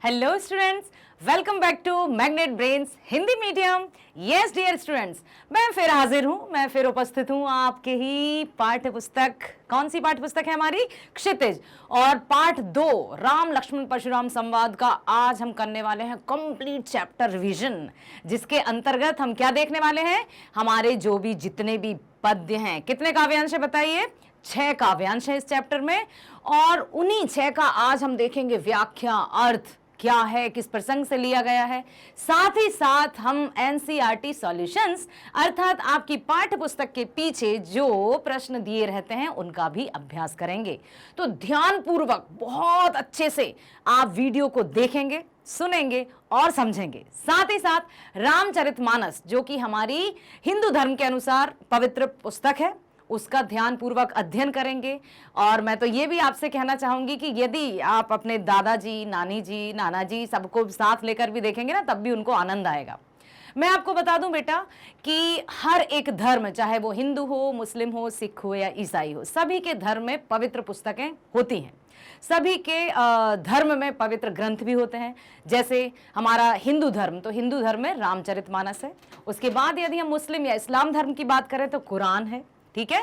Hello students, welcome back to Magnet Brains Hindi medium. Yes dear students, मैं फिर हाजिर हूं, मैं फिर उपस्थित हूं आपके ही पाठ्य पुस्तक। कौन सी पाठ्य पुस्तक है हमारी? क्षितिज। और पाठ 2 राम लक्ष्मण परशुराम संवाद का आज हम करने वाले हैं कंप्लीट चैप्टर रिवीजन, जिसके अंतर्गत हम क्या देखने वाले हैं? हमारे जो भी जितने भी पद्य हैं, कितने काव्यांश है बताइए? 6 काव्यांश है इस चैप्टर में, और उन्हीं 6 का आज हम देखेंगे व्याख्या, अर्थ क्या है, किस प्रसंग से लिया गया है। साथ ही साथ हम एनसीईआरटी सॉल्यूशंस अर्थात आपकी पाठ्य पुस्तक के पीछे जो प्रश्न दिए रहते हैं उनका भी अभ्यास करेंगे। तो ध्यानपूर्वक बहुत अच्छे से आप वीडियो को देखेंगे, सुनेंगे और समझेंगे। साथ ही साथ रामचरितमानस, जो कि हमारी हिंदू धर्म के अनुसार पवित्र पुस्तक है, उसका ध्यानपूर्वक अध्ययन करेंगे। और मैं तो ये भी आपसे कहना चाहूंगी कि यदि आप अपने दादाजी, नानी जी, नाना जी सबको साथ लेकर भी देखेंगे ना, तब भी उनको आनंद आएगा। मैं आपको बता दूं बेटा कि हर एक धर्म, चाहे वो हिंदू हो, मुस्लिम हो, सिख हो या ईसाई हो, सभी के धर्म में पवित्र पुस्तकें होती हैं। सभी के धर्म में पवित्र ग्रंथ भी होते हैं। जैसे हमारा हिंदू धर्म, तो हिंदू धर्म में रामचरितमानस है। उसके बाद यदि हम मुस्लिम या इस्लाम धर्म की बात करें तो कुरान है, ठीक है।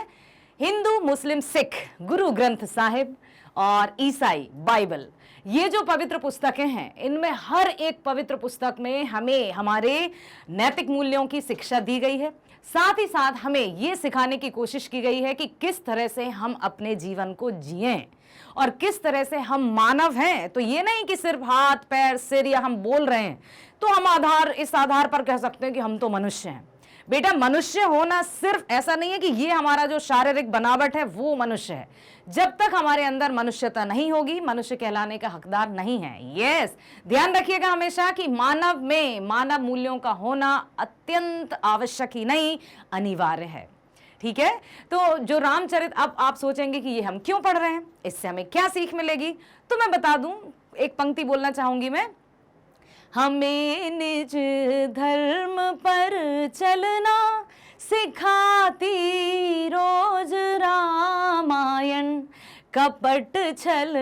हिंदू, मुस्लिम, सिख गुरु ग्रंथ साहिब, और ईसाई बाइबल, ये जो पवित्र पुस्तकें हैं, इनमें हर एक पवित्र पुस्तक में हमें हमारे नैतिक मूल्यों की शिक्षा दी गई है। साथ ही साथ हमें ये सिखाने की कोशिश की गई है कि किस तरह से हम अपने जीवन को जिएं और किस तरह से हम मानव हैं। तो ये नहीं कि सिर्फ हाथ पैर सिर या हम बोल रहे हैं तो हम इस आधार पर कह सकते हैं कि हम तो मनुष्य हैं। बेटा, मनुष्य होना सिर्फ ऐसा नहीं है कि ये हमारा जो शारीरिक बनावट है वो मनुष्य है। जब तक हमारे अंदर मनुष्यता नहीं होगी, मनुष्य कहलाने का हकदार नहीं है। यस, ध्यान रखिएगा हमेशा कि मानव में मानव मूल्यों का होना अत्यंत आवश्यक ही नहीं, अनिवार्य है, ठीक है। तो जो रामचरित, अब आप सोचेंगे कि ये हम क्यों पढ़ रहे हैं, इससे हमें क्या सीख मिलेगी, तो मैं बता दूं, एक पंक्ति बोलना चाहूंगी मैं। हमें निज धर्म पर चलना सिखाती रोज रामायण, कपट छल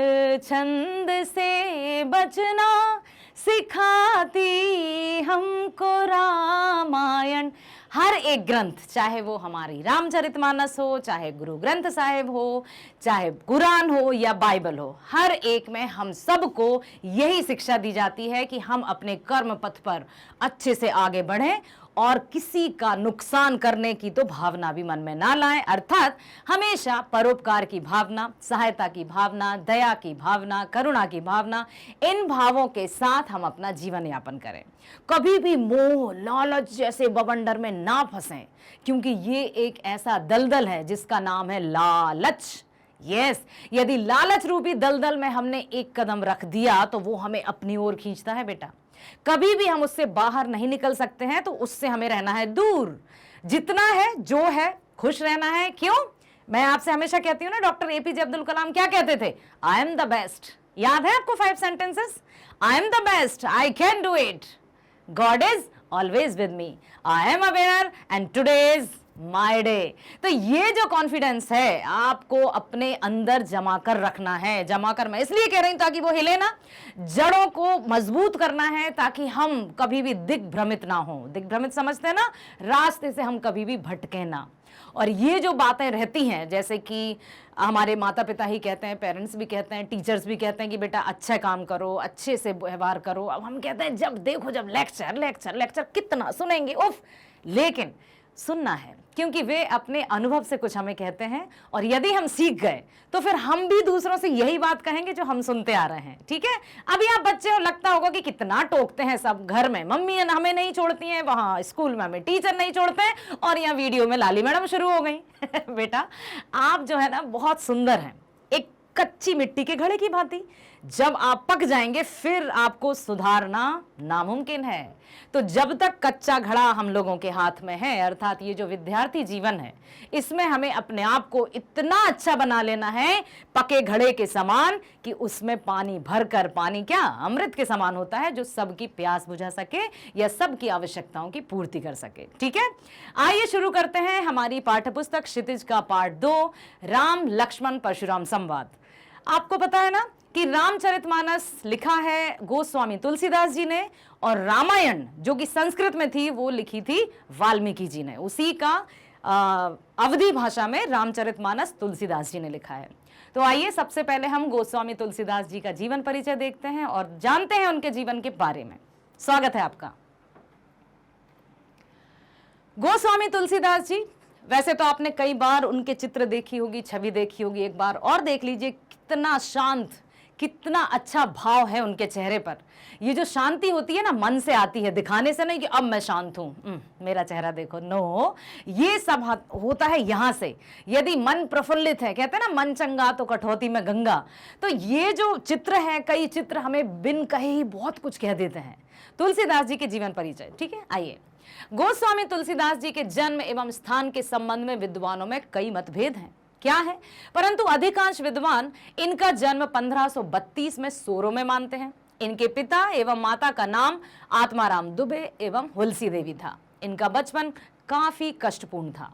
छंद से बचना सिखाती हमको रामायण। हर एक ग्रंथ, चाहे वो हमारी रामचरितमानस हो, चाहे गुरु ग्रंथ साहिब हो, चाहे कुरान हो या बाइबल हो, हर एक में हम सबको यही शिक्षा दी जाती है कि हम अपने कर्म पथ पर अच्छे से आगे बढ़ें और किसी का नुकसान करने की तो भावना भी मन में ना लाएं। अर्थात हमेशा परोपकार की भावना, सहायता की भावना, दया की भावना, करुणा की भावना, इन भावों के साथ हम अपना जीवन यापन करें। कभी भी मोह लालच जैसे बवंडर में ना फंसें, क्योंकि ये एक ऐसा दलदल है जिसका नाम है लालच। यस, यदि लालच रूपी दलदल में हमने एक कदम रख दिया तो वो हमें अपनी ओर खींचता है बेटा। कभी भी हम उससे बाहर नहीं निकल सकते हैं, तो उससे हमें रहना है दूर। जितना है जो है खुश रहना है। क्यों? मैं आपसे हमेशा कहती हूं ना, डॉक्टर एपीजे अब्दुल कलाम क्या कहते थे? I am the best. याद है आपको 5 sentences? I am the best, I can do it, God is always with me, I am aware and today is my day. तो ये जो कॉन्फिडेंस है आपको अपने अंदर जमा कर रखना है। जमा कर मैं इसलिए कह रही हूं ताकि वो हिले ना, जड़ों को मजबूत करना है, ताकि हम कभी भी दिग्भ्रमित ना हो। दिग्भ्रमित समझते हैं ना, रास्ते से हम कभी भी भटके ना। और ये जो बातें रहती हैं, जैसे कि हमारे माता पिता ही कहते हैं, पेरेंट्स भी कहते हैं, टीचर्स भी कहते हैं कि बेटा अच्छा काम करो, अच्छे से व्यवहार करो। अब हम कहते हैं जब देखो जब लेक्चर लेक्चर लेक्चर, कितना सुनेंगे, उफ। लेकिन सुनना है, क्योंकि वे अपने अनुभव से कुछ हमें कहते हैं, और यदि हम सीख गए तो फिर हम भी दूसरों से यही बात कहेंगे जो हम सुनते आ रहे हैं, ठीक है। अभी आप बच्चे हो, लगता होगा कि कितना टोकते हैं सब घर में, मम्मी हमें नहीं छोड़ती हैं, वहां स्कूल में हमें टीचर नहीं छोड़ते हैं, और यहाँ वीडियो में लाली मैडम शुरू हो गई। बेटा, आप जो है ना बहुत सुंदर हैं, एक कच्ची मिट्टी के घड़े की भांति। जब आप पक जाएंगे फिर आपको सुधारना नामुमकिन है। तो जब तक कच्चा घड़ा हम लोगों के हाथ में है, अर्थात ये जो विद्यार्थी जीवन है, इसमें हमें अपने आप को इतना अच्छा बना लेना है पके घड़े के समान कि उसमें पानी भरकर, पानी क्या अमृत के समान होता है, जो सबकी प्यास बुझा सके या सबकी आवश्यकताओं की पूर्ति कर सके, ठीक है। आइए शुरू करते हैं हमारी पाठ्यपुस्तक क्षितिज का पाठ 2 राम लक्ष्मण परशुराम संवाद। आपको पता है ना कि रामचरितमानस लिखा है गोस्वामी तुलसीदास जी ने और रामायण जो कि संस्कृत में थी वो लिखी थी वाल्मीकि जी ने। उसी का अवधी भाषा में रामचरितमानस तुलसीदास जी ने लिखा है। तो आइए सबसे पहले हम गोस्वामी तुलसीदास जी का जीवन परिचय देखते हैं और जानते हैं उनके जीवन के बारे में। स्वागत है आपका। गोस्वामी तुलसीदास जी, वैसे तो आपने कई बार उनके चित्र देखी होगी, छवि देखी होगी, एक बार और देख लीजिए कितना शांत, कितना अच्छा भाव है उनके चेहरे पर। ये जो शांति होती है ना, मन से आती है, दिखाने से नहीं कि अब मैं शांत हूं, मेरा चेहरा देखो, नो, ये सब होता है यहां से। यदि मन प्रफुल्लित है, कहते हैं ना मन चंगा तो कठौती में गंगा, तो ये जो चित्र है, कई चित्र हमें बिन कहे ही बहुत कुछ कह देते हैं। तुलसीदास जी के जीवन परिचय, ठीक है। आइए, गोस्वामी तुलसीदास जी के जन्म एवं स्थान के संबंध में विद्वानों में कई मतभेद हैं, क्या है, परंतु अधिकांश विद्वान इनका जन्म 1532 में सोरो में मानते हैं। इनके पिता एवं माता का नाम आत्माराम दुबे एवं हुलसी देवी था। इनका बचपन काफी कष्टपूर्ण था।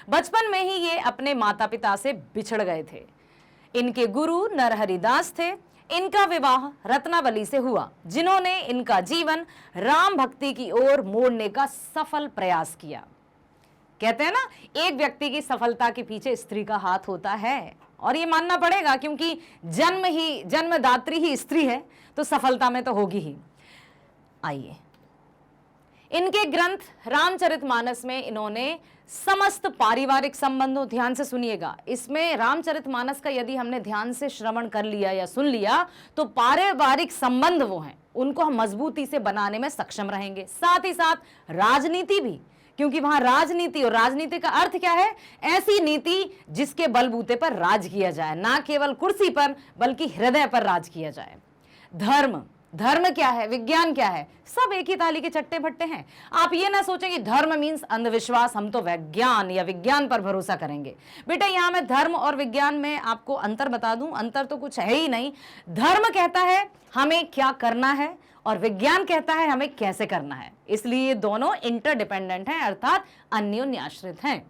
बचपन में ही ये अपने माता पिता से बिछड़ गए थे। इनके गुरु नरहरिदास थे। इनका विवाह रत्नावली से हुआ, जिन्होंने इनका जीवन राम भक्ति की ओर मोड़ने का सफल प्रयास किया। कहते हैं ना, एक व्यक्ति की सफलता के पीछे स्त्री का हाथ होता है, और ये मानना पड़ेगा क्योंकि जन्मदात्री ही स्त्री है, तो सफलता में तो होगी ही। आइए, इनके ग्रंथ रामचरितमानस में इन्होंने समस्त पारिवारिक संबंधों, ध्यान से सुनिएगा, इसमें रामचरितमानस का यदि हमने ध्यान से श्रवण कर लिया या सुन लिया तो पारिवारिक संबंध वो हैं, उनको हम मजबूती से बनाने में सक्षम रहेंगे। साथ ही साथ राजनीति भी, क्योंकि वहां राजनीति, और राजनीति का अर्थ क्या है, ऐसी नीति जिसके बलबूते पर राज किया जाए, ना केवल कुर्सी पर बल्कि हृदय पर राज किया जाए। धर्म, धर्म क्या है, विज्ञान क्या है, सब एक ही ताली के चट्टे भट्टे हैं। आप ये ना सोचें कि धर्म मीन्स अंधविश्वास, हम तो वैज्ञान या विज्ञान पर भरोसा करेंगे। बेटा, यहां मैं धर्म और विज्ञान में आपको अंतर बता दूं, अंतर तो कुछ है ही नहीं। धर्म कहता है हमें क्या करना है और विज्ञान कहता है हमें कैसे करना है, इसलिए दोनों इंटरडिपेंडेंट हैं, अर्थात अन्योन्याश्रित हैं।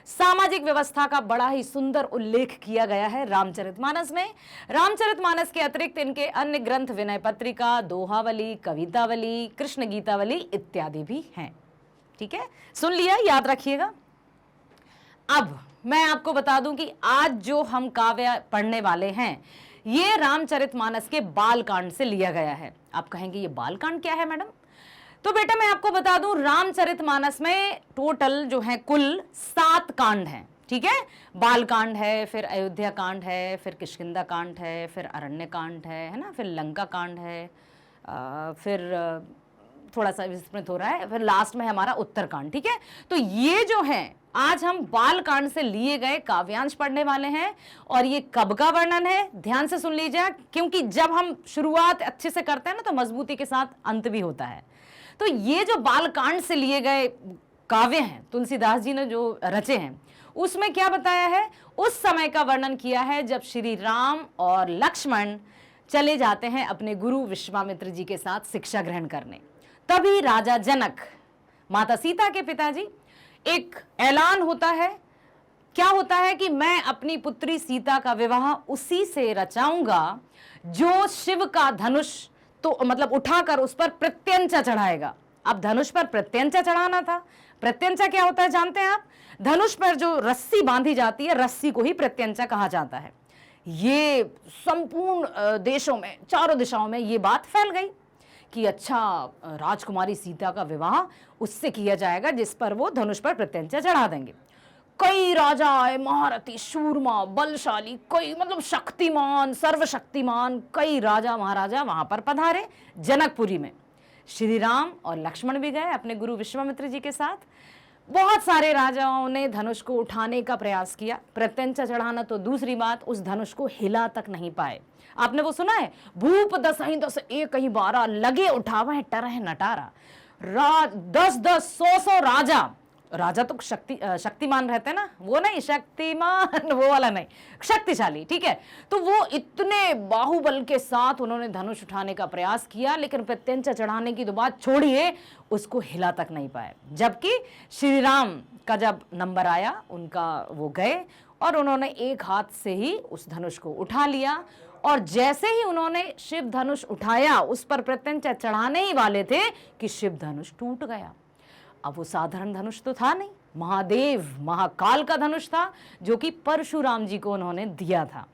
सामाजिक व्यवस्था का बड़ा ही सुंदर उल्लेख किया गया है रामचरितमानस में। रामचरितमानस के अतिरिक्त इनके अन्य ग्रंथ विनय पत्रिका, दोहावली, कवितावली, कृष्ण गीतावली इत्यादि भी हैं। ठीक है, सुन लिया, याद रखिएगा। अब मैं आपको बता दूं कि आज जो हम काव्य पढ़ने वाले हैं ये रामचरितमानस के बालकांड से लिया गया है। आप कहेंगे ये बालकांड क्या है मैडम? तो बेटा मैं आपको बता दूं, रामचरितमानस में टोटल जो है कुल 7 कांड हैं। ठीक है, बालकांड है, फिर अयोध्या कांड है, फिर किष्किंधा कांड है, फिर अरण्य कांड है ना, फिर लंका कांड है, फिर थोड़ा सा विस्मृत हो रहा है, फिर लास्ट में हमारा उत्तरकांड। ठीक है, तो ये जो है आज हम बालकांड से लिए गए काव्यांश पढ़ने वाले हैं। और ये कब का वर्णन है, ध्यान से सुन लीजिए, क्योंकि जब हम शुरुआत अच्छे से करते हैं ना तो मजबूती के साथ अंत भी होता है। तो ये जो बालकांड से लिए गए काव्य हैं, तुलसीदास जी ने जो रचे हैं, उसमें क्या बताया है, उस समय का वर्णन किया है जब श्री राम और लक्ष्मण चले जाते हैं अपने गुरु विश्वामित्र जी के साथ शिक्षा ग्रहण करने। तभी राजा जनक, माता सीता के पिताजी, एक ऐलान होता है। क्या होता है कि मैं अपनी पुत्री सीता का विवाह उसी से रचाऊंगा जो शिव का धनुष तो मतलब उठाकर उस पर प्रत्यंचा चढ़ाएगा। अब धनुष पर प्रत्यंचा चढ़ाना था। प्रत्यंचा क्या होता है जानते हैं आप? धनुष पर जो रस्सी बांधी जाती है, रस्सी को ही प्रत्यंचा कहा जाता है। ये संपूर्ण देशों में, चारों दिशाओं में ये बात फैल गई कि अच्छा, राजकुमारी सीता का विवाह उससे किया जाएगा जिस पर वो धनुष पर प्रत्यंचा चढ़ा देंगे। कई राजा आए, महारथी, शूरमा, बलशाली, कई मतलब शक्तिमान, सर्वशक्तिमान कई राजा महाराजा वहां पर पधारे जनकपुरी में। श्री राम और लक्ष्मण भी गए अपने गुरु विश्वामित्र जी के साथ। बहुत सारे राजाओं ने धनुष को उठाने का प्रयास किया, प्रत्यंचा चढ़ाना तो दूसरी बात, उस धनुष को हिला तक नहीं पाए। आपने वो सुना है, भूप 10 एक ही 12 लगे उठावे टरह नटारा। 10 100 राजा तो शक्तिमान रहते हैं ना, वो नहीं शक्तिमान, वो वाला नहीं, शक्तिशाली। ठीक है, तो वो इतने बाहुबल के साथ उन्होंने धनुष उठाने का प्रयास किया, लेकिन प्रत्यंचा चढ़ाने की तो बात छोड़िए, उसको हिला तक नहीं पाए। जबकि श्री राम का जब नंबर आया, उनका वो गए और उन्होंने एक हाथ से ही उस धनुष को उठा लिया और जैसे ही उन्होंने शिव धनुष उठाया, उस पर प्रत्यंचा चढ़ाने ही वाले थे कि शिव धनुष टूट गया। अब वो साधारण धनुष तो था नहीं, महादेव महाकाल का धनुष था, जो कि परशुराम जी को उन्होंने दिया था।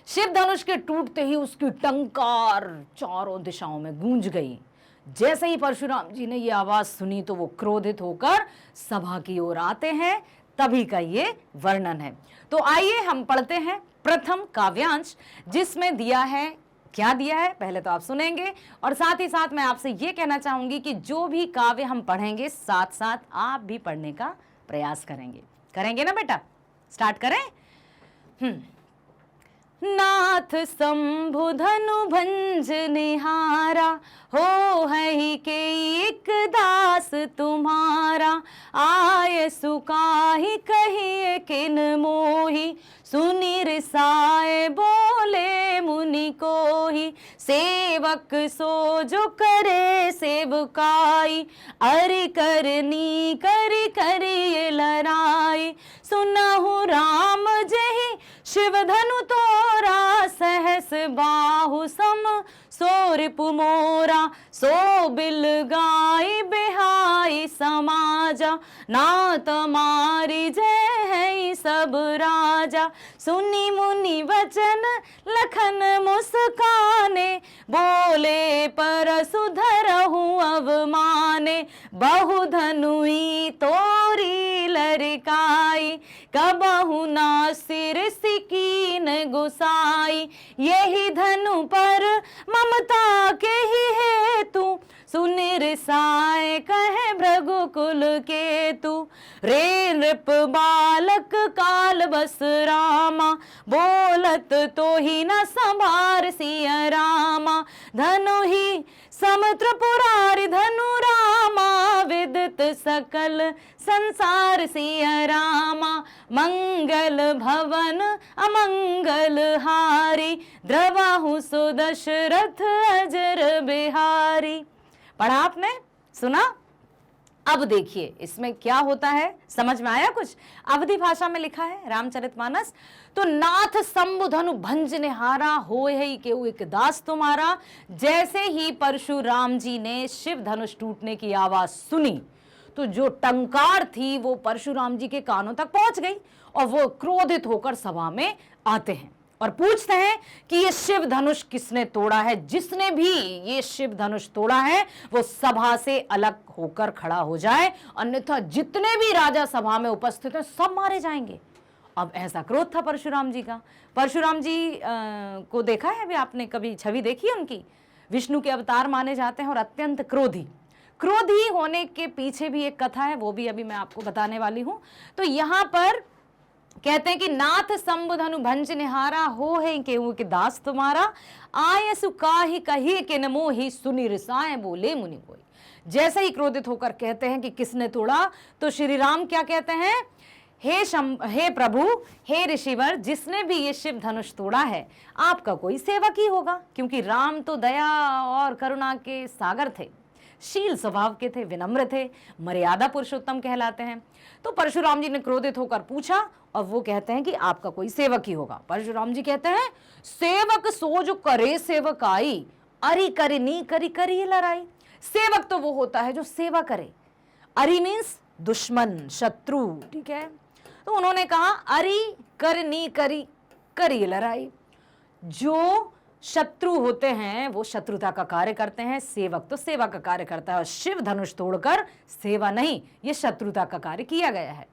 शिव धनुष के टूटते ही उसकी टंकार चारों दिशाओं में गूंज गई। जैसे ही परशुराम जी ने ये आवाज सुनी तो वो क्रोधित होकर सभा की ओर आते हैं, तभी का ये वर्णन है। तो आइए हम पढ़ते हैं प्रथम काव्यांश, जिसमें दिया है, क्या दिया है पहले तो आप सुनेंगे, और साथ ही साथ मैं आपसे ये कहना चाहूंगी कि जो भी काव्य हम पढ़ेंगे साथ साथ आप भी पढ़ने का प्रयास करेंगे ना बेटा। स्टार्ट करें। नाथ शंभु धनु भंज निहारा, हो है के एक दास तुम्हारा। आय सुकाहि कहिए किन मोहि, सुनि रिसाए बोले मुनि कोहि। सेवक सो जो करे सेवकाई, अरि करनी करि करिए लड़ाई। सुनहु राम जहि शिव धनु तोरा, सहस बाहु सम सो रिपु मोरा। सो बिल गाय बिहाई समाजा, नाथ मारी जय है सब राजा। सुनी मुनि वचन लखन मुस्काने, बोले परसु धरहु अवमाने। बहु धनुई तोरी लरिकाई, कबहु ना सिर सिकीन गुसाई। यही धनु पर ममता के ही हेतु, सुनि रिसाए कहे भृगुकुल केतु। रे नृप बालक काल बस रामा, बोलत तो ही न संभार सिया रामा। धनु ही समुद्र पुरारी धनु रामा, विदित सकल संसार सिया रामा। मंगल भवन अमंगल हारी, द्रवाहु सुदशरथ अजर बिहारी। पढ़ा आपने, सुना? अब देखिए इसमें क्या होता है, समझ में आया कुछ? अवधी भाषा में लिखा है रामचरितमानस। तो नाथ शंभु धनु भंज निहारा, होय है केहू एक दास तुम्हारा। जैसे ही परशुराम जी ने शिव धनुष टूटने की आवाज सुनी तो जो टंकार थी वो परशुराम जी के कानों तक पहुंच गई, और वो क्रोधित होकर सभा में आते हैं और पूछते हैं कि ये शिव धनुष किसने तोड़ा है। जिसने भी ये शिव धनुष तोड़ा है वो सभा से अलग होकर खड़ा हो जाए, अन्यथा जितने भी राजा सभा में उपस्थित हैं सब मारे जाएंगे। अब ऐसा क्रोध था परशुराम जी का। परशुराम जी को देखा है अभी आपने, कभी छवि देखी है उनकी? विष्णु के अवतार माने जाते हैं और अत्यंत क्रोधी होने के पीछे भी एक कथा है, वो भी अभी मैं आपको बताने वाली हूं। तो यहां पर कहते हैं कि नाथ शंभु धनु भंज निहारा, हो है केहू के दास तुम्हारा। आय सुकाहि कहिए किन मोहि, सुनि रिसाए बोले मुनि कोई। जैसे ही क्रोधित होकर कहते हैं कि किसने तोड़ा, तो श्री राम क्या कहते हैं? हे प्रभु, हे ऋषिवर, जिसने भी ये शिव धनुष तोड़ा है आपका कोई सेवक ही होगा, क्योंकि राम तो दया और करुणा के सागर थे, शील स्वभाव के थे, विनम्र थे, मर्यादा पुरुषोत्तम कहलाते हैं। तो परशुराम जी ने क्रोधित होकर पूछा और वो कहते हैं कि आपका कोई सेवक ही होगा। परशुराम जी कहते हैं, सेवक सो जो करे सेवकाई, अरि करनी करी करी लड़ाई। सेवक तो वो होता है जो सेवा करे, अरि मीन्स दुश्मन, शत्रु, ठीक है। तो उन्होंने कहा अरि करनी करी करी लड़ाई। जो शत्रु होते हैं वो शत्रुता का कार्य करते हैं, सेवक तो सेवा का कार्य करता है। और शिव धनुष तोड़कर सेवा नहीं, ये शत्रुता का कार्य किया गया है।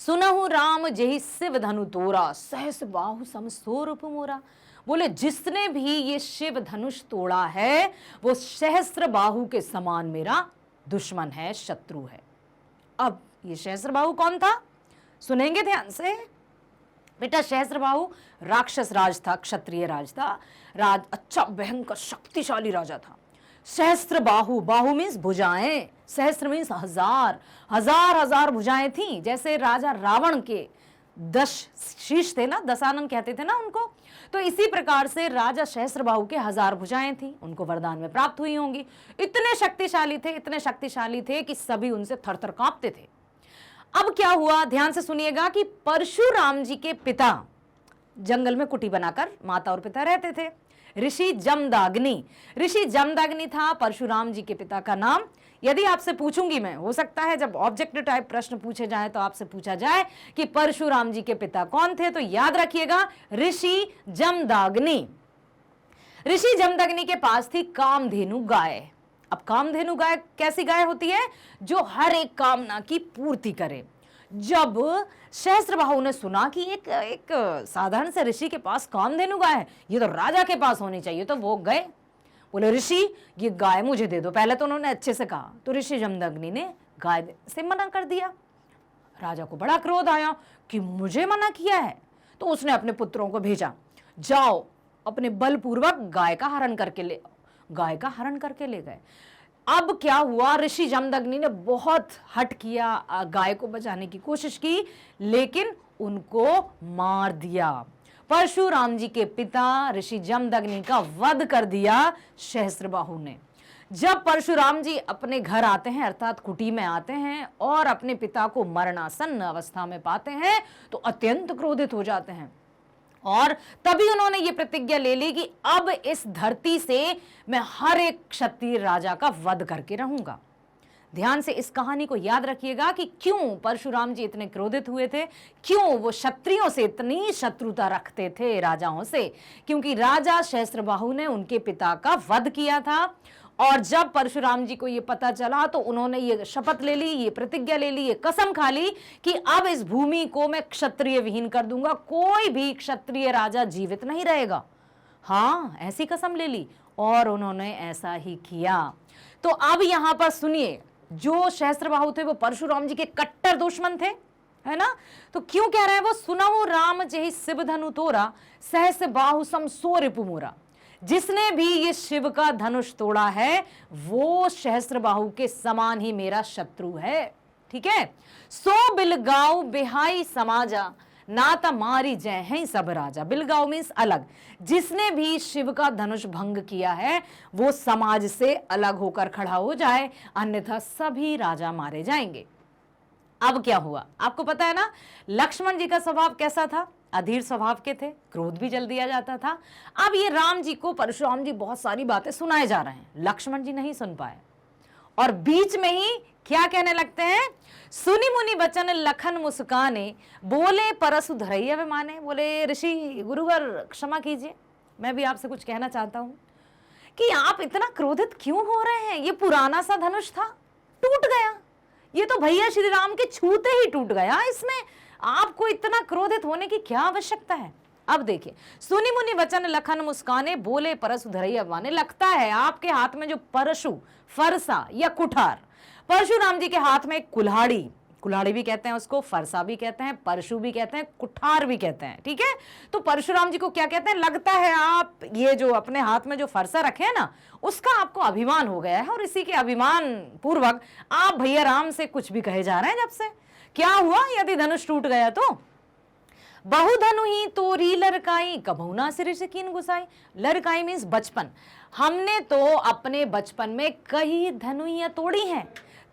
सुनहु राम जेहि शिव धनु तोरा, सहस बाहु सम सो रूप मोरा। बोले जिसने भी ये शिव धनुष तोड़ा है वो सहस्त्र बाहु के समान मेरा दुश्मन है, शत्रु है। अब ये सहस्त्र बाहु कौन था, सुनेंगे ध्यान से बेटा। सहस्त्रबाहु राक्षस राज था, क्षत्रिय राज था, राज अच्छा भयंकर शक्तिशाली राजा था। सहस्त्रबाहु, बाहु मीन्स भुजाएं, सहस्त्र मीन्स हजार भुजाएं थी। जैसे राजा रावण के 10 शीश थे ना, दशानन कहते थे ना उनको, तो इसी प्रकार से राजा सहस्त्रबाहु के 1000 भुजाएं थी, उनको वरदान में प्राप्त हुई होंगी। इतने शक्तिशाली थे कि सभी उनसे थरथर कांपते थे। अब क्या हुआ, ध्यान से सुनिएगा कि परशुराम जी के पिता जंगल में कुटी बनाकर माता और पिता रहते थे। ऋषि जमदग्नि, ऋषि जमदग्नि था परशुराम जी के पिता का नाम। यदि आपसे पूछूंगी मैं, हो सकता है जब ऑब्जेक्टिव टाइप प्रश्न पूछे जाए तो आपसे पूछा जाए कि परशुराम जी के पिता कौन थे, तो याद रखिएगा ऋषि जमदग्नि। ऋषि जमदग्नि के पास थी कामधेनु गाय। अब कामधेनु गाय कैसी गाय होती है? जो हर एक कामना की पूर्ति करे। जब सहस्त्रबाहु ने सुना कि एक साधारण से ऋषि के पास कामधेनु गाय है, ये तो राजा के पास होनी चाहिए, तो वो गए, बोले ऋषि ये गाय मुझे दे दो। पहले तो उन्होंने अच्छे से कहा, तो ऋषि जमदग्नि ने गाय से मना कर दिया। राजा को बड़ा क्रोध आया कि मुझे मना किया है, तो उसने अपने पुत्रों को भेजा, जाओ अपने बलपूर्वक गाय का हरण करके ले गए। अब क्या हुआ, ऋषि जमदग्नि ने बहुत हठ किया, गाय को बचाने की कोशिश की, लेकिन उनको मार दिया। परशुराम जी के पिता ऋषि जमदग्नि का वध कर दिया सहस्त्रबाहु ने। जब परशुराम जी अपने घर आते हैं, अर्थात कुटी में आते हैं, और अपने पिता को मरणासन्न अवस्था में पाते हैं, तो अत्यंत क्रोधित हो जाते हैं। और तभी उन्होंने ये प्रतिज्ञा ले ली कि अब इस धरती से मैं हर एक क्षत्रिय राजा का वध करके रहूंगा। ध्यान से इस कहानी को याद रखिएगा कि क्यों परशुराम जी इतने क्रोधित हुए थे, क्यों वो क्षत्रियों से इतनी शत्रुता रखते थे, राजाओं से। क्योंकि राजा सहस्त्रबाहु ने उनके पिता का वध किया था, और जब परशुराम जी को ये पता चला तो उन्होंने ये शपथ ले ली, ये प्रतिज्ञा ले ली, ये कसम खा ली कि अब इस भूमि को मैं क्षत्रिय विहीन कर दूंगा, कोई भी क्षत्रिय राजा जीवित नहीं रहेगा। हाँ, ऐसी कसम ले ली, और उन्होंने ऐसा ही किया। तो अब यहां पर सुनिए, जो सहस्त्रबाहु थे वो परशुराम जी के कट्टर दुश्मन थे, है ना। तो क्यों कह रहे हैं वो, सुनहु राम जेहि शिव धनु तोरा, सहस बाहु सम सो रिपु मोरा। जिसने भी ये शिव का धनुष तोड़ा है वो सहस्त्रबाहु के समान ही मेरा शत्रु है। ठीक है। सो बिलगाऊ बिहाई समाजा, नाता मारी जय है सब राजा। बिलगाऊ मीन्स अलग। जिसने भी शिव का धनुष भंग किया है वो समाज से अलग होकर खड़ा हो जाए, अन्यथा सभी राजा मारे जाएंगे। अब क्या हुआ आपको पता है ना, लक्ष्मण जी का स्वभाव कैसा था, अधीर स्वभाव के थे, क्रोध भी जल्दी आ जाता था। अब ये राम जी को परशुराम जी बहुत सारी बातें सुनाए जा रहे हैं, लक्ष्मण जी नहीं सुन पाए, और बीच में ही क्या कहने लगते हैं, सुनी मुनि बचन लखन मुस्काने, बोले परसु धरैया वे माने। बोले ऋषि गुरुवर क्षमा कीजिए, मैं भी आपसे कुछ कहना चाहता हूं कि आप इतना क्रोधित क्यों हो रहे हैं। ये पुराना सा धनुष था, टूट गया, ये तो भैया श्री राम के छूते ही टूट गया, इसमें आपको इतना क्रोधित होने की क्या आवश्यकता है। अब देखिए, सुनी मुनि वचन लखन मुस्काने, बोले परशु धरैया माने। लगता है आपके हाथ में जो परशु, फरसा या कुठार, परशुराम जी के हाथ में कुल्हाड़ी, कुल्हाड़ी भी कहते हैं उसको, फरसा भी कहते हैं, परशु भी कहते हैं, कुठार भी कहते हैं। ठीक है। तो परशुराम जी को क्या कहते हैं, लगता है आप ये जो अपने हाथ में जो फरसा रखे हैं ना, उसका आपको अभिमान हो गया है, और इसी के अभिमान पूर्वक आप भैया राम से कुछ भी कहे जा रहे हैं। जब से क्या हुआ, यदि धनुष टूट गया तो बहु धनु ही तोरी लरकाई, कबहुना सिर से कीन गुसाई। लरकाई मीन्स बचपन, हमने तो अपने बचपन में कई धनुइयां तोड़ी हैं,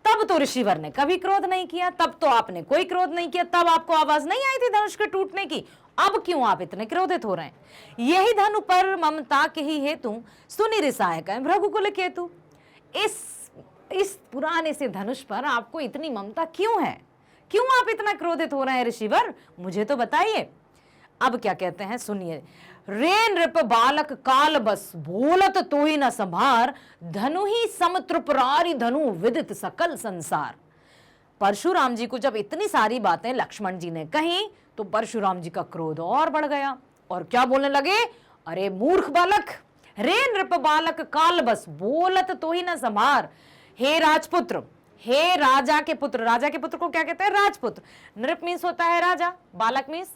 तब तो ऋषिवर ने कभी क्रोध नहीं किया, तब तो आपने कोई क्रोध नहीं किया, तब आपको आवाज नहीं आई थी धनुष के टूटने की। अब क्यों आप इतने क्रोधित हो रहे हैं। यही धनु पर ममता के ही हेतु, सुनि रिसाय का भृगुकुल केतु। इस पुराने से धनुष पर आपको इतनी ममता क्यों है, क्यों आप इतना क्रोधित हो रहे हैं ऋषिवर, मुझे तो बताइए। अब क्या कहते हैं सुनिए, रे नृप बालक काल बस, बोलत तो ही न संभार, धनु ही समत्रुपरारी धनु विदित सकल संसार। परशुराम जी को जब इतनी सारी बातें लक्ष्मण जी ने कही तो परशुराम जी का क्रोध और बढ़ गया, और क्या बोलने लगे, अरे मूर्ख बालक, रे नृप बालक काल बस, बोलत तो ही न संभार। हे राजपुत्र, हे राजा के पुत्र, राजा के पुत्र को क्या कहते हैं, राजपुत्र। नृप मीन्स होता है राजा, बालक मीन्स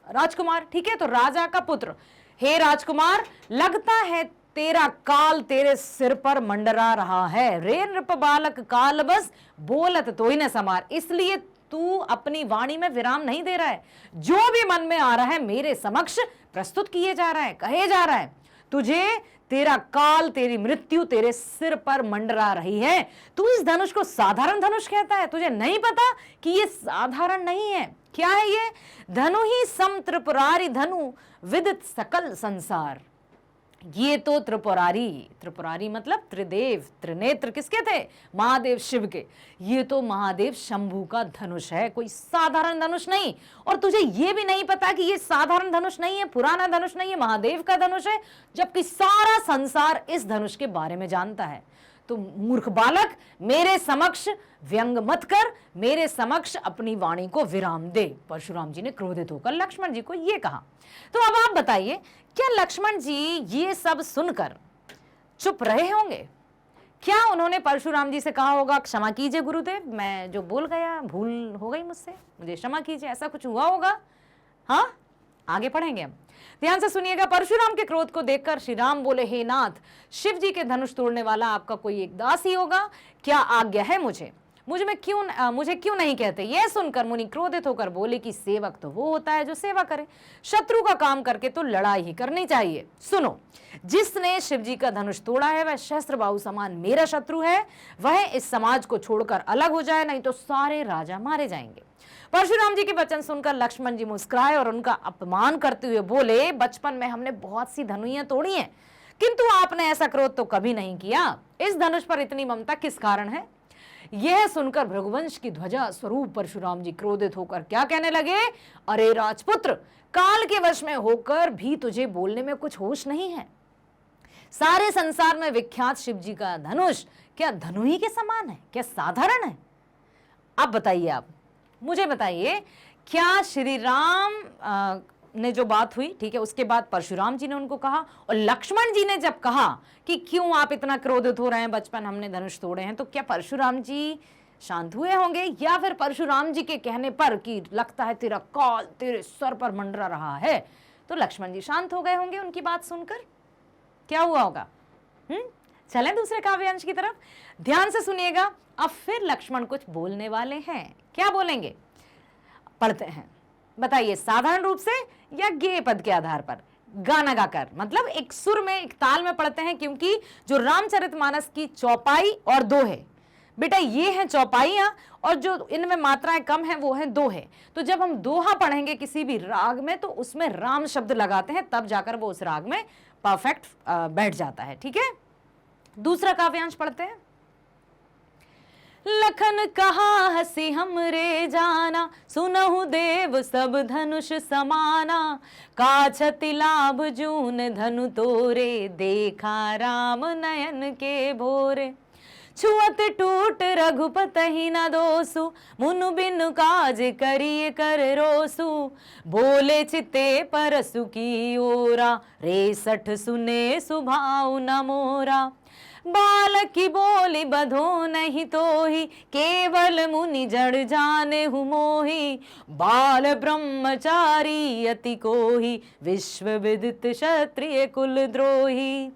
राजकुमार। ठीक है। तो राजा का पुत्र, हे राजकुमार, लगता है तेरा काल तेरे सिर पर मंडरा रहा है। रे नृप बालक काल बस, बोलत तो ही न समार। इसलिए तू अपनी वाणी में विराम नहीं दे रहा है, जो भी मन में आ रहा है मेरे समक्ष प्रस्तुत किए जा रहा है, कहे जा रहा है। तुझे तेरा काल, तेरी मृत्यु तेरे सिर पर मंडरा रही है। तू इस धनुष को साधारण धनुष कहता है, तुझे नहीं पता कि ये साधारण नहीं है, क्या है ये? धनु ही सम त्रिपुरारी धनु विदित सकल संसार। ये तो त्रिपुरारी मतलब त्रिदेव, त्रिनेत्र किसके थे? महादेव शिव के। ये तो महादेव शंभू का धनुष है, कोई साधारण धनुष नहीं। और तुझे ये भी नहीं पता कि ये साधारण धनुष नहीं है, पुराना धनुष नहीं है, महादेव का धनुष है, जबकि सारा संसार इस धनुष के बारे में जानता है। तो मूर्ख बालक, मेरे समक्ष व्यंग मत कर, मेरे समक्ष अपनी वाणी को विराम दे। परशुराम जी ने क्रोधित होकर लक्ष्मण जी को यह कहा। तो अब आप बताइए, क्या लक्ष्मण जी ये सब सुनकर चुप रहे होंगे? क्या उन्होंने परशुराम जी से कहा होगा क्षमा कीजिए गुरुदेव, मैं जो बोल गया भूल हो गई मुझसे, मुझे क्षमा कीजिए, ऐसा कुछ हुआ होगा? हाँ, आगे पढ़ेंगे हम, ध्यान से सुनिएगा। परशुराम के क्रोध को देखकर श्री राम बोले, हे नाथ, शिव जी के धनुष तोड़ने वाला आपका कोई एक दास ही होगा, क्या आज्ञा है मुझे क्यों नहीं कहते? यह सुनकर मुनि क्रोधित होकर बोले कि सेवक तो वो होता है जो सेवा करे, शत्रु का काम करके तो लड़ाई ही करनी चाहिए। सुनो, जिसने शिव जी का धनुष तोड़ा है वह शस्त्र बाहु समान मेरा शत्रु है, वह इस समाज को छोड़कर अलग हो जाए, नहीं तो सारे राजा मारे जाएंगे। परशुराम जी के वचन सुनकर लक्ष्मण जी मुस्कुराए और उनका अपमान करते हुए बोले, बचपन में हमने बहुत सी धनुइयां तोड़ी हैं, किंतु आपने ऐसा क्रोध तो कभी नहीं किया। इस धनुष पर इतनी ममता किस कारण है? यह सुनकर भृगुवंश की ध्वजा स्वरूप परशुराम जी क्रोधित होकर क्या कहने लगे, अरे राजपुत्र, काल के वश में होकर भी तुझे बोलने में कुछ होश नहीं है। सारे संसार में विख्यात शिव जी का धनुष क्या धनु ही के समान है? क्या साधारण है? अब बताइए, आप मुझे बताइए, क्या श्री राम ने जो बात हुई, ठीक है, उसके बाद परशुराम जी ने उनको कहा, और लक्ष्मण जी ने जब कहा कि क्यों आप इतना क्रोधित हो रहे हैं, बचपन हमने धनुष तोड़े हैं, तो क्या परशुराम जी शांत हुए होंगे? या फिर परशुराम जी के कहने पर कि लगता है तेरा काल तेरे सर पर मंडरा रहा है, तो लक्ष्मण जी शांत हो गए होंगे उनकी बात सुनकर? क्या हुआ होगा? चलें दूसरे काव्यांश की तरफ, ध्यान से सुनिएगा। अब फिर लक्ष्मण कुछ बोलने वाले हैं, क्या बोलेंगे पढ़ते हैं, बताइए, साधारण रूप से या गेय पद के आधार पर, गाना गाकर, मतलब एक सुर में, एक ताल में पढ़ते हैं, क्योंकि जो रामचरितमानस की चौपाई और दोहे, बेटा ये हैं चौपाइयां, और जो इनमें मात्राएं कम हैं वो हैं दोहे। तो जब हम दोहा पढ़ेंगे किसी भी राग में, तो उसमें राम शब्द लगाते हैं, तब जाकर वो उस राग में परफेक्ट बैठ जाता है। ठीक है, दूसरा काव्यांश पढ़ते हैं। लखन कहा हसी हमरे जाना, सुनहु देव सब धनुष समाना, काछति लाभ जून धनु तोरे, देखा राम नयन के भोरे। छुअत टूट रघुपतहि न दोसु, मुनु बिनु काज करिए कर रोसु, बोले चिते परसु की ओरा, रेसठ सुने सुभाउ न मोरा। बालक की बोली बधो नहीं तोही, केवल मुनि जड़ जाने हु मोही, बाल ब्रह्मचारी अति कोही, विश्व विदित क्षत्रिय कुल द्रोही।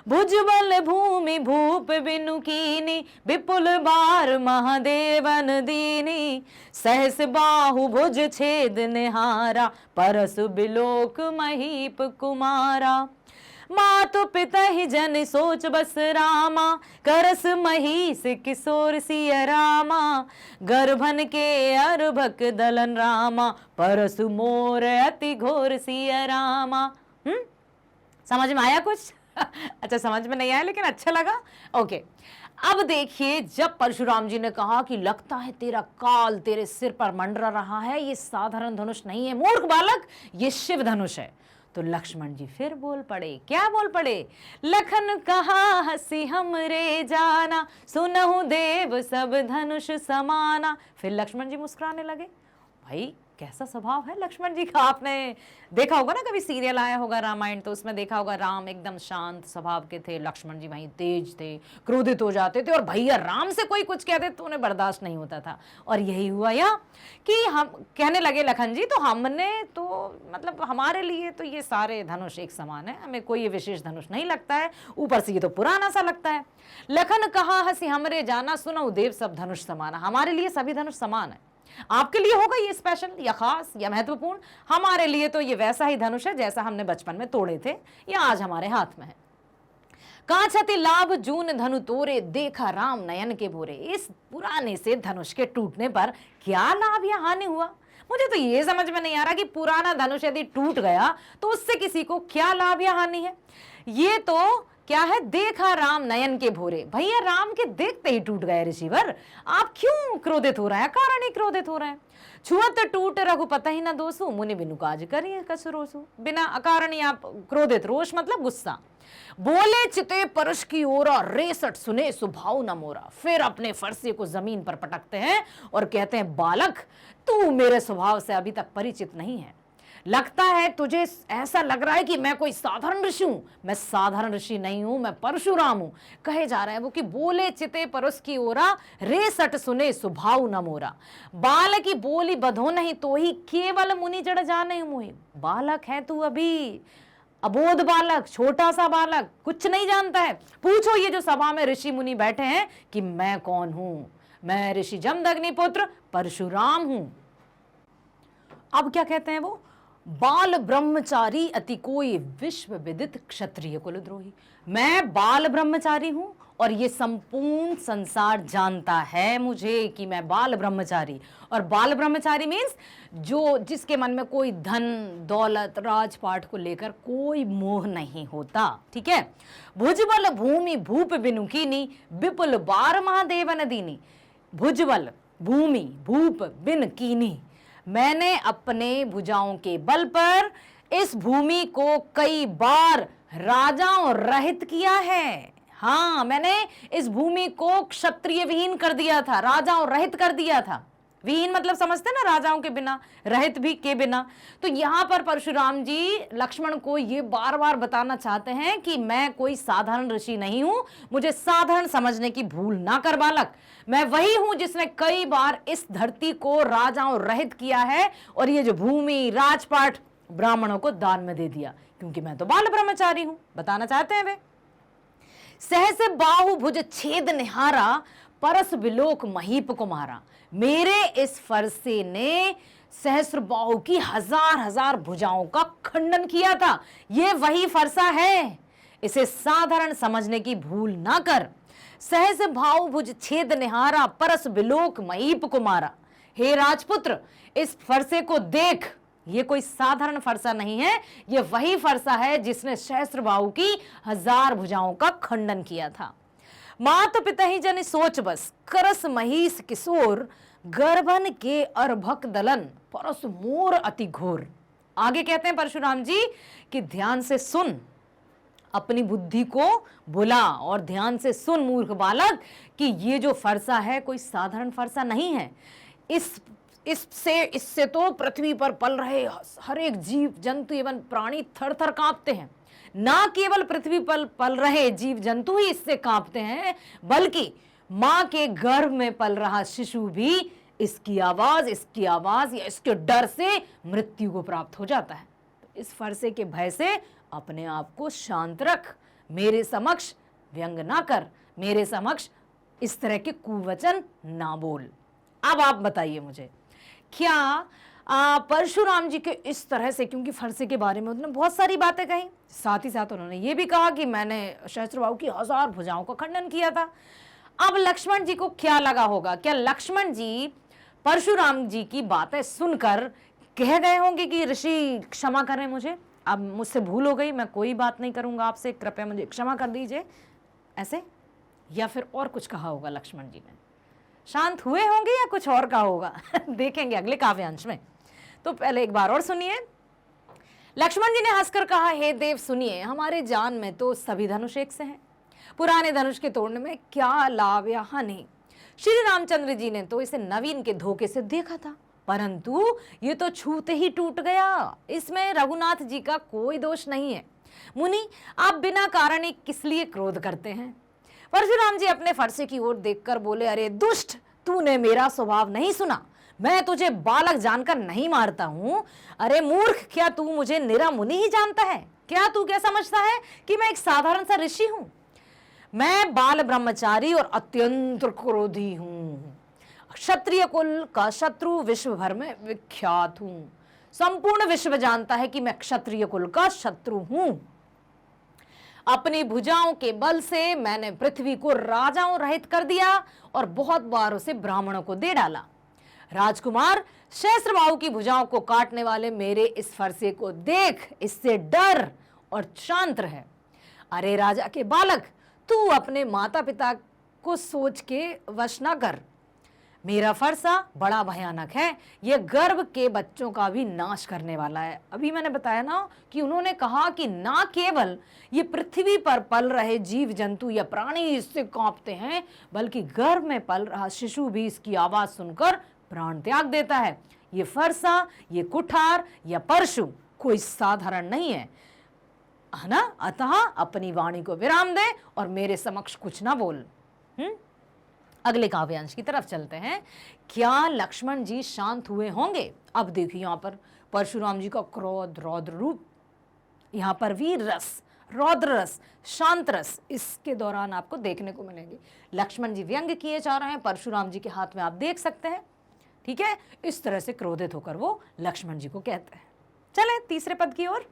भुजबल भूमि भूप बिनु कीनी, विपुल बार महादेवन दीनी, सहस बाहु भुज छेद निहारा, परसु बिलोक महीप कुमारा। मातु पिता ही जन सोच बस रामा, करस महिष किशोर सिय रामा, गर्भन के अर्भक दलन रामा, परसु मोर अति घोर सिय रामा। समझ में आया कुछ? अच्छा, समझ में नहीं आया लेकिन अच्छा लगा। ओके, अब देखिए, जब परशुराम जी ने कहा कि लगता है तेरा काल तेरे सिर पर मंडरा रहा है, ये साधारण धनुष नहीं है मूर्ख बालक, ये शिव धनुष है, तो लक्ष्मण जी फिर बोल पड़े। क्या बोल पड़े? लखन कहा हसी हमरे जाना, सुनहु देव सब धनुष समाना। फिर लक्ष्मण जी मुस्कुराने लगे। भाई कैसा स्वभाव है लक्ष्मण जी का, आपने देखा होगा ना, कभी सीरियल आया होगा रामायण, तो उसमें देखा होगा राम एकदम शांत स्वभाव के थे, लक्ष्मण जी वहीं तेज थे, क्रोधित हो जाते थे, और भैया राम से कोई कुछ कहते तो उन्हें बर्दाश्त नहीं होता था। और यही हुआ यहाँ कि हम कहने लगे लखन जी, तो हमने तो मतलब हमारे लिए तो ये सारे धनुष एक समान है, हमें कोई ये विशेष धनुष नहीं लगता है, ऊपर से ये तो पुराना सा लगता है। लखन कहा हसी हमरे जाना, सुनहु देव सब धनुष समाना। हमारे लिए सभी धनुष समान है, आपके लिए होगा ये स्पेशल या खास या महत्वपूर्ण, हमारे लिए तो ये वैसा ही धनुष है जैसा हमने बचपन में तोड़े थे, या आज हमारे हाथ में है। काछति लाभ जून धनु तोरे, देखा राम नयन के भोरे। इस पुराने से धनुष के टूटने पर क्या लाभ या हानि हुआ, मुझे तो ये समझ में नहीं आ रहा कि पुराना धनुष यदि टूट गया तो उससे किसी को क्या लाभ या हानि है। ये तो क्या है, देखा राम नयन के भोरे। भैया राम के देखते ही टूट गए ऋषिवर, आप क्यों क्रोधित हो रहे हैं, कारण ही क्रोधित हो रहे हैं। छुअत टूट रघुपत ही न दोसु, मुनि बिनु काज करिए कसुरोसु। बिना अकारण ही आप क्रोधित, रोष मतलब गुस्सा। बोले चिते परश की ओरा, रेसट सुने सुभाव न मोरा। फिर अपने फरसे को जमीन पर पटकते हैं और कहते हैं, बालक तू मेरे स्वभाव से अभी तक परिचित नहीं है। लगता है तुझे, ऐसा लग रहा है कि मैं कोई साधारण ऋषि हूं। मैं साधारण ऋषि नहीं हूं, मैं परशुराम हूं। कहे जा रहा है वो कि बोले चिते परस की ओरा, रे सट सुने सुभाव न मोरा। बाल की बोली बधो नहीं तो ही, केवल मुनि जड़ जाने मोहि। बालक है तू अभी, अबोध बालक, छोटा सा बालक, कुछ नहीं जानता है। पूछो ये जो सभा में ऋषि मुनि बैठे हैं कि मैं कौन हूं। मैं ऋषि जमदग्नि पुत्र परशुराम हूं। अब क्या कहते हैं वो, बाल ब्रह्मचारी अति कोई विश्व विदित क्षत्रिय कुलद्रोही। मैं बाल ब्रह्मचारी हूं और ये संपूर्ण संसार जानता है मुझे कि मैं बाल ब्रह्मचारी। और बाल ब्रह्मचारी मीन्स जो जिसके मन में कोई धन दौलत राजपाट को लेकर कोई मोह नहीं होता। ठीक है। भुजबल भूमि भूप बिनुकीनी, विपुल बार महादेव नदीनी। भुजबल भूमि भूप बिन कीनी, मैंने अपने भुजाओं के बल पर इस भूमि को कई बार राजाओं रहित किया है। हाँ, मैंने इस भूमि को क्षत्रिय विहीन कर दिया था, राजाओं रहित कर दिया था। विहीन मतलब समझते ना, राजाओं के बिना, रहित भी के बिना। तो यहां पर परशुराम जी लक्ष्मण को ये बार बार बताना चाहते हैं कि मैं कोई साधारण ऋषि नहीं हूं, मुझे साधारण समझने की भूल ना कर बालक। मैं वही हूं जिसने कई बार इस धरती को राजाओं रहित किया है और ये जो भूमि राजपाट ब्राह्मणों को दान में दे दिया, क्योंकि मैं तो बाल ब्रह्मचारी हूं। बताना चाहते हैं वे। सहस बाहु भुज छेद निहारा, परस विलोक महीप को मारा। मेरे इस फरसे ने सहस्र बाहु की हजार हजार भुजाओं का खंडन किया था। ये वही फरसा है, इसे साधारण समझने की भूल ना कर। सहस भाव भुज छेद निहारा, परस विलोक महीप को मारा। हे राजपुत्र, इस फरसे को देख, ये कोई साधारण फरसा नहीं है, ये वही फरसा है जिसने सहस्र बाहु की हजार भुजाओं का खंडन किया था। मात पिता ही जन सोच बस, करस महिष किशोर, गर्भन के अर्भक दलन, परस मोर अति घोर। आगे कहते हैं परशुराम जी कि ध्यान से सुन, अपनी बुद्धि को बुला और ध्यान से सुन मूर्ख बालक कि ये जो फरसा है कोई साधारण फरसा नहीं है। इससे तो पृथ्वी पर पल रहे हर एक जीव जंतु एवं प्राणी थर थर कांपते हैं। ना केवल पृथ्वी पर पल रहे जीव जंतु ही इससे कांपते हैं, बल्कि मां के गर्भ में पल रहा शिशु भी इसकी आवाज या इसके डर से मृत्यु को प्राप्त हो जाता है। तो इस फरसे के भय से अपने आप को शांत रख, मेरे समक्ष व्यंग ना कर, मेरे समक्ष इस तरह के कुवचन ना बोल। अब आप बताइए मुझे, क्या परशुराम जी के इस तरह से, क्योंकि फरसे के बारे में उन्होंने बहुत सारी बातें कही, साथ ही साथ उन्होंने ये भी कहा कि मैंने सहस्त्रबाहु की हजार भुजाओं का खंडन किया था। अब लक्ष्मण जी को क्या लगा होगा, क्या लक्ष्मण जी परशुराम जी की बातें सुनकर कह गए होंगे कि ऋषि क्षमा करें मुझे, अब मुझसे भूल हो गई, मैं कोई बात नहीं करूंगा आपसे, कृपया मुझे क्षमा कर दीजिए, ऐसे? या फिर और कुछ कहा होगा लक्ष्मण जी ने? शांत हुए होंगे या कुछ और कहा होगा? देखेंगे अगले काव्यांश में। तो पहले एक बार और सुनिए। लक्ष्मण जी ने हंसकर कहा, हे देव सुनिए, हमारे जान में तो सभी धनुष एक से हैं, पुराने धनुष के तोड़ने में क्या लाभ या हानि। श्री रामचंद्र जी ने तो इसे नवीन के धोखे से देखा था, परंतु ये तो छूते ही टूट गया, इसमें रघुनाथ जी का कोई दोष नहीं है। मुनि, आप बिना कारण ही किस लिए क्रोध करते हैं? परशुराम जी अपने फरसे की ओर देखकर बोले, अरे दुष्ट, तूने मेरा स्वभाव नहीं सुना, मैं तुझे बालक जानकर नहीं मारता हूं। अरे मूर्ख, क्या तू मुझे निरा मुनि ही जानता है? क्या समझता है कि मैं एक साधारण सा ऋषि हूं? मैं बाल ब्रह्मचारी और अत्यंत क्रोधी हूं, क्षत्रिय कुल का शत्रु विश्व भर में विख्यात हूं। संपूर्ण विश्व जानता है कि मैं क्षत्रिय कुल का शत्रु हूं। अपनी भुजाओं के बल से मैंने पृथ्वी को राजाओं रहित कर दिया और बहुत बार उसे ब्राह्मणों को दे डाला। राजकुमार, सहस्त्रबाहु की भुजाओं को काटने वाले मेरे इस फरसे को देख, इससे डर और शांत रहे। अरे राजा के बालक, तू अपने माता पिता को सोच के वश न कर। मेरा फरसा बड़ा भयानक है, यह गर्भ के बच्चों का भी नाश करने वाला है। अभी मैंने बताया ना कि उन्होंने कहा कि ना केवल ये पृथ्वी पर पल रहे जीव जंतु या प्राणी इससे कांपते हैं, बल्कि गर्भ में पल रहा शिशु भी इसकी आवाज सुनकर प्राण त्याग देता है। ये फरसा, ये कुठार या परशु कोई साधारण नहीं है ना। अतः अपनी वाणी को विराम दे और मेरे समक्ष कुछ ना बोल। अगले काव्यांश की तरफ चलते हैं। क्या लक्ष्मण जी शांत हुए होंगे? अब देखिए यहाँ पर परशुराम जी का क्रोध, रौद्र रूप, यहाँ पर वीर रस, रौद्र रस, शांत रस इसके दौरान आपको देखने को मिलेंगे। लक्ष्मण जी व्यंग किए जा रहे हैं, परशुराम जी के हाथ में आप देख सकते हैं। ठीक है, इस तरह से क्रोधित होकर वो लक्ष्मण जी को कहते हैं। चले तीसरे पद की ओर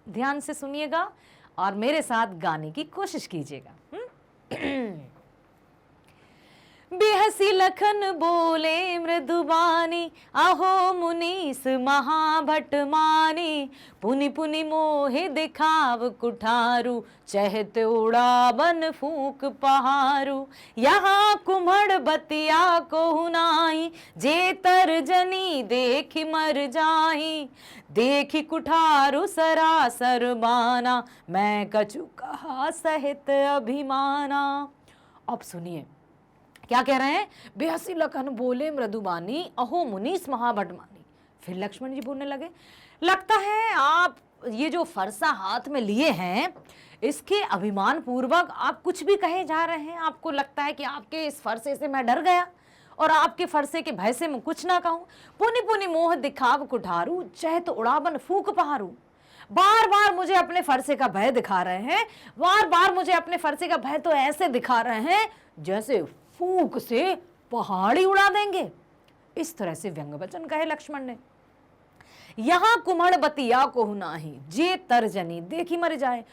ध्यान से सुनिएगा और मेरे साथ गाने की कोशिश कीजिएगा। बेहसी लखन बोले मृदुबानी, अहो मुनीस महाभट मानी। पुनि पुनि मोहे दिखाव कुठारू, चहत उड़ावन फूक पहारू। यहाँ कुम्हड़ बतिया को नाई, जे तर्जनी देखी मर जाही। देखी कुठारू सरासर बाना, मैं कछु कहा सहित अभिमाना। अब सुनिए क्या कह रहे हैं। बेहसी लखन बोले मृदुबानी, अहो मुनीस महाभट मानी। फिर लक्ष्मण जी बोलने लगे, लगता है आप ये जो फरसा हाथ में लिए हैं, इसके अभिमान पूर्वक आप कुछ भी कहे जा रहे हैं। आपको लगता है कि आपके इस फरसे से मैं डर गया और आपके फरसे के भय से मैं कुछ ना कहूं। पुनि पुनि मोह दिखाव कुठारू, चहत उड़ावन फूक पहारू। बार बार मुझे अपने फरसे का भय दिखा रहे हैं, बार बार मुझे अपने फरसे का भय तो ऐसे दिखा रहे हैं जैसे फूक से पहाड़ी उड़ा देंगे। इस तरह से व्यंग वचन कहे लक्ष्मण ने। यहां कुम्हड़ बतिया को नाही, जे तर्जनी देखी मर जाए।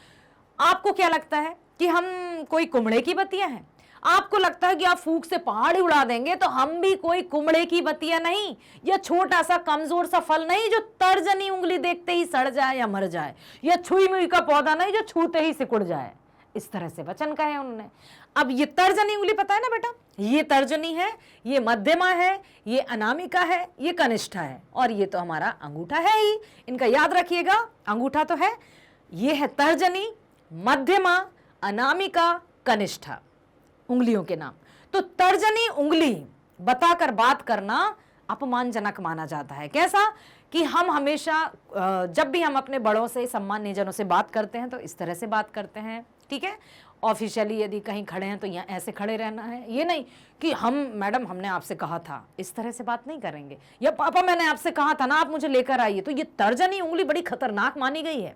आपको क्या लगता है कि हम कोई कुम्हड़े की बतिया हैं? आपको लगता है कि आप फूक से पहाड़ी उड़ा देंगे, तो हम भी कोई कुम्हड़े की बतिया नहीं, या छोटा सा कमजोर सा फल नहीं जो तर्जनी उंगली देखते ही सड़ जाए या मर जाए, या छुई मुई का पौधा नहीं जो छूते ही सिकुड़ जाए। इस तरह से वचन कहे उन्होंने। अब ये तर्जनी उंगली पता है ना बेटा, ये तर्जनी है, ये मध्यमा है, ये अनामिका है, ये कनिष्ठा है, और ये तो हमारा अंगूठा है ही। इनका याद रखिएगा, अंगूठा तो है, ये है तर्जनी, मध्यमा, अनामिका, कनिष्ठा, उंगलियों के नाम। तो तर्जनी उंगली बताकर बात करना अपमानजनक माना जाता है। कैसा कि हम हमेशा जब भी हम अपने बड़ों से, सम्मानीय जनों से बात करते हैं तो इस तरह से बात करते हैं। ठीक है, ऑफिशियली यदि कहीं खड़े हैं तो यहाँ ऐसे खड़े रहना है। ये नहीं कि हम मैडम हमने आपसे कहा था, इस तरह से बात नहीं करेंगे। या पापा मैंने आपसे कहा था ना, आप मुझे लेकर आइए। तो ये तर्जनी उंगली बड़ी खतरनाक मानी गई है।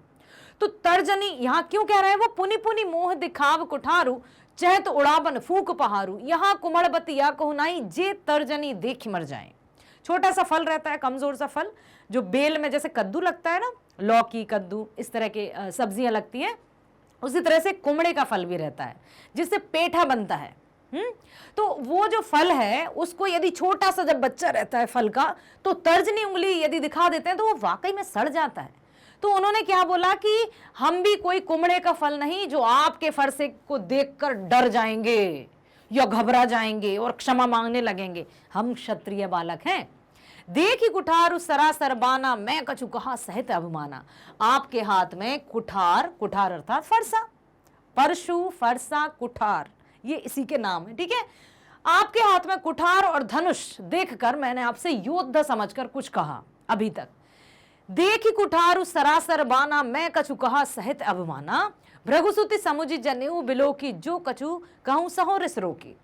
तो तर्जनी यहाँ क्यों कह रहे हैं वो, पुनि पुनि मोह दिखाव कुठारू, चहत उड़ावन फूक पहारू। यहाँ कुम्हड़ बतिया को नाई, जे तर्जनी देख मर जाए। छोटा सा फल रहता है, कमजोर सा फल, जो बेल में जैसे कद्दू लगता है ना, लौकी, कद्दू, इस तरह के सब्जियां लगती हैं, उसी तरह से कुम्हड़े का फल भी रहता है जिससे पेठा बनता है। तो वो जो फल है उसको यदि छोटा सा जब बच्चा रहता है फल का, तो तर्जनी उंगली यदि दिखा देते हैं तो वो वाकई में सड़ जाता है। तो उन्होंने क्या बोला कि हम भी कोई कुम्हड़े का फल नहीं जो आपके फरसे को देखकर डर जाएंगे या घबरा जाएंगे और क्षमा मांगने लगेंगे। हम क्षत्रिय बालक हैं। देखी कुठार सरासर बाना, मैं कछु कहा सहित अभिमाना। आपके हाथ में कुठार, कुठार अर्थात फरसा, परशु, फरसा, कुठार, ये इसी के नाम है। ठीक है, आपके हाथ में कुठार और धनुष देखकर मैंने आपसे योद्धा समझकर कुछ कहा अभी तक। देखी कुठारु सरासर बाना, मैं कछु कहा सहित अभिमाना। भृगुसुति समुझि जनेऊ बिलो की, जो कछु कहूं सहो रिस रोकी।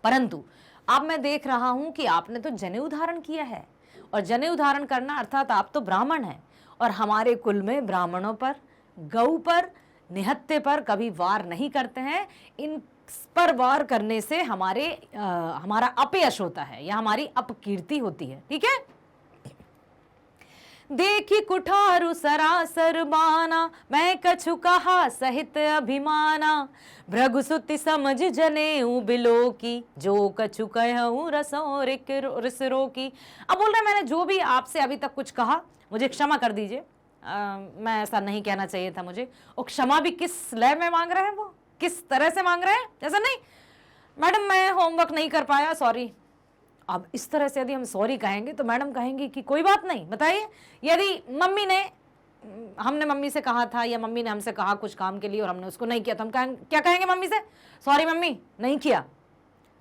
परंतु अब मैं देख रहा हूं कि आपने तो जनेऊ धारण किया है, और जनेऊ धारण करना अर्थात आप तो ब्राह्मण हैं, और हमारे कुल में ब्राह्मणों पर, गऊ पर, निहत्ते पर कभी वार नहीं करते हैं। इन पर वार करने से हमारा अपयश होता है या हमारी अपकीर्ति होती है। ठीक है, देखी कुठारु सरासर बाना, मैं कछु कहा सहित अभिमाना। भृगुसुति समझ जनेऊ बिलो की, जो कछु कहूँ रसों रिसरो की। अब बोल रहे मैंने जो भी आपसे अभी तक कुछ कहा मुझे क्षमा कर दीजिए, मैं ऐसा नहीं कहना चाहिए था मुझे। और क्षमा भी किस लय में मांग रहे हैं, वो किस तरह से मांग रहे हैं, ऐसा नहीं मैडम मैं होमवर्क नहीं कर पाया सॉरी। अब इस तरह से यदि हम सॉरी कहेंगे तो मैडम कहेंगी कि कोई बात नहीं। बताइए यदि हमने मम्मी से कहा था या मम्मी ने हमसे कहा कुछ काम के लिए और हमने उसको नहीं किया तो हम क्या कहेंगे मम्मी से, सॉरी मम्मी नहीं किया।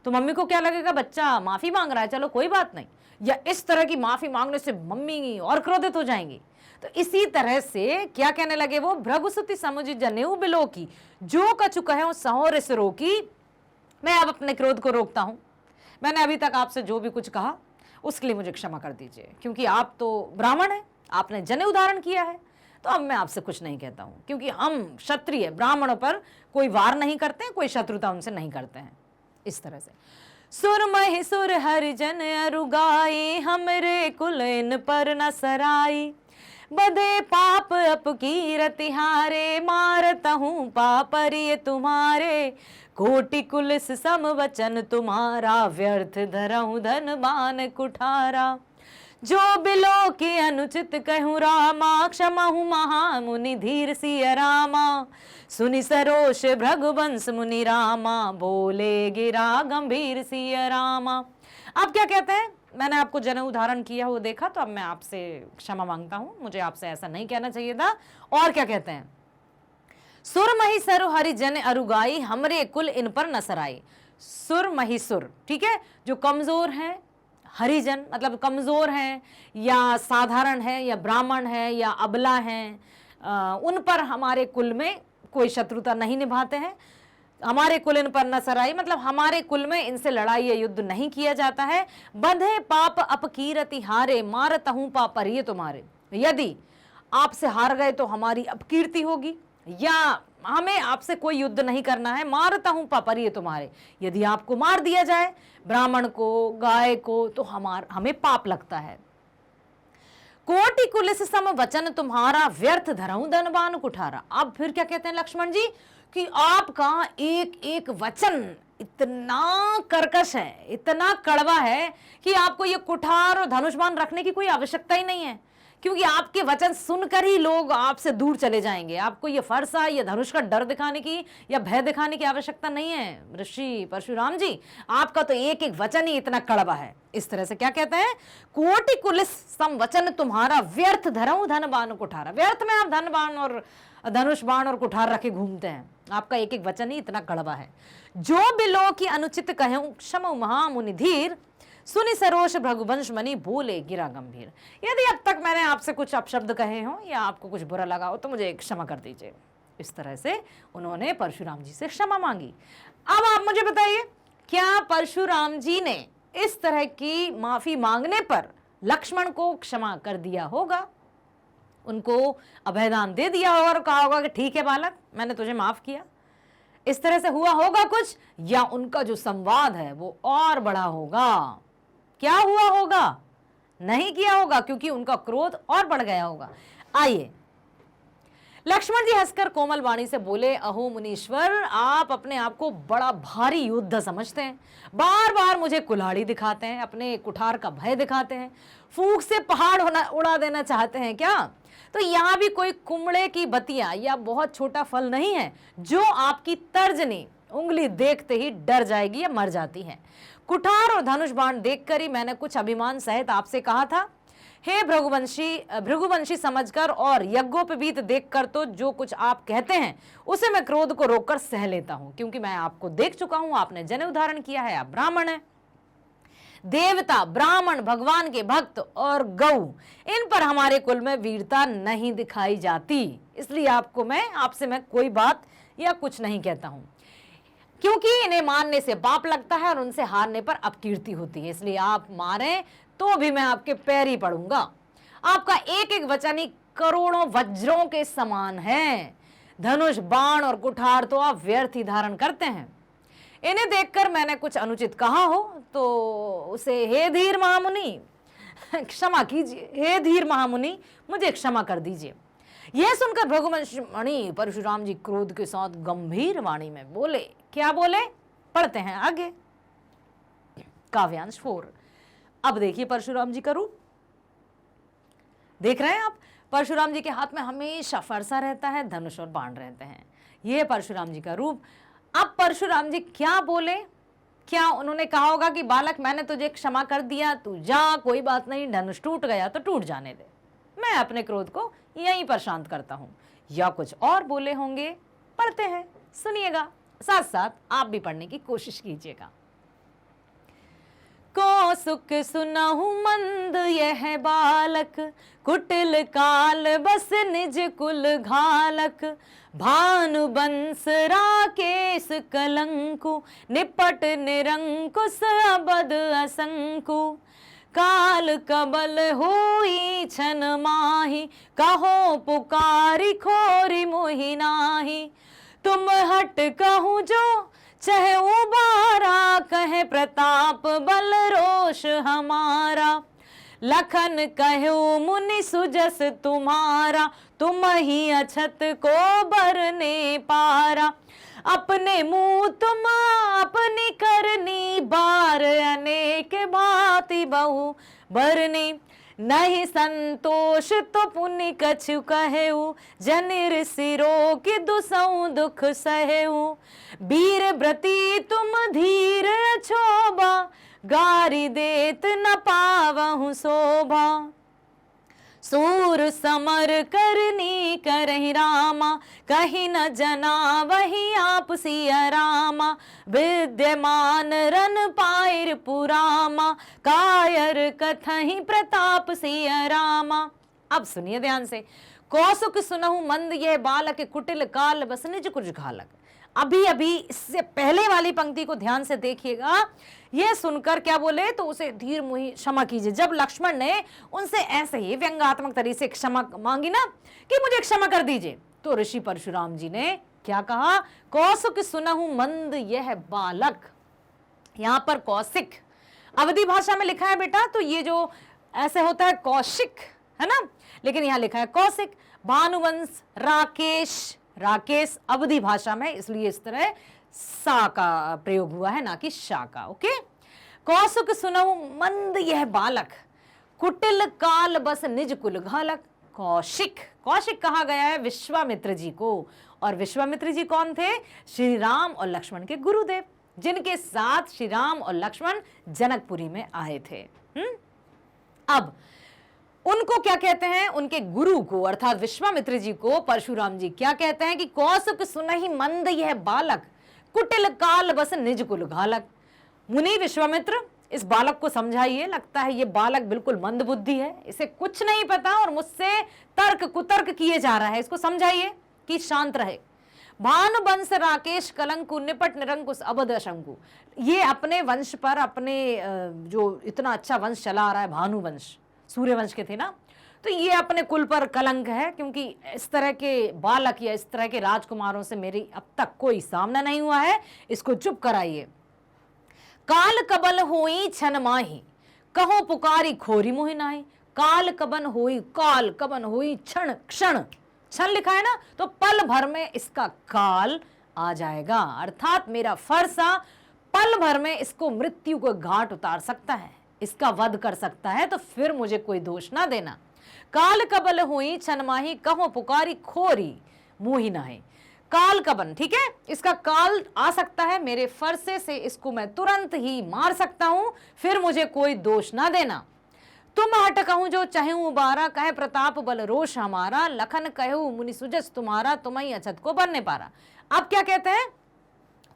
तो मम्मी को क्या लगेगा, बच्चा माफी मांग रहा है, चलो कोई बात नहीं। या इस तरह की माफी मांगने से मम्मी और क्रोधित हो जाएंगी। तो इसी तरह से क्या कहने लगे वो, भृगुसुति समुझ जनेऊ बिलो की, जो कछु कहे सहो रिसरो की। मैं अब अपने क्रोध को रोकता हूं। मैंने अभी तक आपसे जो भी कुछ कहा उसके लिए मुझे क्षमा कर दीजिए, क्योंकि आप तो ब्राह्मण हैं, आपने जनेऊ धारण किया है, तो अब मैं आपसे कुछ नहीं कहता हूं। क्योंकि हम क्षत्रिय ब्राह्मणों पर कोई वार नहीं करते हैं, कोई शत्रुता उनसे नहीं करते हैं। इस तरह से सुर महि सुर हरिजन अरुगाई, हमरे कुल इन पर न सराई। बदे पाप अपकीरति हारे, मारता हूँ पापरिय तुम्हारे। कोटि कुलिस सम वचन तुम्हारा, व्यर्थ धरहु धन बान कुठारा। जो बिलो के अनुचित कहूँ रामा, क्षमहु महामुनि धीर सिय रामा। सुनि सरोष भृगुवंश मुनि रामा, बोले गिरा गंभीर सिय रामा। आप क्या कहते हैं, मैंने आपको जनेऊ धारण किया वो देखा, तो अब मैं आपसे क्षमा मांगता हूं, मुझे आपसे ऐसा नहीं कहना चाहिए था। और क्या कहते हैं, सुर मही सरु हरिजन अरुगाई, हमरे कुल इन पर न सराई। सुर मही सुर, ठीक है, जो कमजोर हैं, हरिजन मतलब कमजोर हैं या साधारण है या ब्राह्मण है या अबला हैं, उन पर हमारे कुल में कोई शत्रुता नहीं निभाते हैं। हमारे कुल इन पर न सराई मतलब हमारे कुल में इनसे लड़ाई या युद्ध नहीं किया जाता है। बंधे पाप अपकीरति हारे, मारतहूं पापरिय तुम्हारे। यदि आपसे हार गए तो हमारी अपकीर्ति होगी, या हमें आपसे कोई युद्ध नहीं करना है, मारता हूं पापरिय तुम्हारे। यदि आपको मार दिया जाए, ब्राह्मण को, गाय को, तो हमें पाप लगता है। कोटि कुलिस सम वचन तुम्हारा, व्यर्थ धरऊं धनबान कुठारा। अब फिर क्या कहते हैं लक्ष्मण जी कि आपका एक एक वचन इतना कर्कश है, इतना कड़वा है कि आपको ये कुठार और धनुष्बाण रखने की कोई आवश्यकता ही नहीं है, क्योंकि आपके वचन सुनकर ही लोग आपसे दूर चले जाएंगे। आपको ये फरसा या धनुष का डर दिखाने की या भय दिखाने की आवश्यकता नहीं है ऋषि परशुराम जी, आपका तो एक एक वचन ही इतना कड़वा है। इस तरह से क्या कहते हैं, कोटि कुलिस सम वचन तुम्हारा, व्यर्थ धरऊं धन बाण कुठारा। व्यर्थ में आप धन बाण और धनुष बाण और कुठार रखे घूमते हैं, आपका एक एक वचन ही इतना कड़वा है। जो बिलो की अनुचित कहूं क्षमो महामुनि धीर, सुनि सरोष भृगुवंश मणि, बोले गिरा गंभीर। यदि अब तक मैंने आपसे कुछ अपशब्द कहे हों या आपको कुछ बुरा लगा हो तो मुझे क्षमा कर दीजिए। इस तरह से उन्होंने परशुराम जी से क्षमा मांगी। अब आप मुझे बताइए, क्या परशुराम जी ने इस तरह की माफी मांगने पर लक्ष्मण को क्षमा कर दिया होगा, उनको अभयदान दे दिया होगा और कहा होगा कि ठीक है बालक, मैंने तुझे माफ किया? इस तरह से हुआ होगा कुछ, या उनका जो संवाद है वो और बड़ा होगा? क्या हुआ होगा? नहीं किया होगा, क्योंकि उनका क्रोध और बढ़ गया होगा। आइए, लक्ष्मण जी हंसकर कोमल वाणी से बोले, अहो मुनीश्वर, आप अपने आप को बड़ा भारी योद्धा समझते हैं, बार बार मुझे कुल्हाड़ी दिखाते हैं, अपने कुठार का भय दिखाते हैं, फूंक से पहाड़ उड़ा देना चाहते हैं क्या? तो यहाँ भी कोई कुमड़े की बतिया या बहुत छोटा फल नहीं है जो आपकी तर्जनी उंगली देखते ही डर जाएगी या मर जाती है। कुठार और धनुष बाण देखकर ही मैंने कुछ अभिमान सहित आपसे कहा था, हे भृगुवंशी समझकर और यज्ञोपवीत देखकर तो जो कुछ आप कहते हैं उसे मैं क्रोध को रोककर सह लेता हूं, क्योंकि मैं आपको देख चुका हूं, आपने जनेऊ धारण किया है, आप ब्राह्मण हैं। देवता, ब्राह्मण, भगवान के भक्त और गौ, इन पर हमारे कुल में वीरता नहीं दिखाई जाती, इसलिए आपसे मैं कोई बात या कुछ नहीं कहता हूं, क्योंकि इन्हें मानने से पाप लगता है और उनसे हारने पर अपकीर्ति होती है। इसलिए आप मारें तो भी मैं आपके पैर ही पड़ूंगा। आपका एक एक वचन ही करोड़ों वज्रों के समान है। धनुष, बाण और कुठार तो आप व्यर्थ ही धारण करते हैं। इन्हें देखकर मैंने कुछ अनुचित कहा हो तो उसे हे धीर महामुनि क्षमा कीजिए, हे धीर महामुनि, मुझे क्षमा कर दीजिए। यह सुनकर भृगुमणि परशुराम जी क्रोध के साथ गंभीर वाणी में बोले। क्या बोले, पढ़ते हैं आगे। काव्यांश 4। अब देखिए परशुराम जी का रूप, देख रहे हैं आप, परशुराम जी के हाथ में हमेशा फरसा रहता है, धनुष और बाण रहते हैं। यह परशुराम जी का रूप। अब परशुराम जी क्या बोले, क्या उन्होंने कहा होगा कि बालक मैंने तुझे क्षमा कर दिया, तू जा, कोई बात नहीं, धनुष टूट गया तो टूट जाने दे, मैं अपने क्रोध को यहीं पर शांत करता हूं, या कुछ और बोले होंगे? पढ़ते हैं, सुनिएगा, साथ साथ आप भी पढ़ने की कोशिश कीजिएगा। कौसुक सुनहु मंद यह बालक, कुटिल काल बस निज कुल घालक, भानु बंस राकेश कलंकु, निपट निरंकुश अबद असंकु, काल कबल होई छन माही, कहो पुकारी खोरी मोहि नाही, तुम हट कहूँ जो चहे उबारा, कहे प्रताप बल रोष हमारा, लखन कहु मुनि सुजस तुम्हारा, तुम ही अछत को बरने पारा, अपने मुंह तुम अपनी करनी, बार अनेक भांति बहु बरनी, नहीं संतोष तो पुनि कछु कहेऊ, जनिर सिरो की दुसऊ दुख सहेऊ, वीर व्रती तुम धीर क्षोभा, गारी देत न पावहु शोभा, सूर समर करनी करहि रामा, कहीं न जना वही आप सिया रामा, विद्यमान रन पायर पुरामा, कायर कथहि प्रताप सिया रामा। अब सुनिए ध्यान से। कौसुक सुनहु मंद यह बालक, कुटिल काल बस निज कुछ घालक। अभी अभी इससे पहले वाली पंक्ति को ध्यान से देखिएगा। यह सुनकर क्या बोले, तो उसे धीर मुहि क्षमा कीजिए। जब लक्ष्मण ने उनसे ऐसे ही व्यंग्यात्मक तरीके से क्षमा मांगी ना कि मुझे क्षमा कर दीजिए, तो ऋषि परशुराम जी ने क्या कहा, कौसुक सुनहु मंद यह बालक। यहां पर कौशिक अवधि भाषा में लिखा है बेटा, तो ये जो ऐसे होता है कौशिक है ना, लेकिन यहां लिखा है कौशिक। भानुवंश राकेश, राकेश अवधि भाषा में, इसलिए इस तरह सा का प्रयोग हुआ है, ना कि शा का। ओके। कौसुक सुनहु मंद यह बालक, कुटिल काल बस निज कुल घालक। कौशिक, कौशिक कहा गया है विश्वामित्र जी को, और विश्वामित्र जी कौन थे, श्री राम और लक्ष्मण के गुरुदेव, जिनके साथ श्री राम और लक्ष्मण जनकपुरी में आए थे। अब उनको क्या कहते हैं, उनके गुरु को अर्थात विश्वामित्र जी को परशुराम जी क्या कहते हैं कि कौसुक सुनहि मंद यह बालक, कुटिल काल बस निज कुल घालक। मुनि विश्वामित्र, इस बालक को समझाइए, लगता है ये बालक बिल्कुल मंद बुद्धि है, इसे कुछ नहीं पता और मुझसे तर्क कुतर्क किए जा रहा है, इसको समझाइए कि शांत रहे। भानु वंश राकेश कलंकु, निपट निरंकुश अबध शंकु। ये अपने वंश पर, अपने जो इतना अच्छा वंश चला आ रहा है, भानु वंश सूर्य वंश के थे ना, तो ये अपने कुल पर कलंक है, क्योंकि इस तरह के बालक या इस तरह के राजकुमारों से मेरी अब तक कोई सामना नहीं हुआ है, इसको चुप कराइए। काल कबल होई छन माही, कहो पुकारी खोरी मोहि नाही। काल कबन होई, काल कबन होई क्षण, क्षण क्षण लिखा है ना, तो पल भर में इसका काल आ जाएगा, अर्थात मेरा फरसा पल भर में इसको मृत्यु को घाट उतार सकता है, इसका वध कर सकता है, तो फिर मुझे कोई दोष ना देना। काल कबल हुई छनमाही, कहो पुकारी खोरी मोहि नाहि। काल कबन, ठीक है, इसका काल आ सकता है, मेरे फरसे से इसको मैं तुरंत ही मार सकता हूं, फिर मुझे कोई दोष ना देना। तुम हट कहूं जो चहूं उबारा, कहे प्रताप बल रोष हमारा। लखन कहूं मुनि सुजस तुम्हारा, तुम ही अछत को बनने पारा। अब क्या कहते हैं,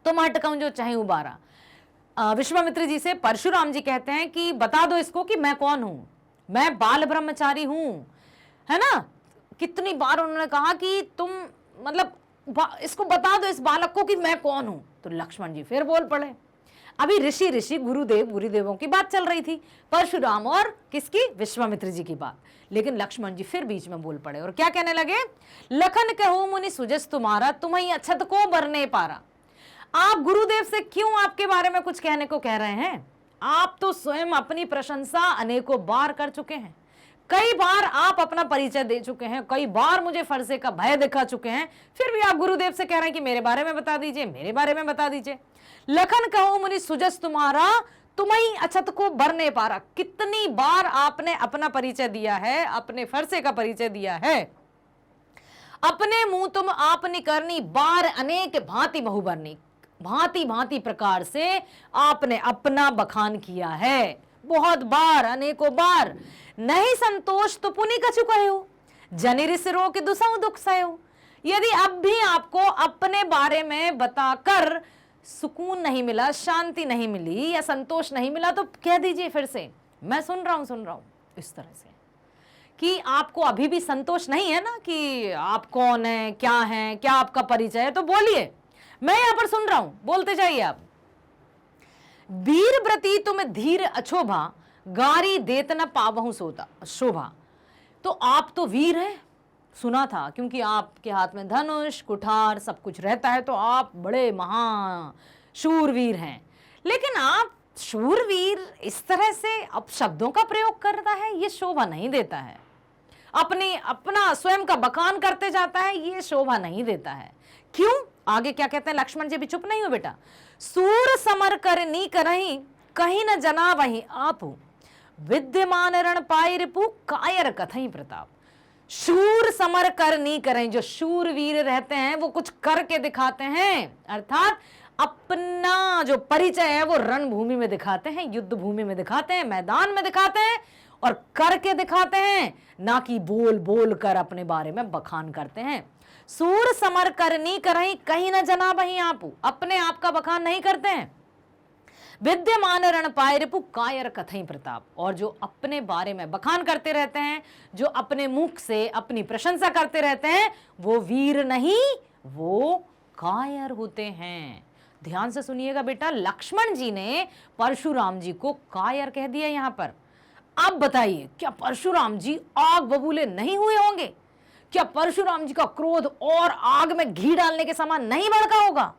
तुम हट कहूं जो चहूं उबारा। विश्वामित्र जी से परशुराम जी कहते हैं कि बता दो इसको कि मैं कौन हूं, मैं बाल ब्रह्मचारी हूं, है ना। कितनी बार उन्होंने कहा कि तुम मतलब इसको बता दो इस बालक को कि मैं कौन हूं, तो लक्ष्मण जी फिर बोल पड़े। अभी ऋषि गुरुदेव गुरुदेवों की बात चल रही थी, परशुराम और किसकी, विश्वामित्र जी की बात, लेकिन लक्ष्मण जी फिर बीच में बोल पड़े और क्या कहने लगे, लखन कहूं मुनि सुजस तुम्हारा, तुम्हें अछत को बरने पारा। आप गुरुदेव से क्यों आपके बारे में कुछ कहने को कह रहे हैं, आप तो स्वयं अपनी प्रशंसा अनेकों बार कर चुके हैं, कई बार आप अपना परिचय दे चुके हैं, कई बार मुझे फरसे का भय दिखा चुके हैं, फिर भी आप गुरुदेव से कह रहे हैं कि मेरे बारे में बता दीजिए, मेरे बारे में बता दीजिए। लखन कहो मुनि सुजस तुम्हारा, तुम्हें अछत को बरने पारा। कितनी बार आपने अपना परिचय दिया है, अपने फरसे का परिचय दिया है। अपने मुंह तुम आपनी करनी, बार अनेक भांति बहु बरनी। भांति भांति प्रकार से आपने अपना बखान किया है, बहुत बार, अनेकों बार। नहीं संतोष तो पुनि कछु कहो, जनिर सिरो के दुसहु दुख सहो। यदि अब भी आपको अपने बारे में बताकर सुकून नहीं मिला, शांति नहीं मिली या संतोष नहीं मिला, तो कह दीजिए फिर से, मैं सुन रहा हूं, इस तरह से कि आपको अभी भी संतोष नहीं है ना कि आप कौन है, क्या है, क्या आपका परिचय है, तो बोलिए, मैं यहां पर सुन रहा हूं, बोलते जाइए आप। वीर व्रती तुम धीर अछोभा, गारी देत न पावहु सोता शोभा। तो आप तो वीर हैं, सुना था, क्योंकि आपके हाथ में धनुष कुठार सब कुछ रहता है, तो आप बड़े महा शूरवीर हैं। लेकिन आप शूरवीर इस तरह से अब शब्दों का प्रयोग करता है, ये शोभा नहीं देता है। अपना स्वयं का बखान करते जाता है, ये शोभा नहीं देता है। क्यों? आगे क्या कहते हैं लक्ष्मण जी, भी चुप नहीं हो बेटा। सूर समर कर नी करही, कहीं न जना वही आप, विद्यमान रण पाई रिपु, कायर कथई प्रताप। शूर समर कर नहीं करें, जो शूरवीर रहते हैं वो कुछ करके दिखाते हैं, अर्थात अपना जो परिचय है वो रणभूमि में दिखाते हैं, युद्ध भूमि में दिखाते हैं, मैदान में दिखाते हैं और करके दिखाते हैं, ना कि बोल बोल कर अपने बारे में बखान करते हैं। सूर समर कर नहीं करें, कहीं न जना वही आप, अपने आप का बखान नहीं करते हैं। विद्यमान रण पाए रिपु, कायर कथई प्रताप। और जो अपने बारे में बखान करते रहते हैं, जो अपने मुख से अपनी प्रशंसा करते रहते हैं, वो वीर नहीं, वो कायर होते हैं। ध्यान से सुनिएगा बेटा, लक्ष्मण जी ने परशुराम जी को कायर कह दिया यहां पर। अब बताइए, क्या परशुराम जी आग बबूले नहीं हुए होंगे? क्या परशुराम जी का क्रोध और आग में घी डालने के समान नहीं भड़का होगा?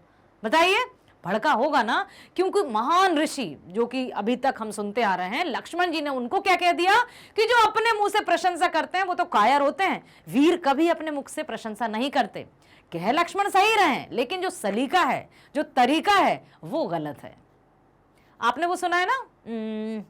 बताइए, भड़का होगा ना, क्योंकि महान ऋषि जो कि अभी तक हम सुनते आ रहे हैं, लक्ष्मण जी ने उनको क्या कह दिया कि जो अपने मुंह से प्रशंसा करते हैं वो तो कायर होते हैं, वीर कभी अपने मुख से प्रशंसा नहीं करते। कह लक्ष्मण सही रहे, लेकिन जो सलीका है, जो तरीका है, वो गलत है। आपने वो सुना है ना,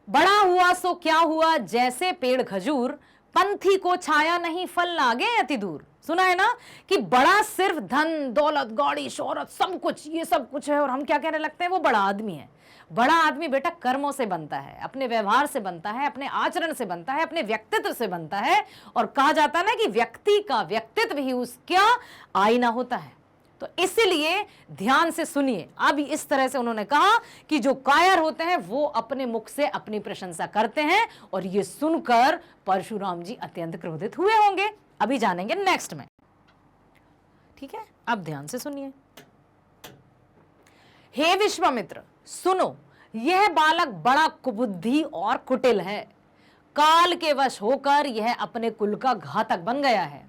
बड़ा हुआ सो क्या हुआ, जैसे पेड़ खजूर, पंथी को छाया नहीं, फल लागे अति दूर। सुना है ना कि बड़ा सिर्फ धन दौलत गाड़ी शोहरत सब कुछ, ये सब कुछ है, और हम क्या कहने लगते हैं वो बड़ा आदमी है। बड़ा आदमी बेटा कर्मों से बनता है, अपने व्यवहार से बनता है, अपने आचरण से बनता है, अपने व्यक्तित्व से बनता है। और कहा जाता है ना कि व्यक्ति का व्यक्तित्व ही उसका आईना होता है। तो इसलिए ध्यान से सुनिए, अब इस तरह से उन्होंने कहा कि जो कायर होते हैं वो अपने मुख से अपनी प्रशंसा करते हैं, और ये सुनकर परशुराम जी अत्यंत क्रोधित हुए होंगे। अभी जानेंगे नेक्स्ट में, ठीक है? अब ध्यान से सुनिए। हे विश्वामित्र, सुनो, यह बालक बड़ा कुबुद्धि और कुटिल है। काल के वश होकर यह अपने कुल का घातक बन गया है।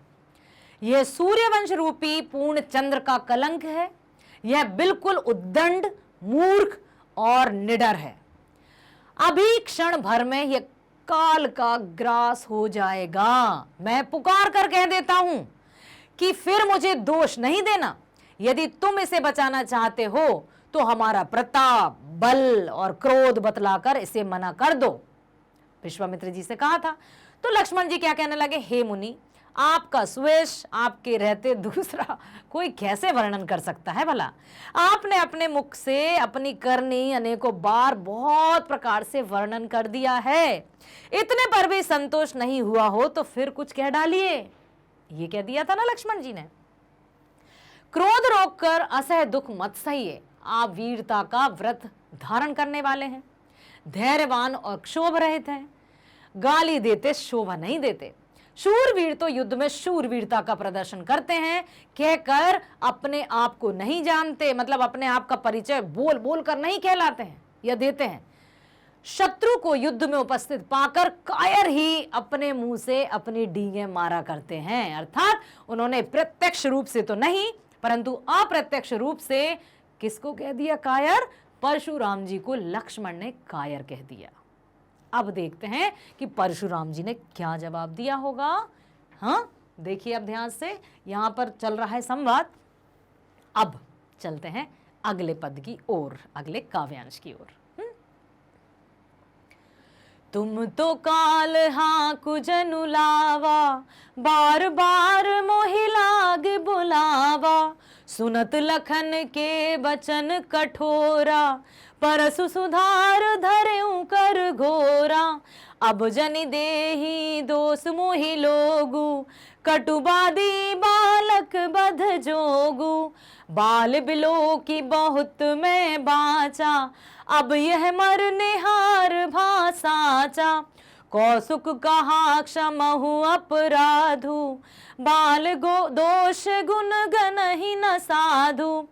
यह सूर्यवंश रूपी पूर्ण चंद्र का कलंक है। यह बिल्कुल उद्दंड, मूर्ख और निडर है। अभी क्षण भर में यह काल का ग्रास हो जाएगा। मैं पुकार कर कह देता हूं कि फिर मुझे दोष नहीं देना। यदि तुम इसे बचाना चाहते हो तो हमारा प्रताप, बल और क्रोध बतलाकर इसे मना कर दो। विश्वामित्र जी से कहा था। तो लक्ष्मण जी क्या कहने लगे, हे मुनि, आपका सुयश आपके रहते दूसरा कोई कैसे वर्णन कर सकता है भला? आपने अपने मुख से अपनी करनी अनेकों बार बहुत प्रकार से वर्णन कर दिया है। इतने पर भी संतोष नहीं हुआ हो तो फिर कुछ कह डालिए। ये कह दिया था ना लक्ष्मण जी ने। क्रोध रोककर असह दुख मत सहिए। आप वीरता का व्रत धारण करने वाले हैं, धैर्यवान और क्षोभ रहित हैं। गाली देते शोभा नहीं देते। शूरवीर तो युद्ध में शूरवीरता का प्रदर्शन करते हैं, कहकर अपने आप को नहीं जानते, मतलब अपने आप का परिचय बोल बोल कर नहीं कहलाते हैं या देते हैं। शत्रु को युद्ध में उपस्थित पाकर कायर ही अपने मुंह से अपनी डींगे मारा करते हैं। अर्थात उन्होंने प्रत्यक्ष रूप से तो नहीं, परंतु अप्रत्यक्ष रूप से किसको कह दिया कायर? परशुराम जी को लक्ष्मण ने कायर कह दिया। अब देखते हैं कि परशुराम जी ने क्या जवाब दिया होगा। हाँ, देखिए अब ध्यान से, यहां पर चल रहा है संवाद। अब चलते हैं अगले पद की ओर, अगले काव्यांश की ओर। तुम तो काल हाकु जनु लावा, बार बार मोहि लाग बुलावा। सुनत लखन के बचन कठोरा, परसु सुधार धरेउ कर घोरा। अब जनि देहि दोष मोहि लोगु, कटुबादी बालक बध जोगु। बाल बिलो की बहुत मैं बाचा, अब यह मरने हार भासाचा। कौसुक कहा क्षमहु अपराधु, बाल गो दोष गुण गनहि न साधु।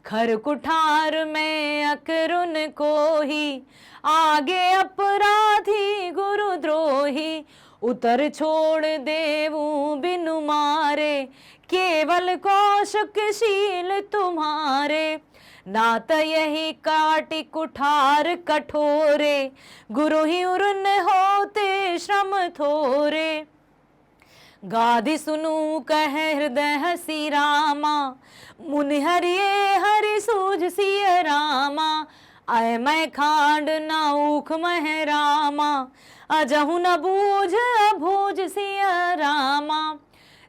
खर कुठार में अकरुन को ही, आगे अपराधी गुरु द्रोही। उतर छोड़ देवू बिनु मारे, केवल कौशुक शील तुम्हारे। नात यही काटि कुठार कठोरे, गुरु ही उरुन होते श्रम थोरे। गादि सुनु कह हृदय हसी रामा, मुनि हरिये हरि सूझ सिय रामा। आय मैं खांड न ऊख मह रामा, अजहु न बूझ अबूझ सिय रामा।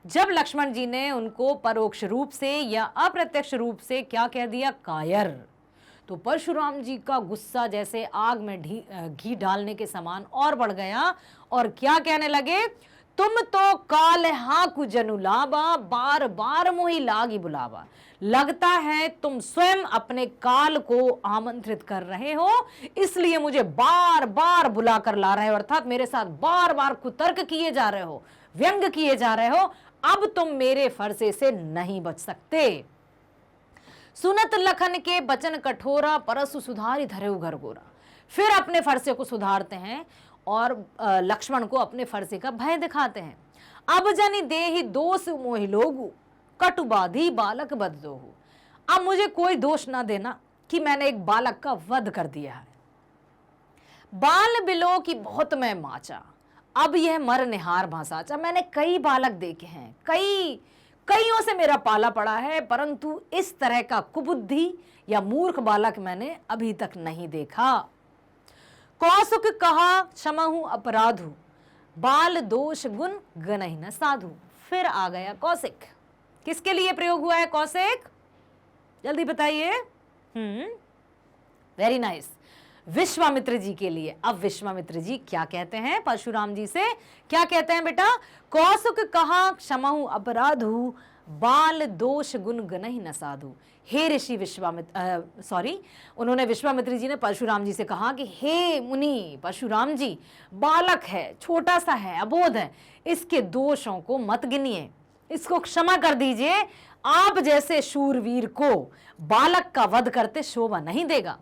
जब लक्ष्मण जी ने उनको परोक्ष रूप से या अप्रत्यक्ष रूप से क्या कह दिया, कायर, तो परशुराम जी का गुस्सा जैसे आग में घी डालने के समान और बढ़ गया और क्या कहने लगे, तुम तो काल हाकु जनु लावा, बार बार मोहि लागी बुलावा। लगता है तुम स्वयं अपने काल को आमंत्रित कर रहे हो, इसलिए मुझे बार बार बुला कर ला रहे हो, अर्थात मेरे साथ बार बार कुतर्क किए जा रहे हो, व्यंग किए जा रहे हो। अब तुम मेरे फरसे से नहीं बच सकते। सुनत लखन के बचन कठोरा, परसु सुधारी धरेउ घर गोरा। फिर अपने फरसे को सुधारते हैं और लक्ष्मण को अपने फरसे का भय दिखाते हैं। अब जनि देहि दोष मोहि लोगु, कटुबाधी बालक बध दोहु। अब मुझे कोई दोष ना देना कि मैंने एक बालक का वध कर दिया है। बाल बिलो की बहुत मैं माचा, अब यह मर निहार भासाचा। मैंने कई बालक देखे हैं, कईयों से मेरा पाला पड़ा है, परंतु इस तरह का कुबुद्धि या मूर्ख बालक मैंने अभी तक नहीं देखा। कौसुक कहा क्षमहु अपराधु, बाल दोष गुण गनहि न साधु। फिर आ गया कौशिक। किसके लिए प्रयोग हुआ है कौशिक, जल्दी बताइए। वेरी नाइस, विश्वामित्र जी के लिए। अब विश्वामित्र जी क्या कहते हैं परशुराम जी से, क्या कहते हैं बेटा, कौसुक कहा क्षमहु अपराधु, बाल दोष गुण गनहि न साधु। हे ऋषि विश्वामित्र, उन्होंने विश्वामित्र जी ने परशुराम जी से कहा कि हे मुनि परशुराम जी, बालक है, छोटा सा है, अबोध है, इसके दोषों को मत गिनिए, इसको क्षमा कर दीजिए। आप जैसे शूरवीर को बालक का वध करते शोभा नहीं देगा।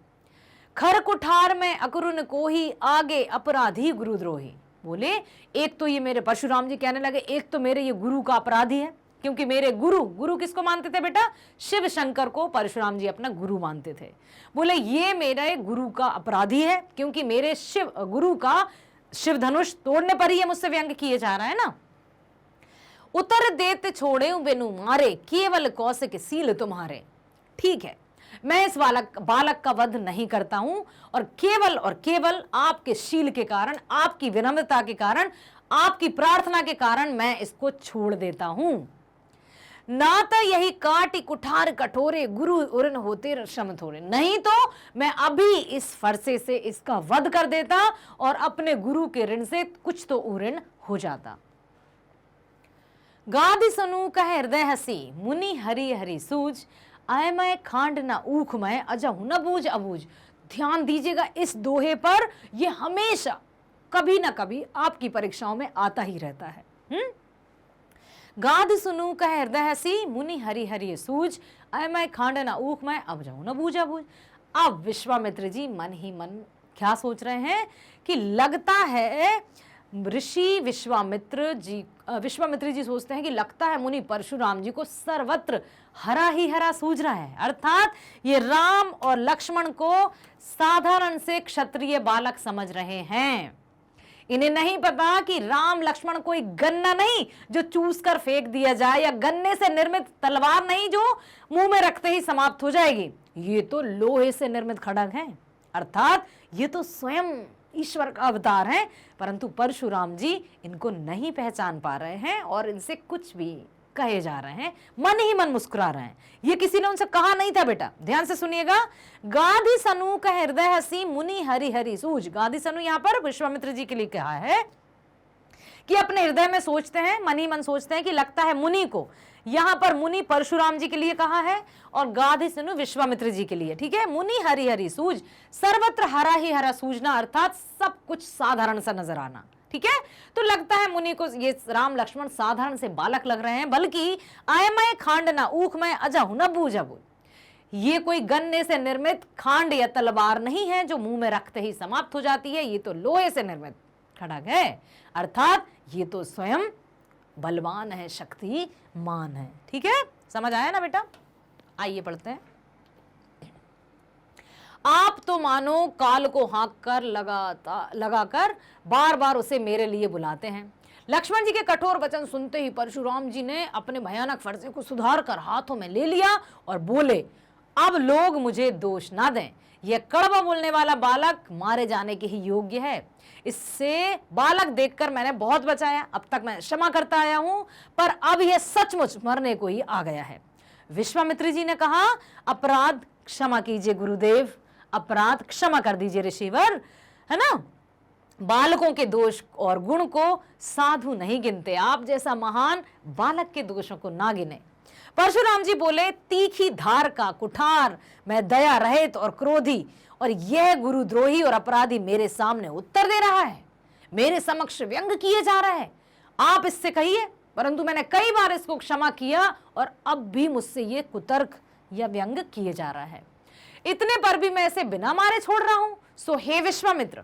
खर कुठार में अकरुन को ही, आगे अपराधी गुरुद्रोही। बोले एक तो ये मेरे परशुराम जी कहने लगे, एक तो मेरे ये गुरु का अपराधी है, क्योंकि मेरे गुरु किसको मानते थे बेटा, शिव शंकर को परशुराम जी अपना गुरु मानते थे। बोले ये मेरे गुरु का अपराधी है, क्योंकि मेरे गुरु का शिव धनुष तोड़ने पर ही मुझसे व्यंग किए जा रहा है ना। उतर देते छोड़े बिनु मारे, केवल कौशिक सील तुम्हारे। ठीक है, मैं इस बालक का वध नहीं करता हूं, और केवल आपके शील के कारण, आपकी विनम्रता के कारण, आपकी प्रार्थना के कारण मैं इसको छोड़ देता हूं। नाता यही काटी कुठार कठोरे, गुरु उरन होते श्रम थोड़े। नहीं तो मैं अभी इस फरसे से इसका वध कर देता और अपने गुरु के ऋण से कुछ तो उऋण हो जाता। गादि सुनु कह हृदय हसी, मुनि हरि हरि सूझ। आय मैं खांड न ऊख मैं, अजहु न बूझ अबूझ। ध्यान दीजिएगा इस दोहे पर, यह हमेशा कभी ना कभी आपकी परीक्षाओं में आता ही रहता है। गाद सुनु कह हृदय हसी, मुनि हरि हरि सूझ। आय मैं खांड न ऊख मैं, अब जाऊं न बूझ अबूझ। अब विश्वामित्र जी मन ही मन क्या सोच रहे हैं कि लगता है ऋषि विश्वामित्र जी सोचते हैं कि लगता है मुनि परशुराम जी को सर्वत्र हरा ही हरा सूझ रहा है, अर्थात ये राम और लक्ष्मण को साधारण से क्षत्रिय बालक समझ रहे हैं। इन्हें नहीं पता कि राम लक्ष्मण कोई गन्ना नहीं जो चूस कर फेंक दिया जाए, या गन्ने से निर्मित तलवार नहीं जो मुंह में रखते ही समाप्त हो जाएगी। ये तो लोहे से निर्मित खड्ग है, अर्थात ये तो स्वयं ईश्वर का अवतार है। परंतु परशुराम जी इनको नहीं पहचान पा रहे हैं और इनसे कुछ भी कहे जा रहे हैं, मन ही मन मुस्कुरा रहे हैं। ये किसी ने उनसे कहा नहीं था बेटा, ध्यान से सुनिएगा। गाधी सनु का हृदय हसी मुनि हरि हरि सूझ। गाधी सनु यहां पर विश्वामित्र जी के लिए कहा है कि अपने हृदय में सोचते हैं, मन ही मन सोचते हैं कि लगता है मुनि को। यहां पर मुनि परशुराम जी के लिए कहा है और गाधी सनु विश्वामित्र जी के लिए, ठीक है। मुनि हरि हरि सूझ, सर्वत्र हरा ही हरा सूझना, अर्थात सब कुछ साधारण सा नजर आना, ठीक है। तो लगता है मुनि को ये राम लक्ष्मण साधारण से बालक लग रहे हैं, बल्कि आयमय खांड न ऊख में अजहु न बूझबु। ये कोई गन्ने से निर्मित खांड या तलवार नहीं है जो मुंह में रखते ही समाप्त हो जाती है, ये तो लोहे से निर्मित खड्ग है, अर्थात ये तो स्वयं बलवान है, शक्तिमान है, ठीक है। समझ आया ना बेटा? आइए पढ़ते हैं। आप तो मानो काल को हाँक कर लगाकर बार बार उसे मेरे लिए बुलाते हैं। लक्ष्मण जी के कठोर वचन सुनते ही परशुराम जी ने अपने भयानक फर्जे को सुधार कर हाथों में ले लिया और बोले, अब लोग मुझे दोष ना दें, यह कड़वा बोलने वाला बालक मारे जाने के ही योग्य है। इससे बालक देखकर मैंने बहुत बचाया, अब तक मैं क्षमा करता आया हूं, पर अब यह सचमुच मरने को ही आ गया है। विश्वामित्र जी ने कहा, अपराध क्षमा कीजिए गुरुदेव, अपराध क्षमा कर दीजिए ऋषिवर, है ना। बालकों के दोष और गुण को साधु नहीं गिनते, आप जैसा महान बालक के दोषों को ना गिने। परशुराम जी बोले, तीखी धार का कुठार, मैं दया रहित और क्रोधी, और यह गुरुद्रोही और अपराधी मेरे सामने उत्तर दे रहा है, मेरे समक्ष व्यंग किए जा रहा है। आप इससे कहिए, परंतु मैंने कई बार इसको क्षमा किया और अब भी मुझसे ये कुतर्क या व्यंग किए जा रहा है। इतने पर भी मैं इसे बिना मारे छोड़ रहा हूं। सो हे विश्वामित्र,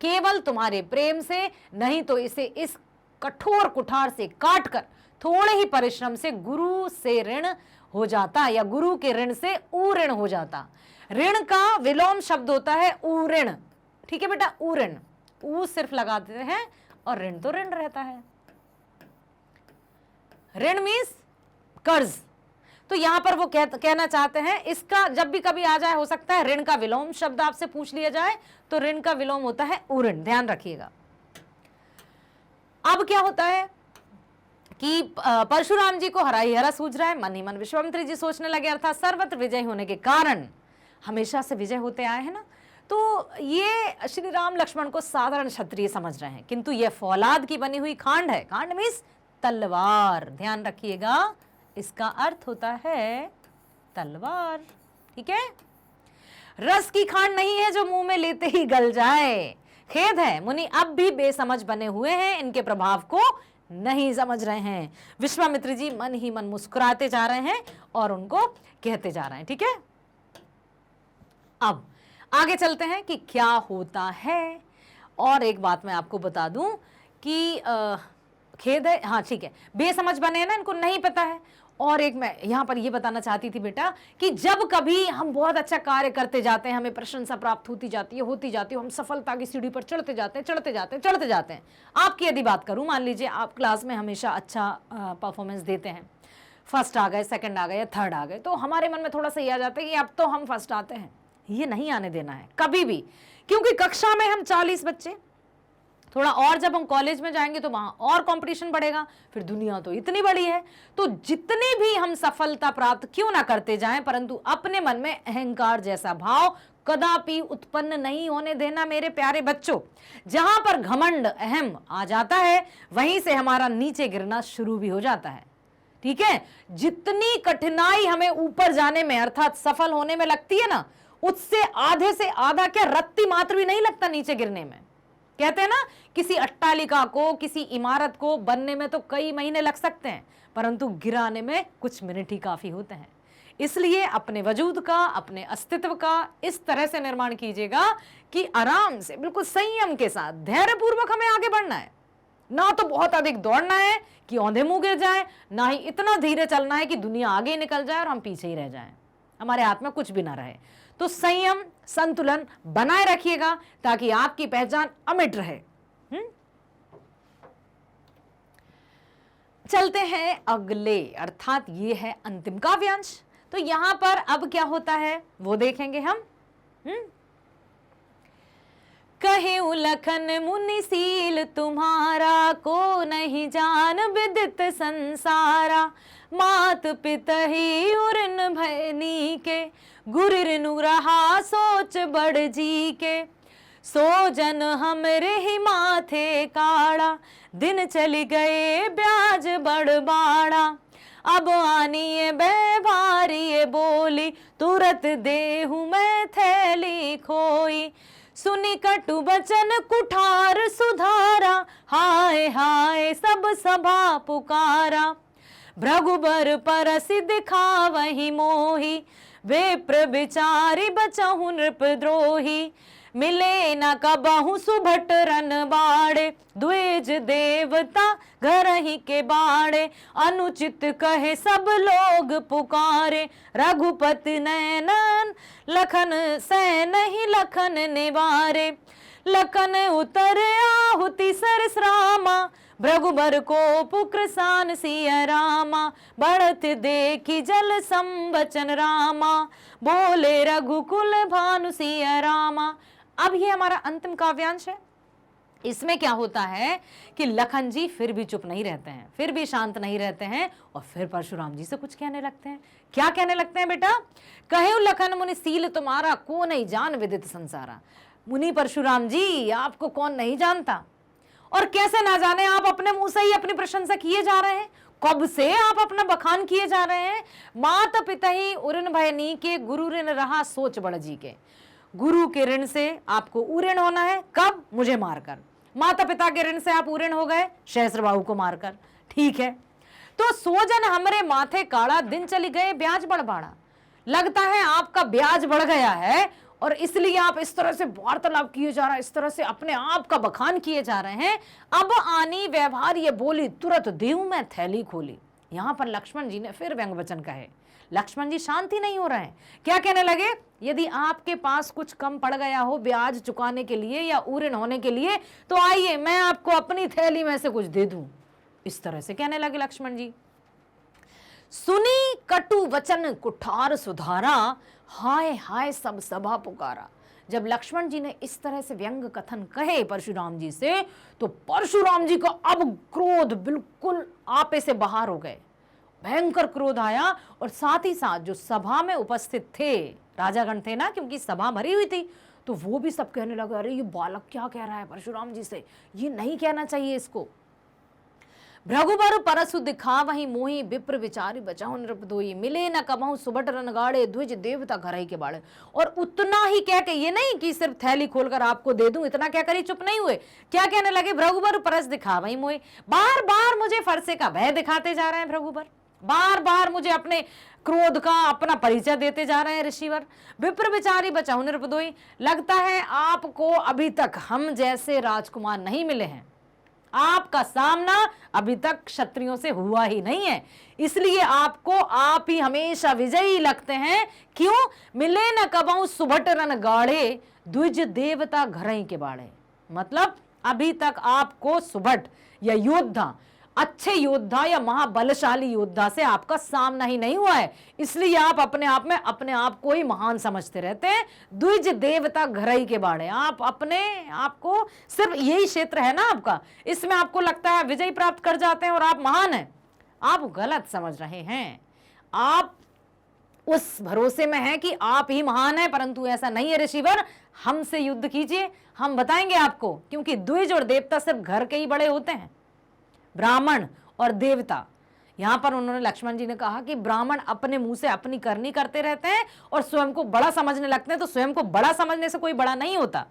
केवल तुम्हारे प्रेम से, नहीं तो इसे इस कठोर कुठार से काटकर थोड़े ही परिश्रम से गुरु से ऋण हो जाता, या गुरु के ऋण से उऋण हो जाता। ऋण का विलोम शब्द होता है उऋण, ठीक है बेटा, उऋण, ऊ सिर्फ लगाते हैं और ऋण तो ऋण रहता है। ऋण मीन्स कर्ज। तो यहां पर वो कहना चाहते हैं, इसका जब भी कभी आ जाए, हो सकता है ऋण का विलोम शब्द आपसे पूछ लिया जाए, तो ऋण का विलोम होता है उऋण, ध्यान रखिएगा। अब क्या होता है कि परशुराम जी को हरा ही हरा सूझ रहा है, मन ही मन विश्वामित्र जी सोचने लगे, अर्थात सर्वत्र विजय होने के कारण, हमेशा से विजय होते आए हैं ना, तो ये श्री राम लक्ष्मण को साधारण क्षत्रिय समझ रहे हैं, किंतु ये फौलाद की बनी हुई खांड है। खांड मीन्स तलवार, ध्यान रखिएगा, इसका अर्थ होता है तलवार, ठीक है। रस की खांड नहीं है जो मुंह में लेते ही गल जाए। खेद है, मुनि अब भी बेसमझ बने हुए हैं, इनके प्रभाव को नहीं समझ रहे हैं। विश्वामित्र जी मन ही मन मुस्कुराते जा रहे हैं और उनको कहते जा रहे हैं, ठीक है। अब आगे चलते हैं कि क्या होता है। और एक बात मैं आपको बता दूं कि खेद है, हाँ ठीक है, बेसमझ बने हैं ना, इनको नहीं पता है। और एक मैं यहां पर ये बताना चाहती थी बेटा कि जब कभी हम बहुत अच्छा कार्य करते जाते हैं, हमें प्रशंसा प्राप्त होती जाती है, हम सफलता की सीढ़ी पर चढ़ते जाते हैं। आपकी यदि बात करूं, मान लीजिए आप क्लास में हमेशा अच्छा परफॉर्मेंस देते हैं, फर्स्ट आ गए, सेकंड आ गए या थर्ड आ गए, तो हमारे मन में थोड़ा सा ये आ जाता है कि अब तो हम फर्स्ट आते हैं। ये नहीं आने देना है कभी भी, क्योंकि कक्षा में हम 40 बच्चे, थोड़ा और जब हम कॉलेज में जाएंगे तो वहां और कंपटीशन बढ़ेगा, फिर दुनिया तो इतनी बड़ी है। तो जितनी भी हम सफलता प्राप्त क्यों ना करते जाएं, परंतु अपने मन में अहंकार जैसा भाव कदापि उत्पन्न नहीं होने देना मेरे प्यारे बच्चों। जहां पर घमंड अहम आ जाता है, वहीं से हमारा नीचे गिरना शुरू भी हो जाता है, ठीक है। जितनी कठिनाई हमें ऊपर जाने में अर्थात सफल होने में लगती है ना, उससे आधे से आधा क्या रत्ती मात्र भी नहीं लगता नीचे गिरने में। कहते हैं ना, किसी अट्टालिका को, किसी इमारत को बनने में तो कई महीने लग सकते हैं, परंतु गिराने में कुछ मिनट ही काफी होते हैं। इसलिए अपने वजूद का, अपने अस्तित्व का इस तरह से निर्माण कीजिएगा कि आराम से, बिल्कुल संयम के साथ, धैर्यपूर्वक हमें आगे बढ़ना है। ना तो बहुत अधिक दौड़ना है कि औंधे मुंह गिर जाए, ना ही इतना धीरे चलना है कि दुनिया आगे निकल जाए और हम पीछे ही रह जाएं, हमारे हाथ में कुछ भी ना रहे। तो संयम, संतुलन बनाए रखिएगा ताकि आपकी पहचान अमिट रहे। चलते हैं अगले, अर्थात ये है अंतिम काव्यांश। तो यहां पर अब क्या होता है वो देखेंगे हम। कहे उलखन मुनिशील तुम्हारा, को नहीं जान विदित संसारा। मात पिता ही उरन भयनी के, गुरु रिनु रहा सोच बड़ जी के। सो जन हमरे ही माथे काड़ा, दिन चली गए ब्याज बड़ बाड़ा। अब आनिए बेभारी बोली, तुरत देहू मैं थैली खोई। सुनी कटु बचन कुठार सुधारा, हाय हाय सब सभा पुकारा। भृगुबर परसि दिखावहि मोही, विप्र बिचारी बचहु नृपद्रोही। मिले न कबहु सुभट रन बाड़े, द्विज देवता घर ही के बाड़े। अनुचित कहे सब लोग पुकारे, रघुपति नैनन लखन सैन ही लखन निवारे। लखन उतर आहुति सरस रामा, भृगुबर को पुक्रसान सिया रामा। बढ़त देखी जल संवचन रामा, बोले रघुकुल भानु सिया रामा। अब ये हमारा अंतिम काव्यांश है। इसमें क्या होता है कि लखन जी फिर भी चुप नहीं रहते हैं, फिर भी शांत नहीं रहते हैं और फिर परशुराम जी से कुछ कहने लगते हैं। क्या कहने लगते हैं बेटा? कहे लखन मुनि सील तुम्हारा, को नहीं जान विदित संसारा। मुनि परशुराम जी, आपको कौन नहीं जानता और कैसे ना जाने, आप अपने मुंह से ही अपनी प्रशंसा किए जा रहे हैं। कब से आप अपना बखान किए जा रहे हैं। माता पिता ही उऋण भयनी के, गुरु ऋण रहा सोच बड़ जी के। गुरु के ऋण से आपको उऋण होना है, कब? मुझे मारकर। माता पिता के ऋण से आप उऋण हो गए, सहस्त्रबाहु को मारकर। ठीक है, तो सोजन हमरे माथे काड़ा, दिन चली गए ब्याज बढ़ बाड़ा। लगता है आपका ब्याज बढ़ गया है और इसलिए आप इस तरह से वार्तालाप किए जा रहे हैं, इस तरह से अपने आप का बखान किए जा रहे हैं। अब आनी व्यवहार ये बोली, तुरंत देहूं मैं थैली खोली। यहां पर लक्ष्मण जी ने फिर व्यंग वचन कहे। लक्ष्मण जी शांति नहीं हो रहे हैं। क्या कहने लगे? यदि आपके पास कुछ कम पड़ गया हो ब्याज चुकाने के लिए या उऋण होने के लिए, तो आइए मैं आपको अपनी थैली में से कुछ दे दूं। इस तरह से कहने लगे लक्ष्मण जी। सुनी कटु वचन कुठार सुधारा, हाय हाय सब सभा पुकारा। जब लक्ष्मण जी ने इस तरह से व्यंग कथन कहे परशुराम जी से, तो परशुराम जी का अब क्रोध बिल्कुल आपे से बाहर हो गए। भयंकर क्रोध आया और साथ ही साथ जो सभा में उपस्थित थे, राजागण थे ना, क्योंकि सभा भरी हुई थी, तो वो भी सब कहने लगे, अरे ये बालक क्या कह रहा है परशुराम जी से, ये नहीं कहना चाहिए इसको। भृगुबर परसु दिखावहि मोहि, विप्र विचारी बचाओ नृपदोई। मिले न कबहु सुबट रनगाड़े, द्विज देवता घर ही के बाड़े। और उतना ही कह के, ये नहीं कि सिर्फ थैली खोलकर आपको दे दूं, इतना क्या करी, चुप नहीं हुए। क्या कहने लगे? भृगुबर परस दिखावहि मोहि। बार बार मुझे फरसे का भय दिखाते जा रहे हैं भृगुबर, बार बार मुझे अपने क्रोध का अपना परिचय देते जा रहे हैं ऋषिवर। विप्र विचारी बचाओ नृपदोई। लगता है आपको अभी तक हम जैसे राजकुमार नहीं मिले हैं, आपका सामना अभी तक क्षत्रियों से हुआ ही नहीं है, इसलिए आपको आप ही हमेशा विजयी लगते हैं। क्यों? मिले न कबहु सुभट रन गाड़े, द्विज देवता घर ही के बाड़े। मतलब अभी तक आपको सुभट या योद्धा, अच्छे योद्धा या महाबलशाली योद्धा से आपका सामना ही नहीं हुआ है, इसलिए आप अपने आप को ही महान समझते रहते हैं। द्विज देवता घरई के बाड़े, आप अपने आप को, सिर्फ यही क्षेत्र है ना आपका, इसमें आपको लगता है विजय प्राप्त कर जाते हैं और आप महान हैं। आप गलत समझ रहे हैं। आप उस भरोसे में हैं कि आप ही महान हैं, परंतु ऐसा नहीं है ऋषिवर। हमसे युद्ध कीजिए, हम बताएंगे आपको, क्योंकि द्विज और देवता सिर्फ घर के ही बड़े होते हैं, ब्राह्मण और देवता। यहां पर उन्होंने, लक्ष्मण जी ने कहा कि ब्राह्मण अपने मुंह से अपनी करनी करते रहते हैं और स्वयं को बड़ा समझने लगते हैं, तो स्वयं को बड़ा समझने से कोई बड़ा नहीं होता।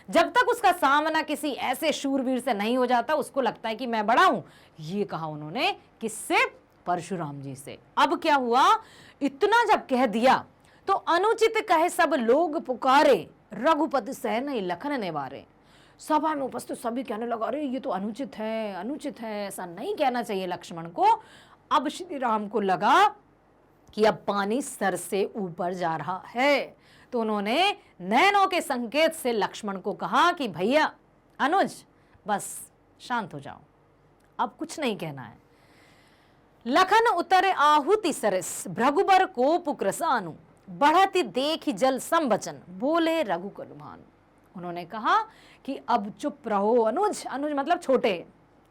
जब तक उसका सामना किसी ऐसे शूरवीर से नहीं हो जाता, उसको लगता है कि मैं बड़ा हूं। ये कहा उन्होंने, किससे? परशुराम जी से। अब क्या हुआ, इतना जब कह दिया तो अनुचित कहे सब लोग पुकारे, रघुपति सह नहीं लखन निवारे। सभा में उपस्थित सभी कहने लगा, अरे ये तो अनुचित है, अनुचित है, ऐसा नहीं कहना चाहिए लक्ष्मण को। अब श्री राम को लगा कि अब पानी सर से ऊपर जा रहा है, तो उन्होंने नैनों के संकेत से लक्ष्मण को कहा कि भैया अनुज बस शांत हो जाओ, अब कुछ नहीं कहना है। लखन उतरे आहुति सरस, भृगुबर को पुक्रसानु, बढ़ती देख जल संबचन, बोले रघुकुल भानु। उन्होंने कहा कि अब चुप रहो अनुज, अनुज मतलब छोटे,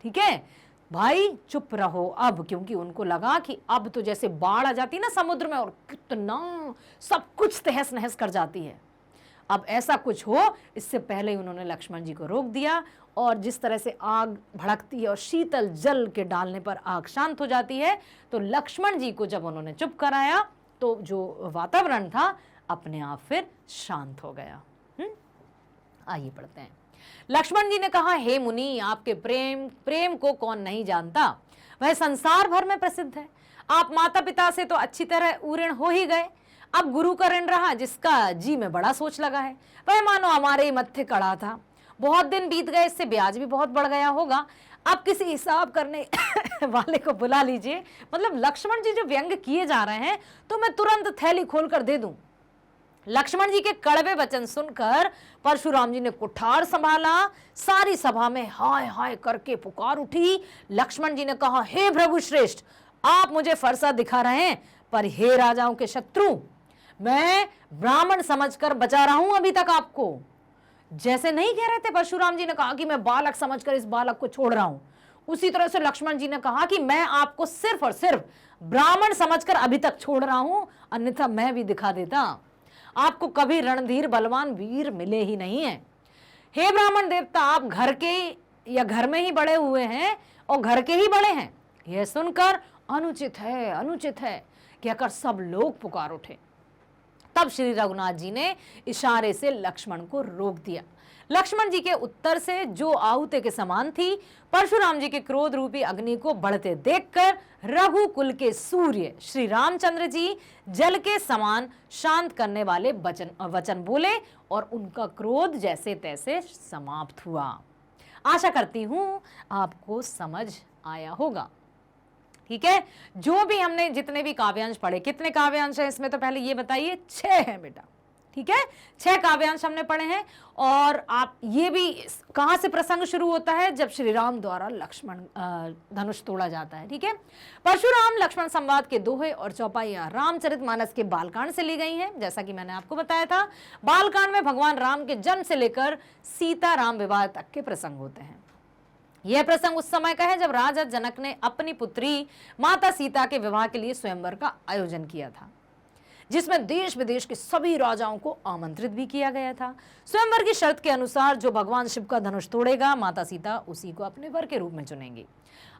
ठीक है भाई चुप रहो अब, क्योंकि उनको लगा कि अब तो जैसे बाढ़ आ जाती है ना समुद्र में और कितना सब कुछ तहस नहस कर जाती है, अब ऐसा कुछ हो, इससे पहले ही उन्होंने लक्ष्मण जी को रोक दिया। और जिस तरह से आग भड़कती है और शीतल जल के डालने पर आग शांत हो जाती है, तो लक्ष्मण जी को जब उन्होंने चुप कराया तो जो वातावरण था अपने आप फिर शांत हो गया। आइए पढ़ते हैं। लक्ष्मण जी ने कहा, हे मुनि, आपके प्रेम को कौन नहीं जानता, वह संसार भर में प्रसिद्ध है। आप माता पिता से तो अच्छी तरह ऊऋण हो ही गए, अब गुरु का ऋण रहा जिसका जी में बड़ा सोच लगा है, वह मानो हमारे ही मत्थे कड़ा था। बहुत दिन बीत गए, इससे ब्याज भी बहुत बढ़ गया होगा, अब किसी हिसाब करने वाले को बुला लीजिए। मतलब लक्ष्मण जी जो व्यंग किए जा रहे हैं तो मैं तुरंत थैली खोलकर दे दूं। लक्ष्मण जी के कड़वे वचन सुनकर परशुराम जी ने कुठार संभाला, सारी सभा में हाय हाय करके पुकार उठी। लक्ष्मण जी ने कहा, हे भृगु श्रेष्ठ, आप मुझे फरसा दिखा रहे हैं, पर हे राजाओं के शत्रु, मैं ब्राह्मण समझकर बचा रहा हूं अभी तक आपको। जैसे नहीं कह रहे थे परशुराम जी ने कहा कि मैं बालक समझकर इस बालक को छोड़ रहा हूं, उसी तरह से लक्ष्मण जी ने कहा कि मैं आपको सिर्फ और सिर्फ ब्राह्मण समझकर अभी तक छोड़ रहा हूं, अन्यथा मैं भी दिखा देता। आपको कभी रणधीर बलवान वीर मिले ही नहीं है। हे ब्राह्मण देवता, आप घर के या घर में ही बड़े हुए हैं और घर के ही बड़े हैं, यह सुनकर अनुचित है, अनुचित है कहकर सब लोग पुकार उठे। तब श्री रघुनाथ जी ने इशारे से लक्ष्मण को रोक दिया। लक्ष्मण जी के उत्तर से जो आहुति के समान थी, परशुराम जी के क्रोध रूपी अग्नि को बढ़ते देखकर रघुकुल के सूर्य श्री रामचंद्र जी जल के समान शांत करने वाले वचन बोले और उनका क्रोध जैसे तैसे समाप्त हुआ। आशा करती हूं आपको समझ आया होगा। ठीक है, जो भी हमने जितने भी काव्यांश पढ़े, कितने काव्यांश हैं इसमें तो पहले ये बताइए, 6 हैं बेटा। ठीक है, 6 काव्यांश हमने पढ़े हैं। और आप ये भी कहां से प्रसंग शुरू होता है, जब श्री राम द्वारा लक्ष्मण धनुष तोड़ा जाता है। ठीक है, परशुराम लक्ष्मण संवाद के दोहे और चौपाइयां रामचरितमानस के बालकांड से ली गई हैं, जैसा कि मैंने आपको बताया था। बालकांड में भगवान राम के जन्म से लेकर सीता राम विवाह तक के प्रसंग होते हैं। यह प्रसंग उस समय का है जब राजा जनक ने अपनी पुत्री माता सीता के विवाह के लिए स्वयंवर का आयोजन किया था, जिसमें देश विदेश के सभी राजाओं को आमंत्रित भी किया गया था। स्वयंवर की शर्त के अनुसार जो भगवान शिव का धनुष तोड़ेगा, माता सीता उसी को अपने वर के रूप में चुनेंगी।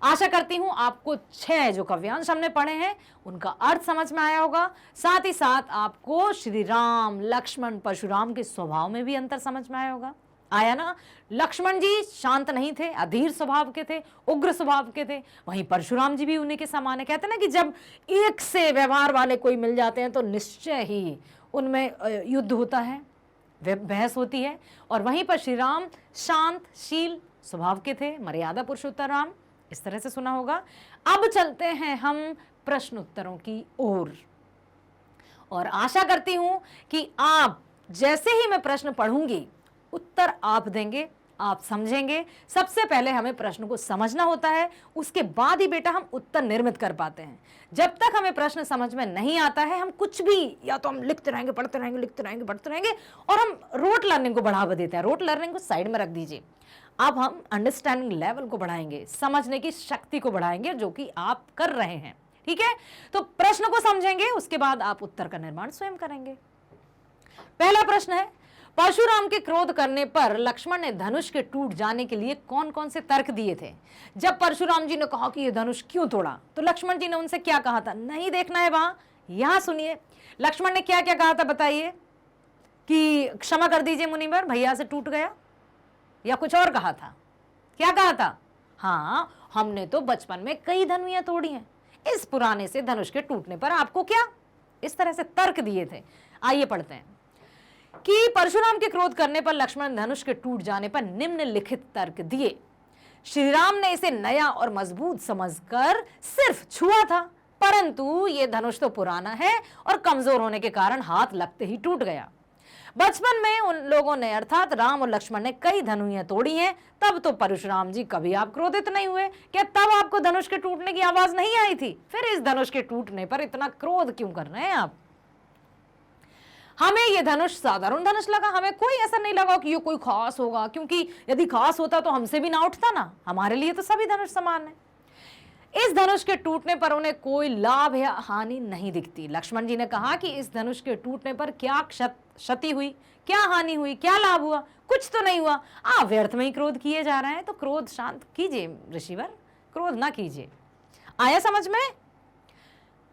आशा करती हूं आपको 6 जो काव्यांश हमने पढ़े हैं उनका अर्थ समझ में आया होगा। साथ ही साथ आपको श्री राम, लक्ष्मण, परशुराम के स्वभाव में भी अंतर समझ में आया होगा। आया ना, लक्ष्मण जी शांत नहीं थे, अधीर स्वभाव के थे, उग्र स्वभाव के थे, वहीं परशुराम जी भी उन्हीं के समान है। कहते हैं ना कि जब एक से व्यवहार वाले कोई मिल जाते हैं तो निश्चय ही उनमें युद्ध होता है, बहस होती है। और वहीं पर श्री राम शांतशील स्वभाव के थे, मर्यादा पुरुषोत्तम राम, इस तरह से सुना होगा। अब चलते हैं हम प्रश्न उत्तरों की ओर, और आशा करती हूं कि आप जैसे ही मैं प्रश्न पढ़ूंगी उत्तर आप देंगे, आप समझेंगे। सबसे पहले हमें प्रश्न को समझना होता है, उसके बाद ही बेटा हम उत्तर निर्मित कर पाते हैं। जब तक हमें प्रश्न समझ में नहीं आता है, हम कुछ भी या तो हम लिखते रहेंगे, पढ़ते रहेंगे, लिखते रहेंगे, पढ़ते रहेंगे, और हम रोट लर्निंग को बढ़ावा देते हैं। रोट लर्निंग को साइड में रख दीजिए, अब हम अंडरस्टैंडिंग लेवल को बढ़ाएंगे, समझने की शक्ति को बढ़ाएंगे, जो कि आप कर रहे हैं। ठीक है, तो प्रश्न को समझेंगे, उसके बाद आप उत्तर का निर्माण स्वयं करेंगे। पहला प्रश्न है, परशुराम के क्रोध करने पर लक्ष्मण ने धनुष के टूट जाने के लिए कौन कौन से तर्क दिए थे? जब परशुराम जी ने कहा कि ये धनुष क्यों तोड़ा, तो लक्ष्मण जी ने उनसे क्या कहा था? नहीं देखना है वहां, यहां सुनिए लक्ष्मण ने क्या क्या कहा था, बताइए। कि क्षमा कर दीजिए मुनिवर, भैया से टूट गया, या कुछ और कहा था? क्या कहा था? हाँ, हमने तो बचपन में कई धनुइयां तोड़ी हैं, इस पुराने से धनुष के टूटने पर आपको क्या, इस तरह से तर्क दिए थे। आइए पढ़ते हैं कि परशुराम के क्रोध करने पर लक्ष्मण धनुष के टूट जाने पर निम्नलिखित तर्क दिए। श्री राम ने इसे नया और मजबूत समझकर सिर्फ छुआ था, परंतु ये धनुष तो पुराना है और कमजोर होने के कारण हाथ लगते ही टूट गया। बचपन में उन लोगों ने अर्थात राम और लक्ष्मण ने कई धनुइयां तोड़ी हैं, तब तो परशुराम जी कभी आप क्रोधित नहीं हुए? क्या तब आपको धनुष के टूटने की आवाज नहीं आई थी? फिर इस धनुष के टूटने पर इतना क्रोध क्यों कर रहे हैं आप? हमें यह धनुष साधारण धनुष लगा, हमें कोई ऐसा नहीं लगा कि ये कोई खास होगा, क्योंकि यदि खास होता तो हमसे भी ना उठता ना। हमारे लिए तो सभी धनुष समान है। इस धनुष के टूटने पर उन्हें कोई लाभ या हानि नहीं दिखती। लक्ष्मण जी ने कहा कि इस धनुष के टूटने पर क्या क्षति हुई, क्या हानि हुई, क्या लाभ हुआ? कुछ तो नहीं हुआ। आप व्यर्थ में ही क्रोध किए जा रहे हैं, तो क्रोध शांत कीजिए ऋषिवर, क्रोध ना कीजिए। आया समझ में?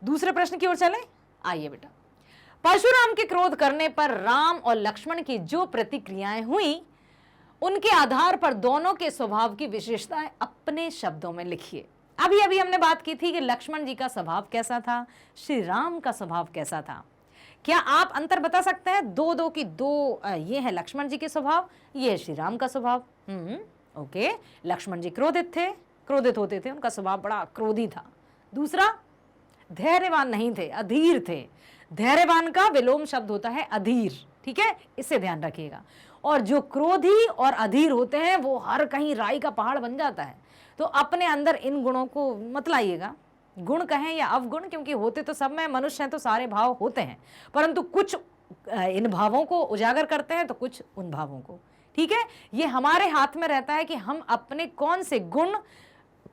दूसरे प्रश्न की ओर चले। आइए बेटा, परशुराम के क्रोध करने पर राम और लक्ष्मण की जो प्रतिक्रियाएं हुई, उनके आधार पर दोनों के स्वभाव की विशेषताएं अपने शब्दों में लिखिए। अभी अभी हमने बात की थी कि लक्ष्मण जी का स्वभाव कैसा था, श्री राम का स्वभाव कैसा था। क्या आप अंतर बता सकते हैं? दो की दो, ये है लक्ष्मण जी के स्वभाव, ये है श्री राम का स्वभाव। ओके, लक्ष्मण जी क्रोधित होते थे, उनका स्वभाव बड़ा क्रोधी था। दूसरा, धैर्यवान नहीं थे, अधीर थे। धैर्यवान का विलोम शब्द होता है अधीर, ठीक है, इसे ध्यान रखिएगा। और जो क्रोधी और अधीर होते हैं वो हर कहीं राई का पहाड़ बन जाता है। तो अपने अंदर इन गुणों को मत लाइएगा, गुण कहें या अवगुण, क्योंकि होते तो सब में, मनुष्य हैं तो सारे भाव होते हैं, परंतु कुछ इन भावों को उजागर करते हैं तो कुछ उन भावों को। ठीक है, ये हमारे हाथ में रहता है कि हम अपने कौन से गुण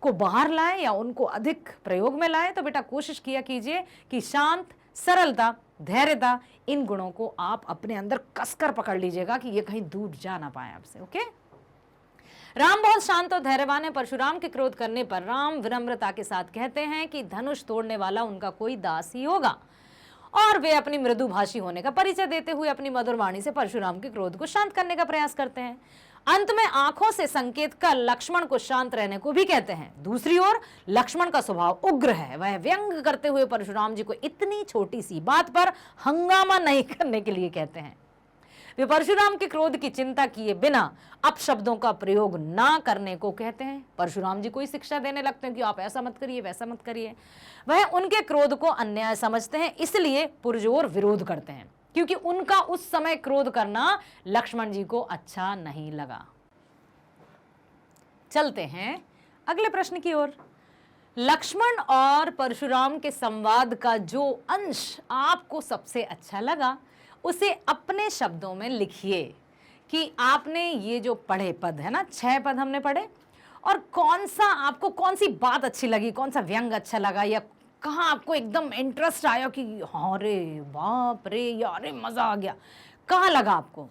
को बाहर लाएं या उनको अधिक प्रयोग में लाएं। तो बेटा कोशिश किया कीजिए कि शांत, सरलता, धैर्यता, इन गुणों को आप अपने अंदर कसकर पकड़ लीजिएगा कि ये कहीं दूर जा ना पाए आपसे। ओके, राम बहुत शांत और धैर्यवान है। परशुराम के क्रोध करने पर राम विनम्रता के साथ कहते हैं कि धनुष तोड़ने वाला उनका कोई दास ही होगा, और वे अपनी मृदुभाषी होने का परिचय देते हुए अपनी मधुर वाणी से परशुराम के क्रोध को शांत करने का प्रयास करते हैं। अंत में आंखों से संकेत कर लक्ष्मण को शांत रहने को भी कहते हैं। दूसरी ओर लक्ष्मण का स्वभाव उग्र है, वह व्यंग करते हुए परशुराम जी को इतनी छोटी सी बात पर हंगामा नहीं करने के लिए कहते हैं। वे परशुराम के क्रोध की चिंता किए बिना अपशब्दों का प्रयोग ना करने को कहते हैं। परशुराम जी कोई शिक्षा देने लगते हैं कि आप ऐसा मत करिए, वैसा मत करिए। वह उनके क्रोध को अन्याय समझते हैं, इसलिए पुरजोर विरोध करते हैं, क्योंकि उनका उस समय क्रोध करना लक्ष्मण जी को अच्छा नहीं लगा। चलते हैं अगले प्रश्न की ओर। लक्ष्मण और परशुराम के संवाद का जो अंश आपको सबसे अच्छा लगा, उसे अपने शब्दों में लिखिए कि आपने ये जो पढ़े पद है ना, 6 पद हमने पढ़े, और कौन सा आपको, कौन सी बात अच्छी लगी, कौन सा व्यंग अच्छा लगा, या कहाँ आपको एकदम इंटरेस्ट आया कि हाँ रे बाप रे यार रे मजा आ गया, कहाँ लगा आपको?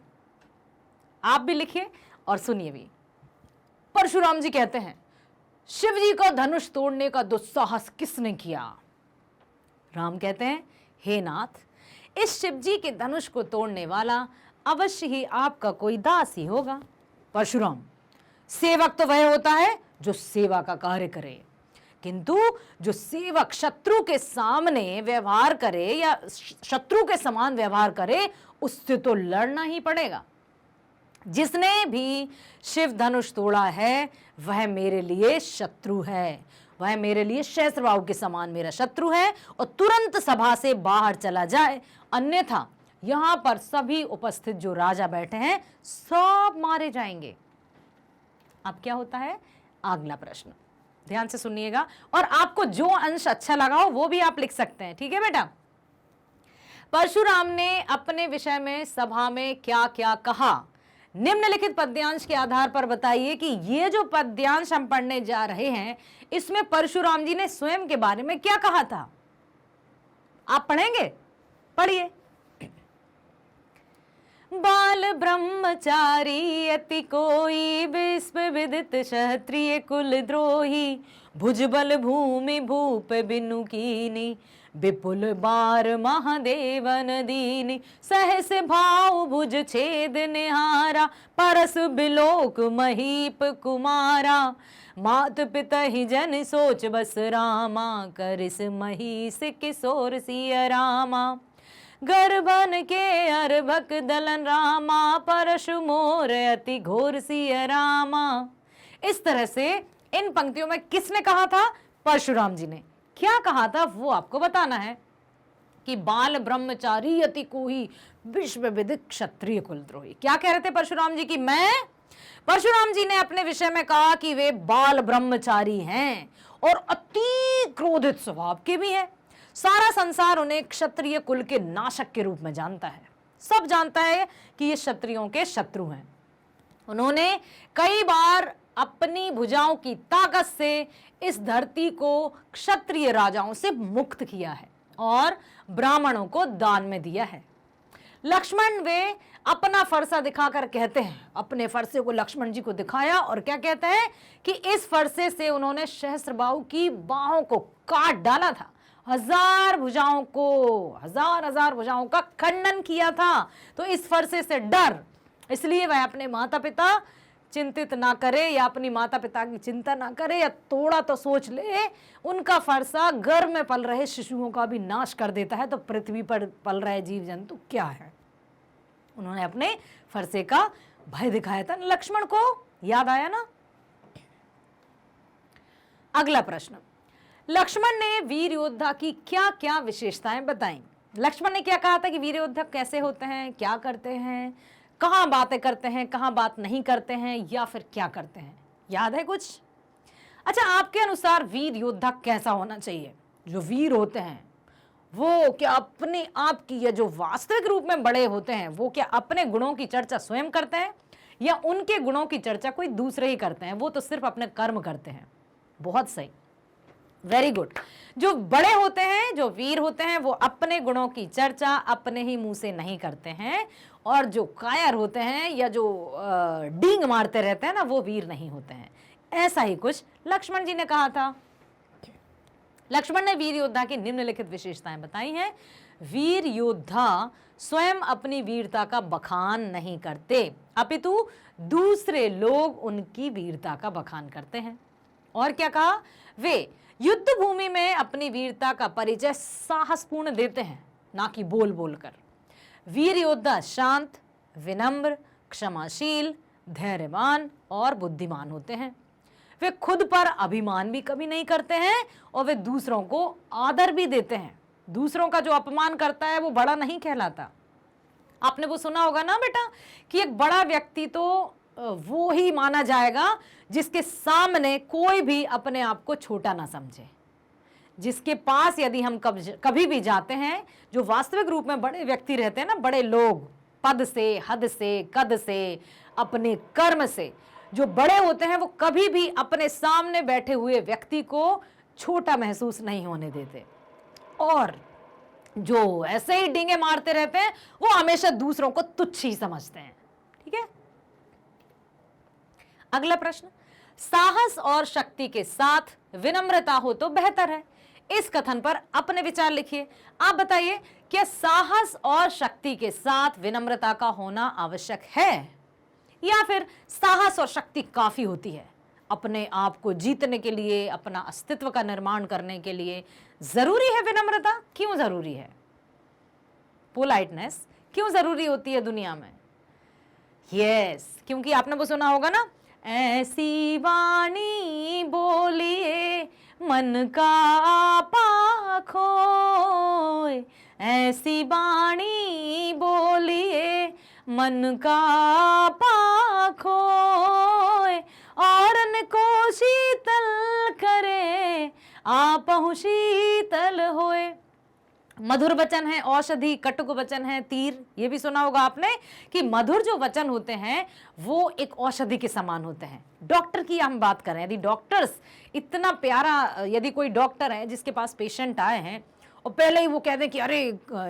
आप भी लिखिए और सुनिए भी। परशुराम जी कहते हैं, शिव जी का धनुष तोड़ने का दुस्साहस किसने किया? राम कहते हैं, हे नाथ, इस शिव जी के धनुष को तोड़ने वाला अवश्य ही आपका कोई दास ही होगा। परशुराम, सेवक तो वह होता है जो सेवा का कार्य करे, किंतु जो सेवक शत्रु के सामने व्यवहार करे या शत्रु के समान व्यवहार करे, उससे तो लड़ना ही पड़ेगा। जिसने भी शिव धनुष तोड़ा है वह मेरे लिए शत्रु है, वह मेरे लिए सहस्त्रबाहु के समान मेरा शत्रु है, और तुरंत सभा से बाहर चला जाए, अन्यथा यहां पर सभी उपस्थित जो राजा बैठे हैं सब मारे जाएंगे। अब क्या होता है? अगला प्रश्न ध्यान से सुनिएगा, और आपको जो अंश अच्छा लगा हो वो भी आप लिख सकते हैं। ठीक है बेटा? परशुराम ने अपने विषय में सभा में क्या क्या कहा, निम्नलिखित पद्यांश के आधार पर बताइए कि ये जो पद्यांश हम पढ़ने जा रहे हैं, इसमें परशुराम जी ने स्वयं के बारे में क्या कहा था। आप पढ़ेंगे? पढ़िए। बाल ब्रह्मचारी अति कोई, विस्प विदित क्षत्रिय कुल द्रोही, भुजबल भूमि भूप बिनु कीनी, विपुल बार महादेवन दीनी, सहस भाव भुज छेद निहारा, परस बिलोक महीप कुमारा, मात पिता ही जन सोच बस रामा, करिस महिष किशोर सिय रामा, गर्भन के अर्भक दलन रामा, परशु मोर अति घोर सिय रामा। इस तरह से इन पंक्तियों में किसने कहा था? परशुराम जी ने। क्या कहा था वो आपको बताना है कि बाल ब्रह्मचारी अति कोही, विश्व विदित क्षत्रिय कुलद्रोही। क्या कह रहे थे परशुराम जी की? परशुराम जी ने अपने विषय में कहा कि वे बाल ब्रह्मचारी हैं और अति क्रोधित स्वभाव के भी हैं। सारा संसार उन्हें क्षत्रिय कुल के नाशक के रूप में जानता है। सब जानता है कि ये क्षत्रियों के शत्रु हैं। उन्होंने कई बार अपनी भुजाओं की ताकत से इस धरती को क्षत्रिय राजाओं से मुक्त किया है और ब्राह्मणों को दान में दिया है। लक्ष्मण वे अपना फरसा दिखाकर कहते हैं, अपने फरसे को लक्ष्मण जी को दिखाया और क्या कहते हैं कि इस फरसे से उन्होंने सहस्त्रबाहु की बाहों को काट डाला था, हजार भुजाओं का खंडन किया था। तो इस फरसे से डर, इसलिए वह अपने माता पिता चिंतित ना करे या अपनी माता पिता की चिंता ना करे या थोड़ा तो सोच ले, उनका फरसा गर्भ में पल रहे शिशुओं का भी नाश कर देता है, तो पृथ्वी पर पल रहे जीव जंतु क्या है। उन्होंने अपने फरसे का भय दिखाया था। लक्ष्मण को याद आया ना। अगला प्रश्न, लक्ष्मण ने वीर योद्धा की क्या क्या विशेषताएं बताई? लक्ष्मण ने क्या कहा था कि वीर योद्धा कैसे होते हैं, क्या करते हैं, कहां बातें करते हैं, कहां बात नहीं करते हैं, या फिर क्या करते हैं? याद है कुछ? अच्छा, आपके अनुसार वीर योद्धा कैसा होना चाहिए? जो वीर होते हैं वो क्या अपने आप की, या जो वास्तविक रूप में बड़े होते हैं वो क्या अपने गुणों की चर्चा स्वयं करते हैं या उनके गुणों की चर्चा कोई दूसरे ही करते हैं? वो तो सिर्फ अपने कर्म करते हैं। बहुत सही, वेरी गुड। जो बड़े होते हैं, जो वीर होते हैं, वो अपने गुणों की चर्चा अपने ही मुंह से नहीं करते हैं, और जो कायर होते हैं या जो डींग मारते रहते हैं ना, वो वीर नहीं होते हैं। ऐसा ही कुछ लक्ष्मण जी ने कहा था। लक्ष्मण ने वीर योद्धा की निम्नलिखित विशेषताएं बताई हैं। वीर योद्धा स्वयं अपनी वीरता का बखान नहीं करते, अपितु दूसरे लोग उनकी वीरता का बखान करते हैं। और क्या कहा? वे युद्ध भूमि में अपनी वीरता का परिचय साहसपूर्ण देते हैं, ना कि बोल बोलकर। वीर योद्धा शांत, विनम्र, क्षमाशील, धैर्यवान और बुद्धिमान होते हैं। वे खुद पर अभिमान भी कभी नहीं करते हैं और वे दूसरों को आदर भी देते हैं। दूसरों का जो अपमान करता है वो बड़ा नहीं कहलाता। आपने वो सुना होगा ना बेटा कि एक बड़ा व्यक्ति तो वो ही माना जाएगा जिसके सामने कोई भी अपने आप को छोटा ना समझे। जिसके पास यदि हम कभी भी जाते हैं, जो वास्तविक रूप में बड़े व्यक्ति रहते हैं ना, बड़े लोग, पद से, हद से, कद से, अपने कर्म से जो बड़े होते हैं, वो कभी भी अपने सामने बैठे हुए व्यक्ति को छोटा महसूस नहीं होने देते। और जो ऐसे ही डींगे मारते रहते हैं वो हमेशा दूसरों को तुच्छ ही समझते हैं। ठीक है। अगला प्रश्न, साहस और शक्ति के साथ विनम्रता हो तो बेहतर है। इस कथन पर अपने विचार लिखिए। आप बताइए, क्या साहस और शक्ति के साथ विनम्रता का होना आवश्यक है या फिर साहस और शक्ति काफी होती है? अपने आप को जीतने के लिए, अपना अस्तित्व का निर्माण करने के लिए जरूरी है विनम्रता? क्यों जरूरी है? पोलाइटनेस क्यों जरूरी होती है दुनिया में? यस, क्योंकि आपने वो सुना होगा ना, ऐसी वाणी बोलिए मन का आपा खोए, ऐसी वाणी बोलिए मन का आपा खोए, औरन को शीतल करे आपहु शीतल होए। मधुर वचन है औषधि, कटुक वचन है तीर। ये भी सुना होगा आपने कि मधुर जो वचन होते हैं वो एक औषधि के समान होते हैं। डॉक्टर की हम बात करें, यदि डॉक्टर्स इतना प्यारा, यदि कोई डॉक्टर है जिसके पास पेशेंट आए हैं और पहले ही वो कहते हैं कि अरे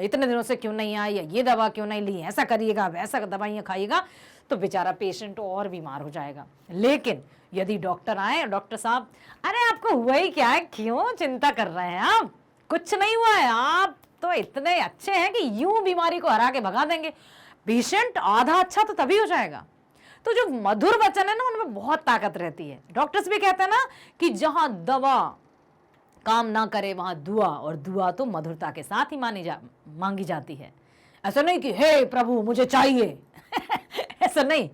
इतने दिनों से क्यों नहीं आई, या ये दवा क्यों नहीं ली, ऐसा करिएगा, वैसा दवाइयाँ खाइएगा, तो बेचारा पेशेंट और बीमार हो जाएगा। लेकिन यदि डॉक्टर आए, डॉक्टर साहब, अरे आपको हुआ ही क्या है, क्यों चिंता कर रहे हैं आप, कुछ नहीं हुआ है, आप तो इतने अच्छे हैं कि यूं बीमारी को हरा के भगा देंगे। पेशेंट आधा अच्छा तो तभी हो जाएगा। तो जो मधुर वचन है ना, उनमें बहुत ताकत रहती है। डॉक्टर्स भी कहते हैं ना कि जहां दवा काम ना करे वहां दुआ, और दुआ तो मधुरता के साथ ही मांगी जाती है। ऐसा नहीं कि हे प्रभु मुझे चाहिए ऐसा नहीं,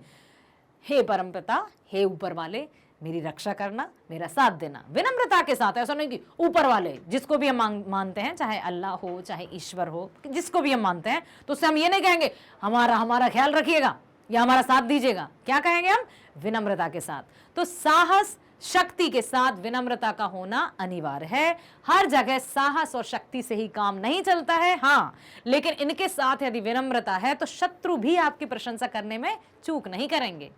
हे परमपिता, हे ऊपर वाले मेरी रक्षा करना, मेरा साथ देना, विनम्रता के साथ। ऐसा नहीं कि ऊपर वाले जिसको भी हम मानते हैं, चाहे अल्लाह हो चाहे ईश्वर हो, जिसको भी हम मानते हैं, तो उससे हम ये नहीं कहेंगे हमारा ख्याल रखिएगा या हमारा साथ दीजिएगा। क्या कहेंगे हम? विनम्रता के साथ। तो साहस शक्ति के साथ विनम्रता का होना अनिवार्य है। हर जगह साहस और शक्ति से ही काम नहीं चलता है, हाँ, लेकिन इनके साथ यदि विनम्रता है तो शत्रु भी आपकी प्रशंसा करने में चूक नहीं करेंगे।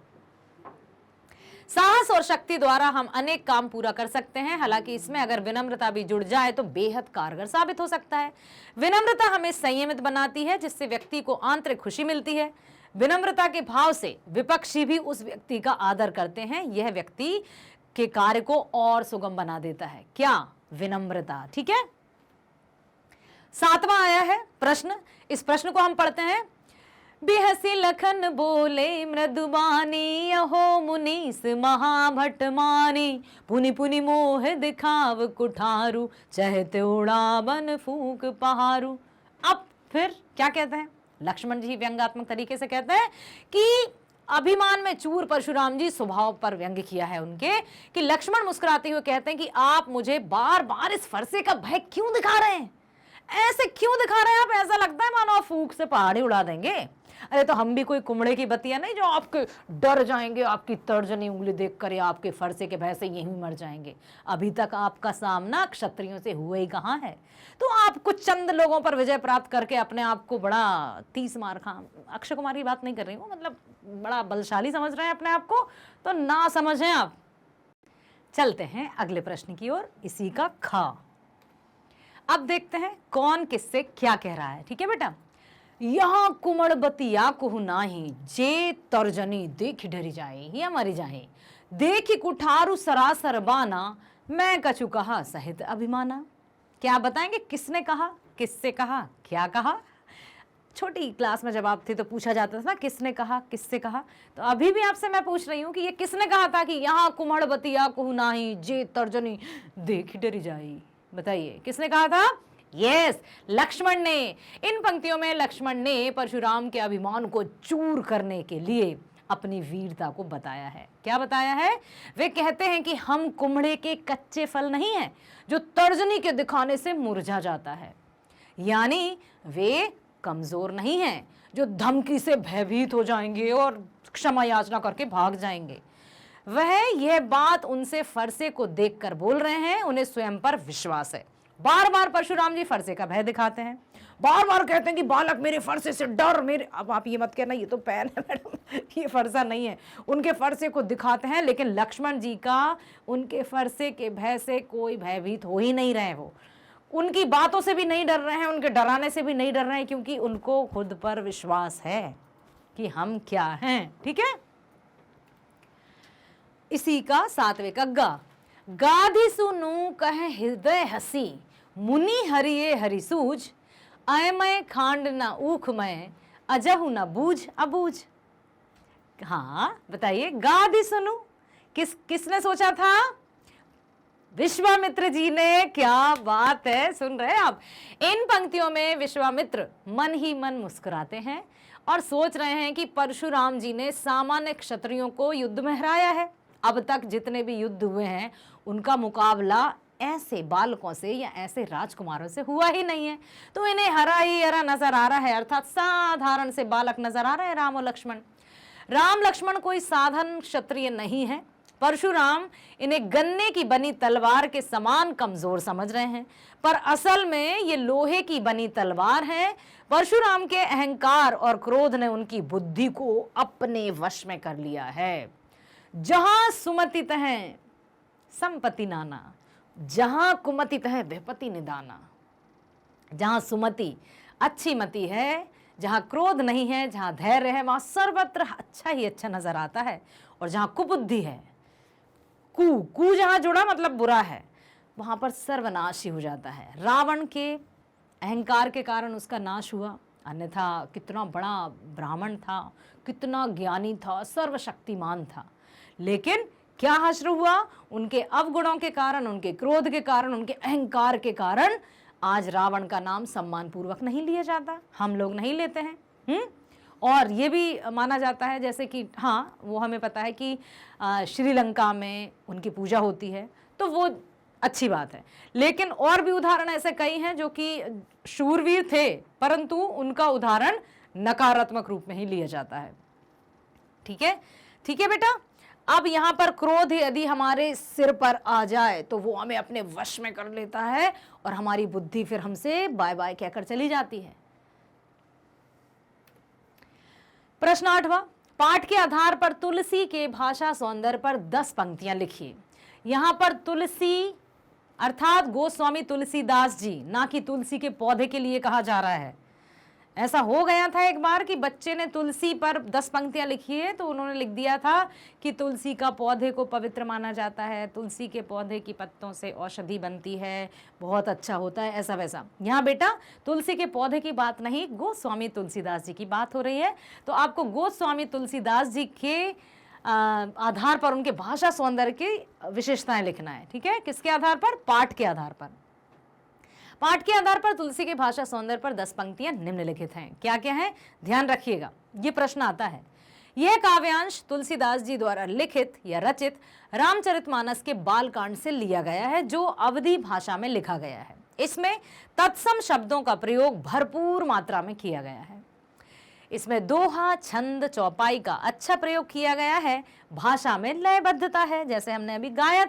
साहस और शक्ति द्वारा हम अनेक काम पूरा कर सकते हैं, हालांकि इसमें अगर विनम्रता भी जुड़ जाए तो बेहद कारगर साबित हो सकता है। विनम्रता हमें संयमित बनाती है, जिससे व्यक्ति को आंतरिक खुशी मिलती है। विनम्रता के भाव से विपक्षी भी उस व्यक्ति का आदर करते हैं। यह व्यक्ति के कार्य को और सुगम बना देता है। क्या? विनम्रता। ठीक है। 7वां आया है प्रश्न। इस प्रश्न को हम पढ़ते हैं। बिहसी लखन बोले मृदुबानी, अहो मुनीस महाभट मानी, पुनि पुनि मोह दिखाव कुठारू, चहते उड़ावन फूक पहारू। अब फिर क्या कहते हैं? लक्ष्मण जी व्यंग्यात्मक तरीके से कहते हैं कि अभिमान में चूर परशुराम जी स्वभाव पर व्यंग्य किया है उनके, कि लक्ष्मण मुस्कुराते हुए कहते हैं कि आप मुझे बार बार इस फरसे का भय क्यों दिखा रहे हैं? ऐसे क्यों दिखा रहे हैं आप? ऐसा लगता है मानो आप फूंक से पहाड़ी उड़ा देंगे। अरे तो हम भी कोई कुमड़े की बतिया नहीं जो आपके डर जाएंगे, आपकी तर्जनी उंगली देखकर या आपके फरसे के भय से यहीं मर जाएंगे। अभी तक आपका सामना क्षत्रियों से हुआ ही कहाँ है? तो आप कुछ चंद लोगों पर विजय प्राप्त करके अपने आप को बड़ा 30 मार खा, अक्षय कुमार की बात नहीं कर रही हूँ, मतलब बड़ा बलशाली समझ रहे हैं अपने आप को, तो ना समझें आप। चलते हैं अगले प्रश्न की ओर, इसी का खा। अब देखते हैं कौन किससे क्या कह रहा है। ठीक है बेटा। यहाँ कुमड़ बतिया कुहु नाही, जे तर्जनी देख डरी जाए या मरी जाए, देखी कुठारू सरासर बाना, मैं कछु कहा सहित अभिमाना। क्या बताएंगे? किसने कहा, किससे कहा, क्या कहा? छोटी क्लास में जब आप थे तो पूछा जाता था ना किसने कहा, किससे कहा। तो अभी भी आपसे मैं पूछ रही हूँ कि ये किसने कहा था कि यहाँ कुमड़ बतिया कुहु नाही, जे तर्जनी देख डरी जाए? बताइए किसने कहा था? यस, लक्ष्मण ने। इन पंक्तियों में लक्ष्मण ने परशुराम के अभिमान को चूर करने के लिए अपनी वीरता को बताया है। क्या बताया है? वे कहते हैं कि हम कुम्हड़े के कच्चे फल नहीं हैं जो तर्जनी के दिखाने से मुरझा जाता है, यानी वे कमजोर नहीं हैं जो धमकी से भयभीत हो जाएंगे और क्षमा याचना करके भाग जाएंगे। वह यह बात उनसे फरसे को देखकर बोल रहे हैं, उन्हें स्वयं पर विश्वास है। बार बार परशुराम जी फरसे का भय दिखाते हैं, बार बार कहते हैं कि बालक मेरे फरसे से डर, मेरे। अब आप ये मत कहना ये तो पैन है मैडम, ये फरसा नहीं है। उनके फरसे को दिखाते हैं, लेकिन लक्ष्मण जी का उनके फरसे के भय से कोई भयभीत हो ही नहीं रहे। वो उनकी बातों से भी नहीं डर रहे हैं, उनके डराने से भी नहीं डर रहे हैं, क्योंकि उनको खुद पर विश्वास है कि हम क्या हैं। ठीक है। इसी का 7वें कग्गा। गाधी सुनु कह हृदय हसी, मुनि हरिये हरि सूझ, अयमय खांड न ऊख मय, अजहु न बूझ अबूझ। हाँ बताइए, गाधी सुनु किसने सोचा था? विश्वामित्र जी ने। क्या बात है, सुन रहे हैं आप? इन पंक्तियों में विश्वामित्र मन ही मन मुस्कुराते हैं और सोच रहे हैं कि परशुराम जी ने सामान्य क्षत्रियों को युद्ध में हराया है। अब तक जितने भी युद्ध हुए हैं उनका मुकाबला ऐसे बालकों से या ऐसे राजकुमारों से हुआ ही नहीं है, तो इन्हें हरा ही हरा नजर आ रहा है, अर्थात साधारण से बालक नजर आ रहे हैं राम और लक्ष्मण। राम लक्ष्मण कोई साधारण क्षत्रिय नहीं है। परशुराम इन्हें गन्ने की बनी तलवार के समान कमजोर समझ रहे हैं, पर असल में ये लोहे की बनी तलवार है। परशुराम के अहंकार और क्रोध ने उनकी बुद्धि को अपने वश में कर लिया है। जहां सुमति तह संपत्ति नाना, जहां कुमति तह विपत्ति निदाना। जहां सुमति अच्छी मति है, जहां क्रोध नहीं है, जहां धैर्य है, वहां सर्वत्र अच्छा ही अच्छा नजर आता है। और जहां कुबुद्धि है, कू जहां जुड़ा मतलब बुरा है, वहाँ पर सर्वनाश ही हो जाता है। रावण के अहंकार के कारण उसका नाश हुआ, अन्यथा कितना बड़ा ब्राह्मण था, कितना ज्ञानी था, सर्वशक्तिमान था। लेकिन क्या हश्र हुआ, उनके अवगुणों के कारण, उनके क्रोध के कारण, उनके अहंकार के कारण आज रावण का नाम सम्मान पूर्वक नहीं लिया जाता, हम लोग नहीं लेते हैं। और ये भी माना जाता है जैसे कि हाँ, वो हमें पता है कि श्रीलंका में उनकी पूजा होती है, तो वो अच्छी बात है। लेकिन और भी उदाहरण ऐसे कई हैं जो कि शूरवीर थे, परंतु उनका उदाहरण नकारात्मक रूप में ही लिया जाता है। ठीक है, ठीक है बेटा। अब यहाँ पर क्रोध यदि हमारे सिर पर आ जाए तो वो हमें अपने वश में कर लेता है और हमारी बुद्धि फिर हमसे बाय बाय कहकर चली जाती है। प्रश्न 8वां, पाठ के आधार पर तुलसी के भाषा सौंदर्य पर 10 पंक्तियां लिखिए। यहां पर तुलसी अर्थात गोस्वामी तुलसीदास जी, ना कि तुलसी के पौधे के लिए कहा जा रहा है। ऐसा हो गया था एक बार कि बच्चे ने तुलसी पर 10 पंक्तियां लिखी है, तो उन्होंने लिख दिया था कि तुलसी का पौधे को पवित्र माना जाता है, तुलसी के पौधे की पत्तों से औषधि बनती है, बहुत अच्छा होता है, ऐसा वैसा। यहाँ बेटा तुलसी के पौधे की बात नहीं, गोस्वामी तुलसीदास जी की बात हो रही है। तो आपको गोस्वामी तुलसीदास जी के आधार पर उनके भाषा सौंदर्य की विशेषताएं लिखना है। ठीक है, किसके आधार पर? पाठ के आधार पर। पाठ के आधार पर तुलसी के भाषा सौंदर्य पर 10 पंक्तियां निम्नलिखित हैं। क्या क्या है, ध्यान रखिएगा, ये प्रश्न आता है। यह काव्यांश तुलसीदास जी द्वारा लिखित या रचित रामचरितमानस के बालकांड से लिया गया है, जो अवधी भाषा में लिखा गया है। इसमें तत्सम शब्दों का प्रयोग भरपूर मात्रा में किया गया है। इसमें दोहा, छंद, चौपाई का अच्छा प्रयोग किया गया है। भाषा में लयबद्धता है, जैसे हमने अभी गाया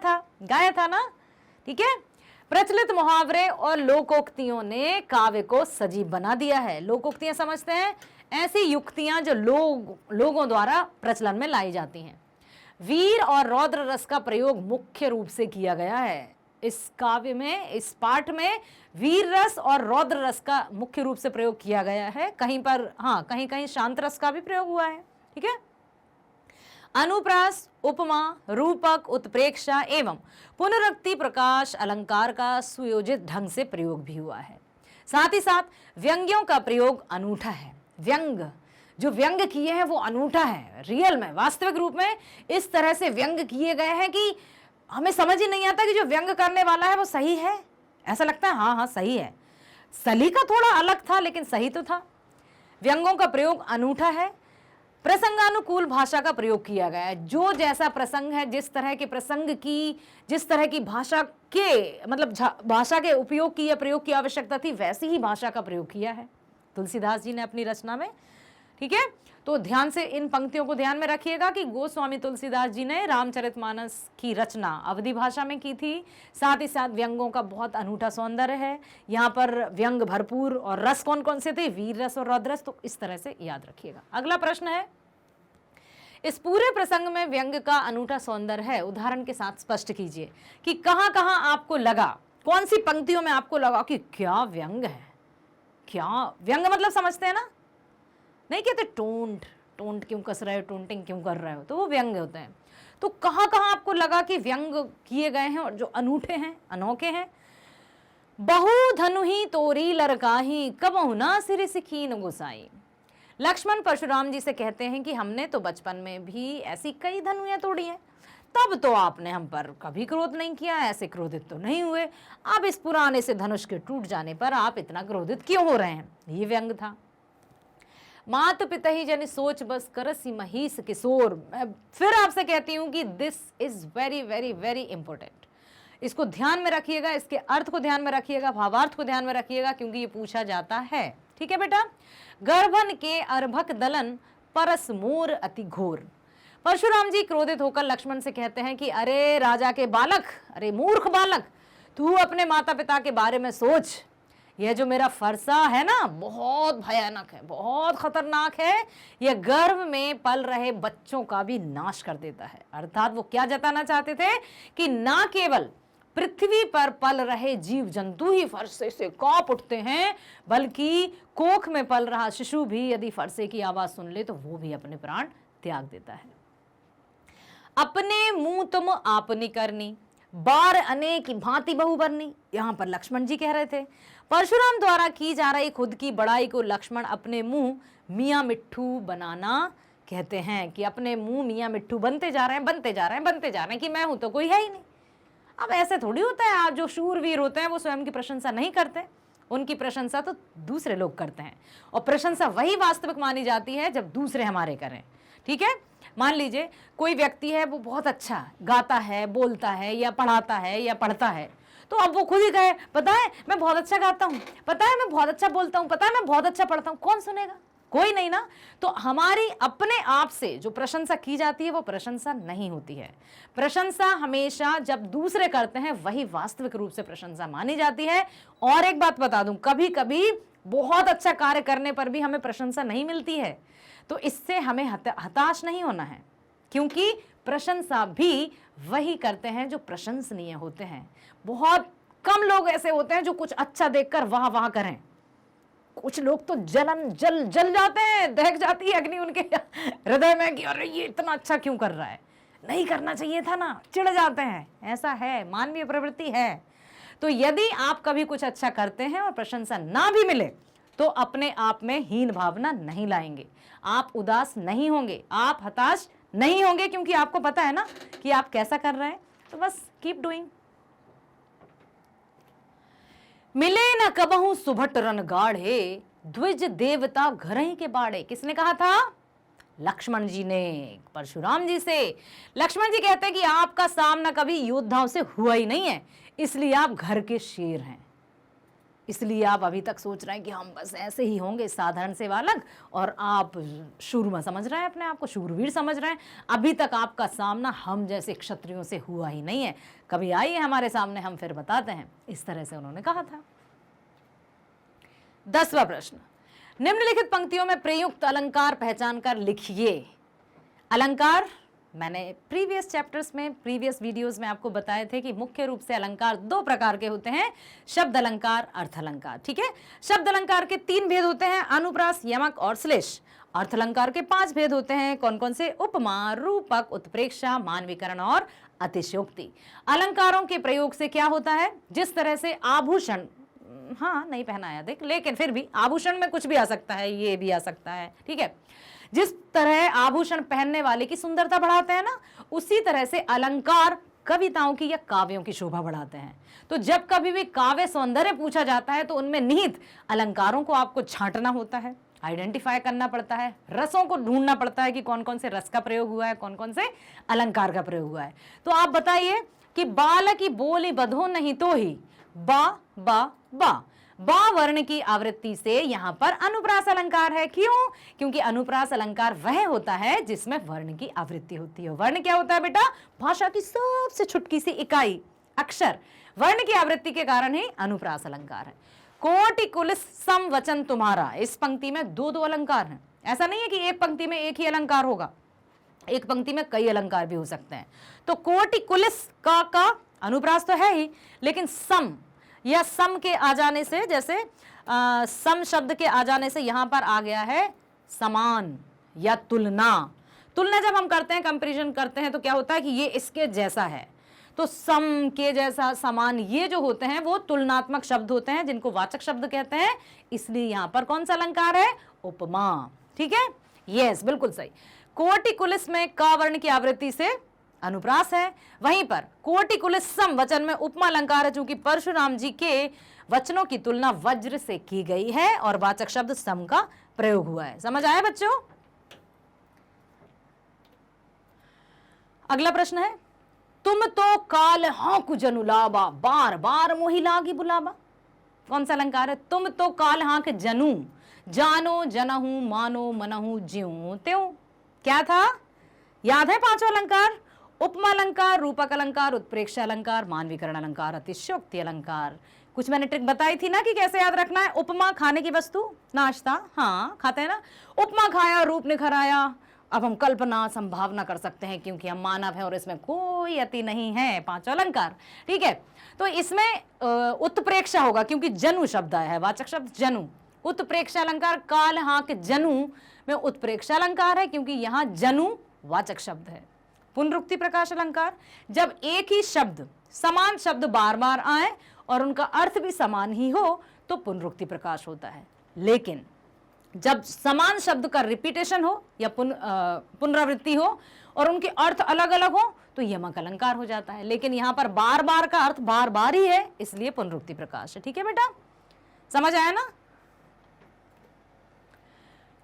था ना। ठीक है, प्रचलित मुहावरे और लोकोक्तियों ने काव्य को सजीव बना दिया है। लोकोक्तियां समझते हैं ऐसी युक्तियां जो लोगों द्वारा प्रचलन में लाई जाती हैं। वीर और रौद्र रस का प्रयोग मुख्य रूप से किया गया है। इस काव्य में, इस पाठ में वीर रस और रौद्र रस का मुख्य रूप से प्रयोग किया गया है। कहीं पर हाँ, कहीं कहीं शांत रस का भी प्रयोग हुआ है। ठीक है, अनुप्रास, उपमा, रूपक, उत्प्रेक्षा एवं पुनरुक्ति, प्रकाश, अलंकार का सुयोजित ढंग से प्रयोग भी हुआ है। साथ ही साथ व्यंग्यों का प्रयोग अनूठा है। जो व्यंग किए हैं वो अनूठा है। रियल में, वास्तविक रूप में इस तरह से व्यंग किए गए हैं कि हमें समझ ही नहीं आता कि जो व्यंग करने वाला है वो सही है। ऐसा लगता है हाँ सही है। सलीका थोड़ा अलग था लेकिन सही तो था। व्यंगों का प्रयोग अनूठा है। प्रसंगानुकूल भाषा का प्रयोग किया गया है। जो जैसा प्रसंग है, जिस तरह के प्रसंग की, जिस तरह की भाषा के मतलब भाषा के उपयोग की या प्रयोग की आवश्यकता थी, वैसी ही भाषा का प्रयोग किया है तुलसीदास जी ने अपनी रचना में। ठीक है, तो ध्यान से इन पंक्तियों को ध्यान में रखिएगा कि गोस्वामी तुलसीदास जी ने रामचरितमानस की रचना अवधी भाषा में की थी। साथ ही साथ व्यंगों का बहुत अनूठा सौंदर्य है। यहाँ पर व्यंग भरपूर और रस कौन कौन से थे? वीर रस और रौद्र रस। तो इस तरह से याद रखिएगा। अगला प्रश्न है, इस पूरे प्रसंग में व्यंग का अनूठा सौंदर्य है, उदाहरण के साथ स्पष्ट कीजिए कि कहां कहां आपको लगा, कौन सी पंक्तियों में आपको लगा कि क्या व्यंग है। क्या व्यंग मतलब समझते हैं ना, नहीं कहते टोंट क्यों कस रहे हो, टोंटिंग क्यों कर रहे हो, तो वो व्यंग होते हैं। तो कहां कहां आपको लगा कि व्यंग किए गए हैं और जो अनूठे हैं, अनोखे हैं? बहु धनु ही तोरी लरकाही, कबहु ना सिर सिखीन गुसाई। लक्ष्मण परशुराम जी से कहते हैं कि हमने तो बचपन में भी ऐसी कई धनुएं तोड़ी हैं, तब तो आपने हम पर कभी क्रोध नहीं किया, ऐसे क्रोधित तो नहीं हुए। अब इस पुराने से धनुष के टूट जाने पर आप इतना क्रोधित क्यों हो रहे हैं? ये व्यंग था। मात पिता ही जन सोच बस करसी महीस किशोर। मैं फिर आपसे कहती हूं कि this is very very very important. इसको ध्यान में रखिएगा, इसके अर्थ को ध्यान में रखिएगा, भावार्थ को ध्यान में रखिएगा, क्योंकि ये पूछा जाता है। ठीक है बेटा। गर्भन के अर्भक दलन परस मोर अति घोर। परशुराम जी क्रोधित होकर लक्ष्मण से कहते हैं कि अरे राजा के बालक, अरे मूर्ख बालक, तू अपने माता पिता के बारे में सोच। यह जो मेरा फरसा है ना, बहुत भयानक है, बहुत खतरनाक है। यह गर्भ में पल रहे बच्चों का भी नाश कर देता है। अर्थात वो क्या जताना चाहते थे कि ना केवल पृथ्वी पर पल रहे जीव जंतु ही फरसे से कांप उठते हैं, बल्कि कोख में पल रहा शिशु भी यदि फरसे की आवाज सुन ले तो वो भी अपने प्राण त्याग देता है। अपने मुंह तुम आपनी करनी, बार अनेक भांति बहुबरनी, यहां पर लक्ष्मण जी कह रहे थे। परशुराम द्वारा की जा रही खुद की बड़ाई को लक्ष्मण अपने मुंह मियाँ मिट्ठू बनाना कहते हैं, कि अपने मुंह मियाँ मिट्ठू बनते जा रहे हैं, बनते जा रहे हैं, बनते जा रहे हैं, कि मैं हूं तो कोई है ही नहीं। अब ऐसे थोड़ी होता है, आज जो शूरवीर होते हैं वो स्वयं की प्रशंसा नहीं करते, उनकी प्रशंसा तो दूसरे लोग करते हैं, और प्रशंसा वही वास्तविक मानी जाती है जब दूसरे हमारे करें। ठीक है, मान लीजिए कोई व्यक्ति है, वो बहुत अच्छा गाता है, बोलता है, या पढ़ाता है, या पढ़ता है, तो अब वो खुद ही कहे पता है मैं बहुत अच्छा गाता हूँ, पता है मैं बहुत अच्छा बोलता हूँ, पता है मैं बहुत अच्छा पढ़ता हूँ, कौन सुनेगा? कोई नहीं ना। तो हमारी अपने आप से जो प्रशंसा की जाती है वो प्रशंसा नहीं होती है। प्रशंसा हमेशा जब दूसरे करते हैं वही वास्तविक रूप से प्रशंसा मानी जाती है। और एक बात बता दूं, कभी कभी बहुत अच्छा कार्य करने पर भी हमें प्रशंसा नहीं मिलती है, तो इससे हमें हताश नहीं होना है, क्योंकि प्रशंसा भी वही करते हैं जो प्रशंसनीय होते हैं। बहुत कम लोग ऐसे होते हैं जो कुछ अच्छा देखकर वाह वाह करें। कुछ लोग तो जल जाते हैं, दहक जाती है अग्नि उनके हृदय में कि अरे ये इतना अच्छा क्यों कर रहा है, नहीं करना चाहिए था ना, चिढ़ जाते हैं। ऐसा है, मानवीय प्रवृत्ति है। तो यदि आप कभी कुछ अच्छा करते हैं और प्रशंसा ना भी मिले तो अपने आप में हीन भावना नहीं लाएंगे, आप उदास नहीं होंगे, आप हताश नहीं होंगे, क्योंकि आपको पता है ना कि आप कैसा कर रहे हैं। तो बस कीप डूइंग। मिले न कबहू सुभट रन गाढ़े, द्विज देवता घर ही के बाड़े। किसने कहा था? लक्ष्मण जी ने परशुराम जी से। लक्ष्मण जी कहते हैं कि आपका सामना कभी योद्धाओं से हुआ ही नहीं है, इसलिए आप घर के शेर हैं। इसलिए आप अभी तक सोच रहे हैं कि हम बस ऐसे ही होंगे, साधारण से बालक, और आप शूरमा समझ रहे हैं, अपने आप को शूरवीर समझ रहे हैं। अभी तक आपका सामना हम जैसे क्षत्रियों से हुआ ही नहीं है। कभी आइए हमारे सामने, हम फिर बताते हैं। इस तरह से उन्होंने कहा था। 10वां प्रश्न, निम्नलिखित पंक्तियों में प्रयुक्त अलंकार पहचान कर लिखिए। अलंकार मैंने प्रीवियस चैप्टर्स में, प्रीवियस वीडियोस में आपको बताए थे कि मुख्य रूप से अलंकार 2 प्रकार के होते हैं, शब्द अलंकार, अर्थ अलंकार। ठीक है, शब्द अलंकार के 3 भेद होते हैं, अनुप्रास, यमक और श्लेष। अर्थ अलंकार के 5 भेद होते हैं। कौन कौन से? उपमा, रूपक, उत्प्रेक्षा, मानवीकरण और अतिशयोक्ति। अलंकारों के प्रयोग से क्या होता है? जिस तरह से आभूषण, हाँ नहीं पहनाया देख, लेकिन फिर भी आभूषण में कुछ भी आ सकता है, ये भी आ सकता है। ठीक है, जिस तरह आभूषण पहनने वाले की सुंदरता बढ़ाते हैं ना, उसी तरह से अलंकार कविताओं की या काव्यों की शोभा बढ़ाते हैं। तो जब कभी भी काव्य सौंदर्य पूछा जाता है तो उनमें निहित अलंकारों को आपको छांटना होता है, आइडेंटिफाई करना पड़ता है, रसों को ढूंढना पड़ता है कि कौन कौन से रस का प्रयोग हुआ है, कौन कौन से अलंकार का प्रयोग हुआ है। तो आप बताइए कि बाल की बोली बधो नहीं तो ही बा बा बा, बा वर्ण की आवृत्ति से यहां पर अनुप्रास अलंकार है। क्यों? क्योंकि अनुप्रास अलंकार वह होता है जिसमें वर्ण की आवृत्ति होती है। वर्ण क्या होता है बेटा? भाषा की सबसे छुटकी सी इकाई, अक्षर। वर्ण की आवृत्ति के कारण ही अनुप्रास अलंकार है। कोटि कुलिस सम वचन तुम्हारा, इस पंक्ति में 2-2 अलंकार हैं। ऐसा नहीं है कि एक पंक्ति में एक ही अलंकार होगा, एक पंक्ति में कई अलंकार भी हो सकते हैं। तो कोटि कुलिस का अनुप्रास तो है ही, लेकिन सम या सम के आ जाने से, जैसे सम शब्द के आ जाने से यहां पर आ गया है समान या तुलना। तुलना जब हम करते हैं, कंपैरिजन करते हैं, तो क्या होता है कि ये इसके जैसा है। तो सम के जैसा, समान, ये जो होते हैं वो तुलनात्मक शब्द होते हैं जिनको वाचक शब्द कहते हैं। इसलिए यहां पर कौन सा अलंकार है? उपमा। ठीक है, यस बिल्कुल सही। कोटि कुलिस में का वर्ण की आवृत्ति से अनुप्रास है। वहीं पर कोटि कुलिस सम वचन में उपमा अलंकार है, चूंकि परशुराम जी के वचनों की तुलना वज्र से की गई है और वाचक शब्द सम का प्रयोग हुआ है। समझ आया बच्चों? अगला प्रश्न है, तुम तो काल हाँकु जनु लाबा, बार बार मोहि लागी बुलाबा। कौन सा अलंकार है? तुम तो काल हाँक जनु, जानो जनहु मानो मनहु ज्यों त्यों। क्या था? याद है 5 अलंकार? उपमा अलंकार, रूपक अलंकार, उत्प्रेक्षा अलंकार, मानवीकरण अलंकार, अतिशयोक्ति अलंकार। कुछ मैंने ट्रिक बताई थी ना कि कैसे याद रखना है। उपमा खाने की वस्तु, नाश्ता, हाँ खाते हैं ना। उपमा खाया, रूप निखर आया। अब हम कल्पना, संभावना कर सकते हैं क्योंकि हम मानव हैं और इसमें कोई अति नहीं है। 5 अलंकार। ठीक है, तो इसमें उत्प्रेक्षा होगा क्योंकि जनु शब्द आया है, वाचक शब्द जनु। उत्प्रेक्षा अलंकार, काल हाँक जनु में उत्प्रेक्षा अलंकार है क्योंकि यहां जनु वाचक शब्द है। पुनरुक्ति प्रकाश अलंकार। जब एक ही शब्द, समान शब्द बार बार आए और उनका अर्थ भी समान ही हो तो पुनरुक्ति प्रकाश होता है। लेकिन जब समान शब्द का रिपीटेशन हो या पुनरावृत्ति हो और उनके अर्थ अलग अलग हो तो यमक अलंकार हो जाता है। लेकिन यहां पर बार बार का अर्थ बार बार ही है, इसलिए पुनरुक्ति प्रकाश है। ठीक है बेटा, समझ आया ना।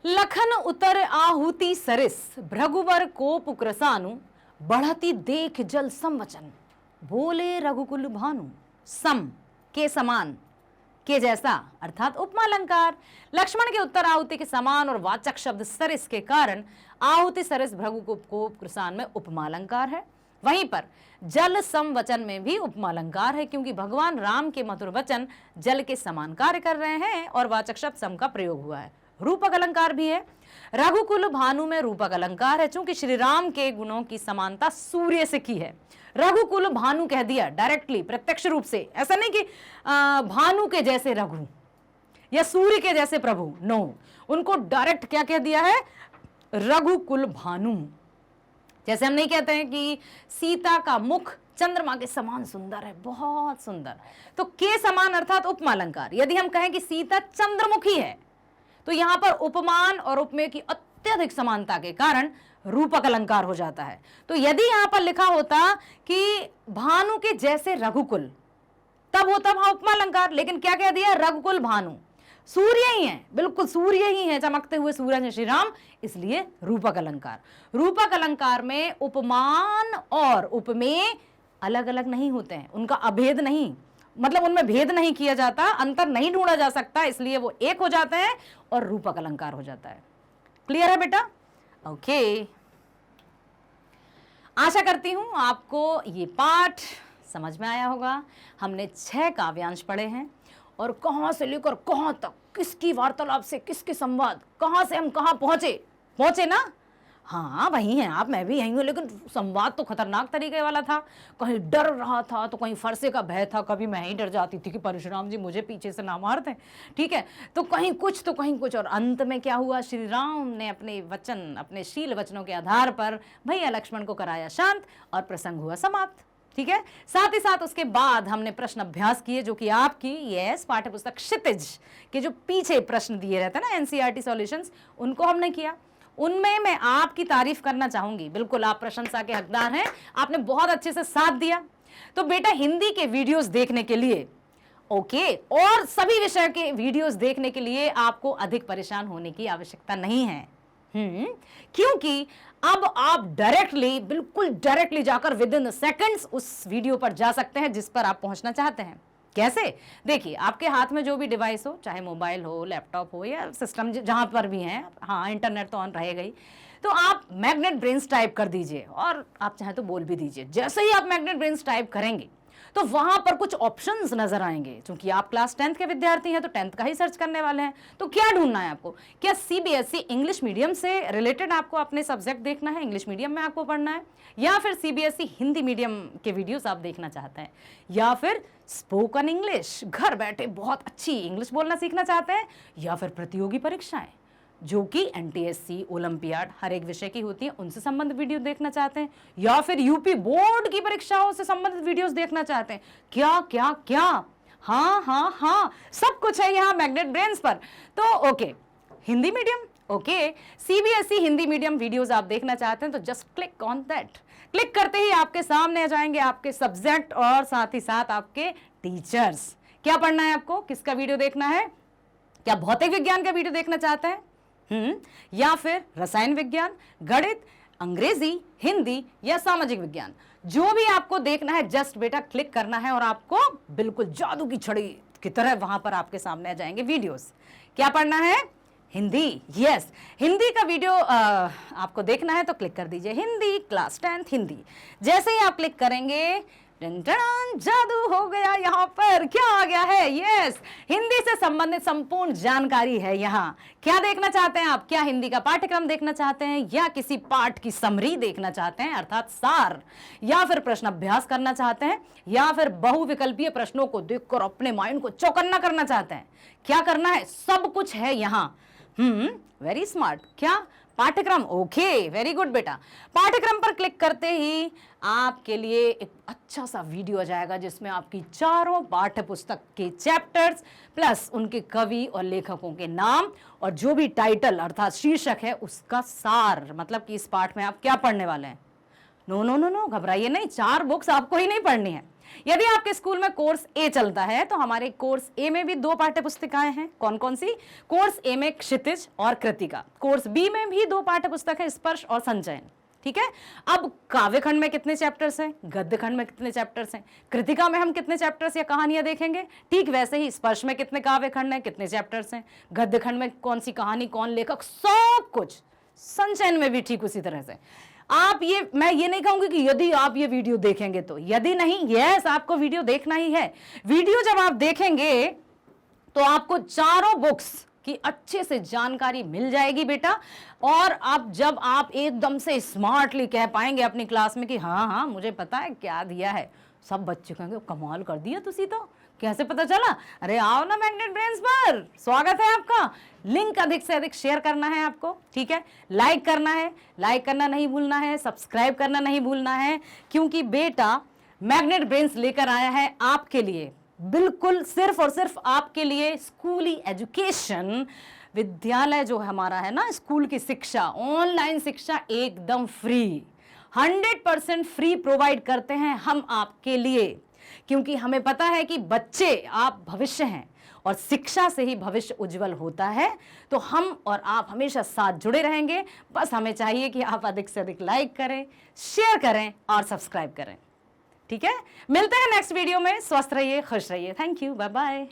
लखन उतर आहुति सरिस, भृगुवर कोप कृसानु, बढ़ती देख जल समवचन, बोले रघुकुल भानु। सम के समान, के जैसा अर्थात उपमा अलंकार। लक्ष्मण के उत्तर आहुति के समान और वाचक शब्द सरिस के कारण आहुति सरिस भृगु कोप कृसान में उपमा अलंकार है। वहीं पर जल सम वचन में भी उपमा अलंकार है, क्योंकि भगवान राम के मधुर वचन जल के समान कार्य कर रहे हैं और वाचक शब्द सम का प्रयोग हुआ है। रूपक अलंकार भी है। रघुकुल भानु में रूपक अलंकार है, चूंकि श्री राम के गुणों की समानता सूर्य से की है। रघुकुल भानु कह दिया डायरेक्टली, प्रत्यक्ष रूप से। ऐसा नहीं कि भानु के जैसे रघु या सूर्य के जैसे प्रभु, नो, उनको डायरेक्ट क्या कह दिया है, रघुकुल भानु। जैसे हम नहीं कहते हैं कि सीता का मुख चंद्रमा के समान सुंदर है, बहुत सुंदर, तो के समान अर्थात उपमा अलंकार। यदि हम कहें कि सीता चंद्रमुखी है तो यहां पर उपमान और उपमेय की अत्यधिक समानता के कारण रूपक अलंकार हो जाता है। तो यदि यहां पर लिखा होता कि भानु के जैसे रघुकुल, तब होता वहां उपमा अलंकार। लेकिन क्या कह दिया, रघुकुल भानु, सूर्य ही है, बिल्कुल सूर्य ही है, चमकते हुए सूरज है श्री राम, इसलिए रूपक अलंकार। रूपक अलंकार में उपमान और उपमेय अलग अलग नहीं होते हैं, उनका अभेद नहीं, मतलब उनमें भेद नहीं किया जाता, अंतर नहीं ढूंढा जा सकता, इसलिए वो एक हो जाते हैं और रूपक अलंकार हो जाता है। क्लियर है बेटा? ओके, आशा करती हूं आपको ये पाठ समझ में आया होगा। हमने 6 काव्यांश पढ़े हैं और कहां से लेकर कहां तक, किसकी वार्तालाप से किसके संवाद, कहां से हम कहां पहुंचे ना। हाँ वही हैं आप, मैं भी यही हूँ, लेकिन संवाद तो खतरनाक तरीके वाला था। कहीं डर रहा था तो कहीं फरसे का भय था, कभी मैं ही डर जाती थी कि परशुराम जी मुझे पीछे से ना मार दें, ठीक है, तो कहीं कुछ तो कहीं कुछ। और अंत में क्या हुआ, श्री राम ने अपने वचन, अपने शील वचनों के आधार पर भैया लक्ष्मण को कराया शांत और प्रसंग हुआ समाप्त। ठीक है, साथ ही साथ उसके बाद हमने प्रश्न अभ्यास किए, जो कि आपकी पाठ्य पुस्तक क्षितिज के जो पीछे प्रश्न दिए रहते हैं ना, एनसीईआरटी सॉल्यूशंस, उनको हमने किया। उनमें मैं आपकी तारीफ करना चाहूंगी, बिल्कुल आप प्रशंसा के हकदार हैं, आपने बहुत अच्छे से साथ दिया। तो बेटा हिंदी के वीडियोस देखने के लिए ओके, और सभी विषय के वीडियोस देखने के लिए आपको अधिक परेशान होने की आवश्यकता नहीं है। क्योंकि अब आप डायरेक्टली, बिल्कुल डायरेक्टली जाकर विद इन सेकंड्स उस वीडियो पर जा सकते हैं जिस पर आप पहुंचना चाहते हैं। कैसे? देखिए, आपके हाथ में जो भी डिवाइस हो, चाहे मोबाइल हो, लैपटॉप हो या सिस्टम जहां पर भी हैं, हाँ इंटरनेट तो ऑन रहेगा ही, तो आप मैग्नेट ब्रेन्स टाइप कर दीजिए और आप चाहे तो बोल भी दीजिए। जैसे ही आप मैग्नेट ब्रेन्स टाइप करेंगे तो वहां पर कुछ ऑप्शंस नजर आएंगे। क्योंकि आप क्लास 10th के विद्यार्थी हैं तो 10th का ही सर्च करने वाले हैं, तो क्या ढूंढना है आपको? क्या सीबीएसई इंग्लिश मीडियम से रिलेटेड आपको अपने सब्जेक्ट देखना है, इंग्लिश मीडियम में आपको पढ़ना है, या फिर सीबीएसई हिंदी मीडियम के वीडियोस आप देखना चाहते हैं, या फिर स्पोकन इंग्लिश, घर बैठे बहुत अच्छी इंग्लिश बोलना सीखना चाहते हैं, या फिर प्रतियोगी परीक्षाएं जो कि एनटीएससी, ओलंपियाड हर एक विषय की होती है, उनसे संबंधित वीडियो देखना चाहते हैं, या फिर यूपी बोर्ड की परीक्षाओं से संबंधित वीडियोस देखना चाहते हैं, क्या क्या क्या, हाँ हाँ हाँ, सब कुछ है यहाँ मैग्नेट ब्रेन्स पर। तो okay, Hindi medium, okay, CBSE Hindi medium videos आप देखना चाहते हैं तो just click on that. Click करते ही आपके सामने आ जाएंगे आपके सब्जेक्ट और साथ ही साथ आपके टीचर्स। क्या पढ़ना है आपको, किसका वीडियो देखना है? क्या भौतिक विज्ञान का वीडियो देखना चाहते हैं, या फिर रसायन विज्ञान, गणित, अंग्रेजी, हिंदी या सामाजिक विज्ञान? जो भी आपको देखना है जस्ट बेटा क्लिक करना है और आपको बिल्कुल जादू की छड़ी की तरह वहां पर आपके सामने आ जाएंगे वीडियोस। क्या पढ़ना है? हिंदी, यस, हिंदी का वीडियो आपको देखना है तो क्लिक कर दीजिए हिंदी, क्लास 10th हिंदी। जैसे ही आप क्लिक करेंगे, जादू हो गया, यहाँ पर क्या आ गया है? यस, हिंदी से संबंधित संपूर्ण जानकारी है यहाँ। क्या देखना चाहते हैं आप? क्या हिंदी का पाठ्यक्रम देखना चाहते हैं, या किसी पाठ की समरी देखना चाहते हैं अर्थात सार, या फिर प्रश्न अभ्यास करना चाहते हैं, या फिर बहुविकल्पीय प्रश्नों को देखकर अपने माइंड को चौकन्ना करना चाहते हैं? क्या करना है? सब कुछ है यहाँ। Very smart. क्या? पाठ्यक्रम, ओके, वेरी गुड बेटा। पाठ्यक्रम पर क्लिक करते ही आपके लिए एक अच्छा सा वीडियो आ जाएगा जिसमें आपकी चारों पाठ्य पुस्तक के चैप्टर्स प्लस उनके कवि और लेखकों के नाम और जो भी टाइटल अर्थात शीर्षक है उसका सार, मतलब कि इस पाठ में आप क्या पढ़ने वाले हैं। नो नो नो नो, घबराइए नहीं, 4 बुक्स आपको ही नहीं पढ़नी है। यदि आपके स्कूल में कोर्स ए चलता है तो हमारे कोर्स ए में भी 2 पाठ्य पुस्तिकाएं हैं। कौन कौन सी? कोर्स ए में क्षितिज और कृतिका, कोर्स बी में भी 2 पाठ्य पुस्तक है, स्पर्श और संचयन। ठीक है, अब काव्य खंड में कितने चैप्टर्स हैं, गद्य खंड में कितने चैप्टर्स हैं, कृतिका में हम कितने चैप्टर्स या कहानियां देखेंगे, ठीक वैसे ही स्पर्श में कितने काव्य खंड हैं, कितने चैप्टर्स हैं, गद्य खंड में कौन सी कहानी, कौन लेखक, सब कुछ। संचयन में भी ठीक उसी तरह से। आप मैं ये नहीं कहूंगी कि यदि आप ये वीडियो देखेंगे तो, यदि नहीं, यस आपको वीडियो देखना ही है। वीडियो जब आप देखेंगे तो आपको चारों बुक्स की अच्छे से जानकारी मिल जाएगी बेटा। और जब आप एकदम से स्मार्टली कह पाएंगे अपनी क्लास में कि हाँ हाँ मुझे पता है क्या दिया है, सब बच्चे कहेंगे कमाल कर दिया तुसी तो, कैसे पता चला? अरे आओ ना मैग्नेट ब्रेन्स पर, स्वागत है आपका। लिंक अधिक से अधिक शेयर करना है आपको, ठीक है, लाइक करना है, लाइक करना नहीं भूलना है, सब्सक्राइब करना नहीं भूलना है, क्योंकि बेटा मैग्नेट ब्रेन्स लेकर आया है आपके लिए, बिल्कुल सिर्फ और सिर्फ आपके लिए स्कूली एजुकेशन। विद्यालय जो हमारा है ना, स्कूल की शिक्षा, ऑनलाइन शिक्षा एकदम फ्री, 100% फ्री प्रोवाइड करते हैं हम आपके लिए, क्योंकि हमें पता है कि बच्चे आप भविष्य हैं और शिक्षा से ही भविष्य उज्जवल होता है। तो हम और आप हमेशा साथ जुड़े रहेंगे, बस हमें चाहिए कि आप अधिक से अधिक लाइक करें, शेयर करें और सब्सक्राइब करें। ठीक है, मिलते हैं नेक्स्ट वीडियो में। स्वस्थ रहिए, खुश रहिए। Thank you, bye bye.